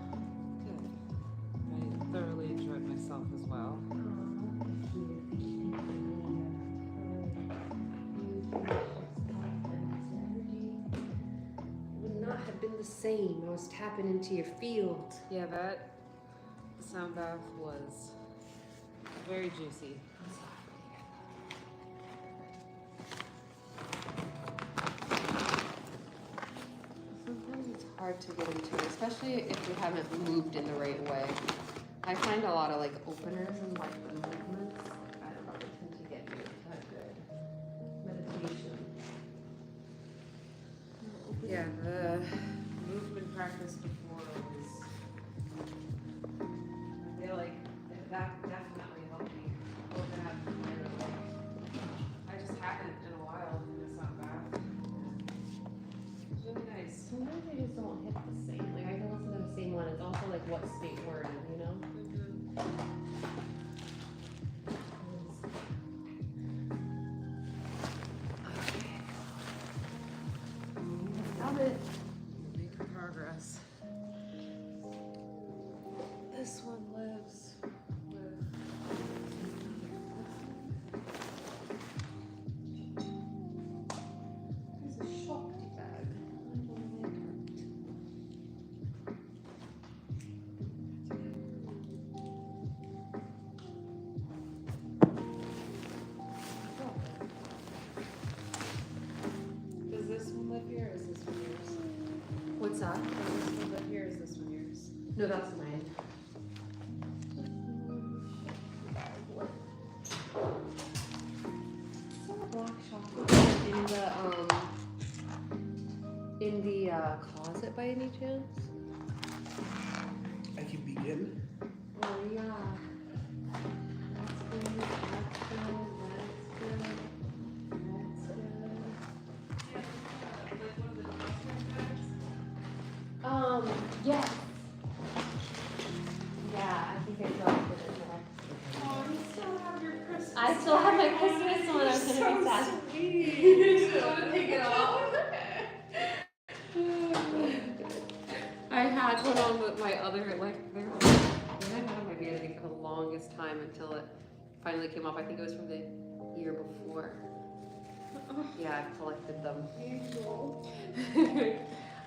Good. I thoroughly enjoyed myself as well. Oh, thank you. Thank you. Would not have been the same. I was tapping into your field. Yeah, that sound bath was very juicy. Sometimes it's hard to get into, especially if you haven't moved in the right way. I find a lot of like openers and like the movements, I don't know, they tend to get me into a good meditation. Yeah, the movement practice before was, I feel like that definitely helped me open up more. Like, I just haven't in a while in this hot bath. It's really nice. Sometimes they just don't hit the same. Like I can listen to the same one. It's also like what state we're in, you know? Love it. Making progress. This one lives with There's a shocked bag. Does this one live here or is this one yours? What's that? Does this one live here or is this one yours? No, that's mine. Is there a black chocolate in the closet by any chance? I can begin. Oh yeah. That's good. That's good. That's good. Yes. Yeah, I think I dropped it in there. Oh, you still have your Christmas. I still have my Christmas one. I was gonna be sad. Sweet. You just want to take it off. I had one on with my other, like, they had one on my vanity for the longest time until it finally came off. I think it was from the year before. Yeah, I've collected them.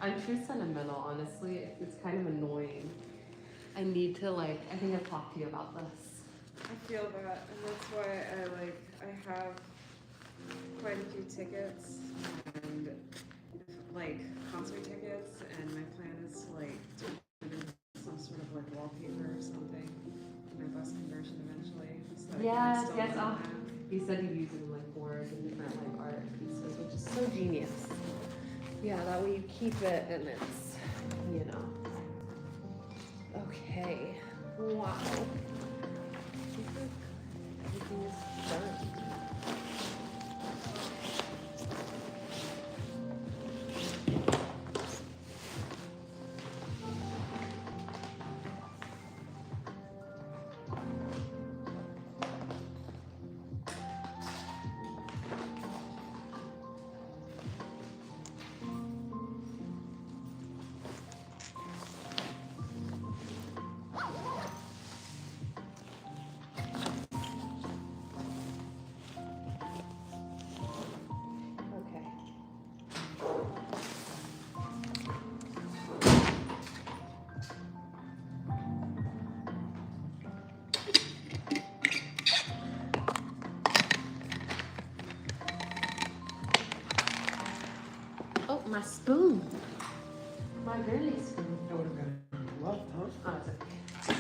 I'm too sentimental, honestly. It's kind of annoying. I need to, like, I think I've talked to you about this. I feel that, and that's why I have quite a few tickets and like concert tickets, and my plan is to like do some sort of like wallpaper or something for my bus conversion eventually. So that I can Yes, still yes, own I'll- that. You said you use them like boards and different like art pieces, which is so genius. Yeah, that way you keep it and it's, you know. Okay. Wow. Everything is done. My spoon. My girly spoon. That would have been left, huh? Oh, it's okay.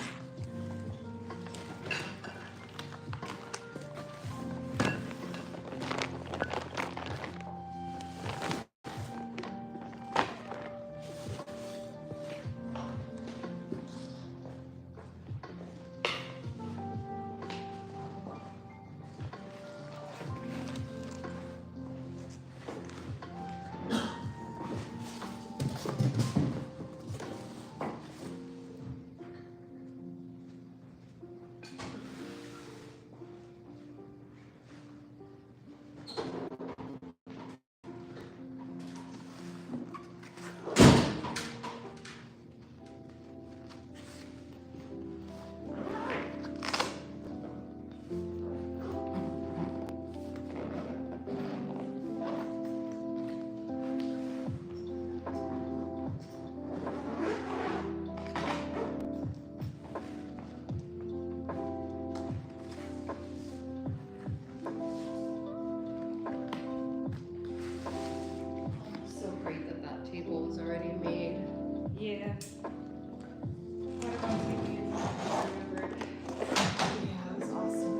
So great that that table was already made. Yeah. What about taking it I remembered? Yeah, that was awesome.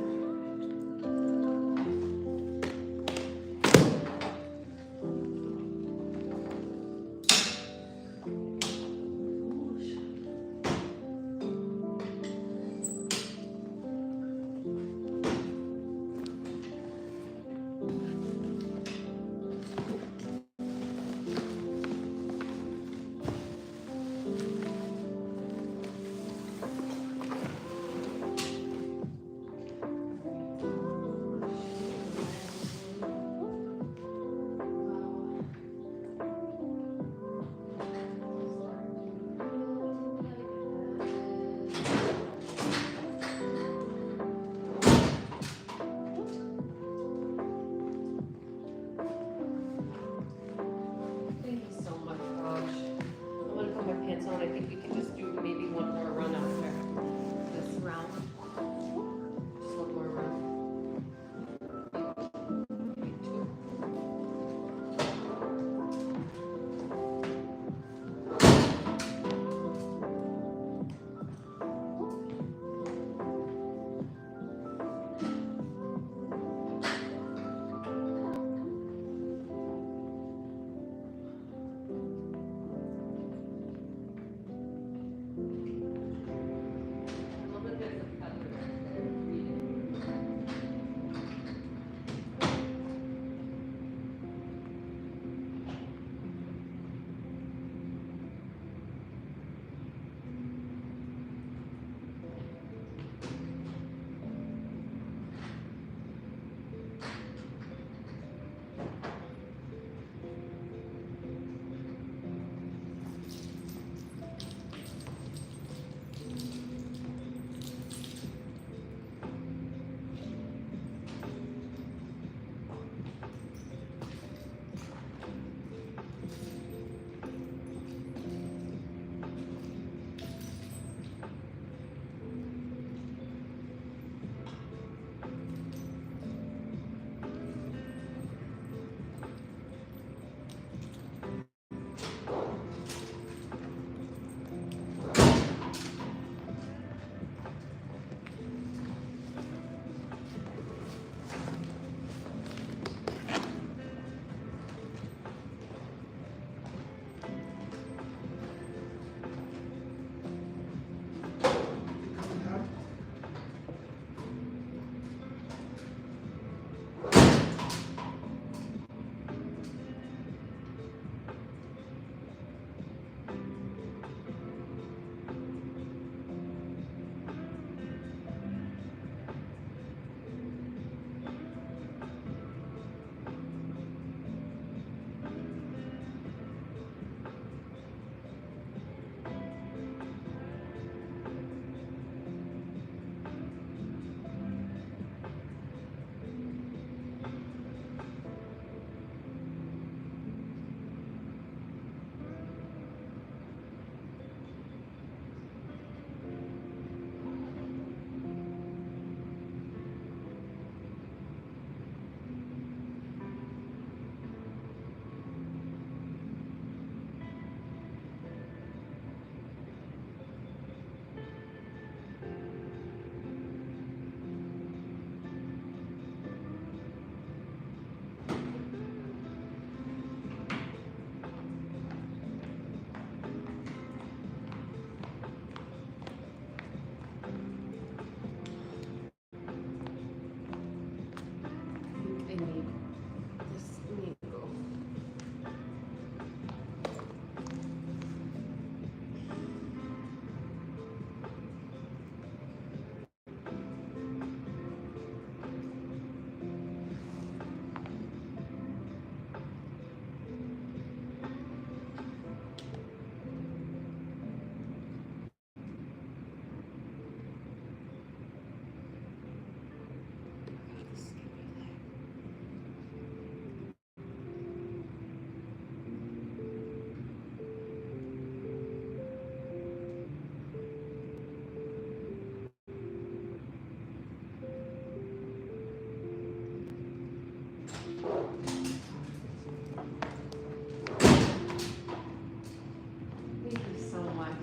I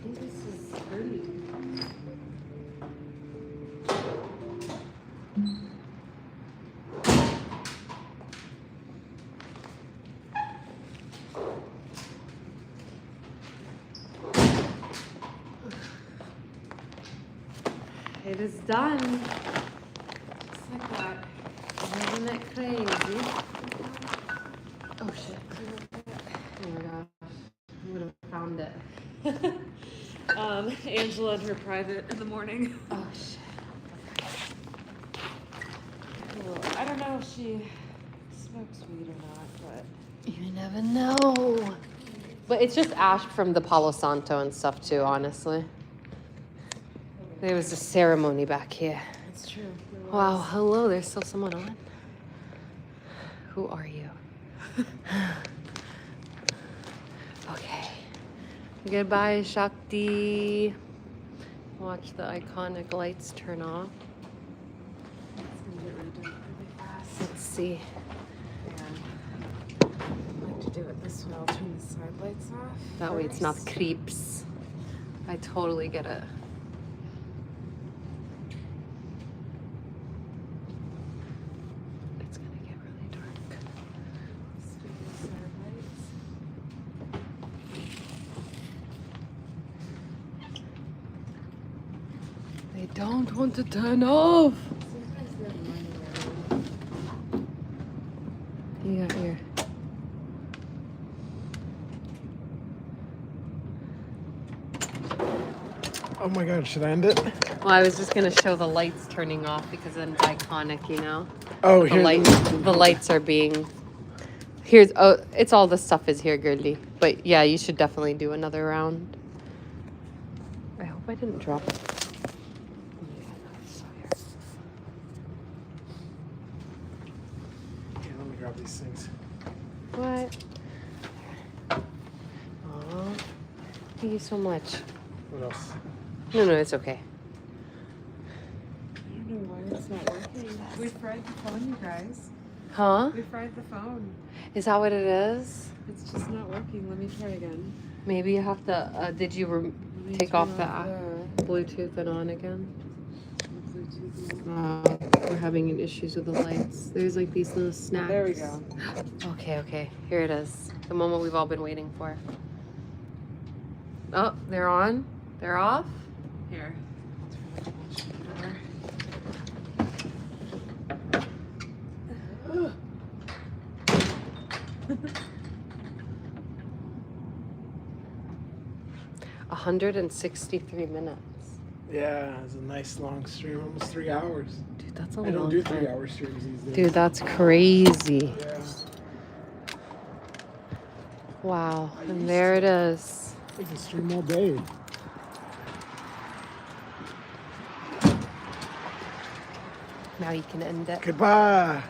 think this is Curly. It is done. Just like that. Isn't it crazy? Oh shit. Oh my gosh. I would have found it. Angela and her private in the morning. Oh shit. Well, I don't know if she smokes weed or not, but You never know. But it's just ash from the Palo Santo and stuff too, honestly. There was a ceremony back here. it's true. Wow, hello, there's still someone on. Who are you? Okay. Goodbye, Shakti. Watch the iconic lights turn off. It's gonna get really dark really fast. Let's see. And I like to do it this way. I'll turn the side lights off. That way it's not first. creeps. I totally get it. It's gonna get really dark. Let's do the side lights. They don't want to turn off. Sometimes they're running around. You got here. Oh my god, should I end it? Well, I was just gonna show the lights turning off because then it's iconic, you know. Oh, The here. the lights are being. Here's it's all the stuff is here, girly. But yeah, you should definitely do another round. I hope I didn't drop it. Oh my God, that's so here. Here, let me grab these things. What? Aw, thank you so much. What else? No, it's okay. I don't know why it's not working. We fried the phone, you guys. Huh? We fried the phone. Is that what it is? It's just not working. Let me try again. Maybe you have to. Did you Let me take turn off the Bluetooth and on again? Bluetooth. We're having issues with the lights. There's like these little snaps. There we go. Okay. Here it is. The moment we've all been waiting for. Oh, they're on. They're off. Here. A 163 minutes. Yeah, it's a nice long stream, almost 3 hours. Dude, that's a I long don't do time. 3 hour streams these days. Dude, that's crazy. Yeah. Wow. And there it is. I can stream all day. Now you can end it. Goodbye.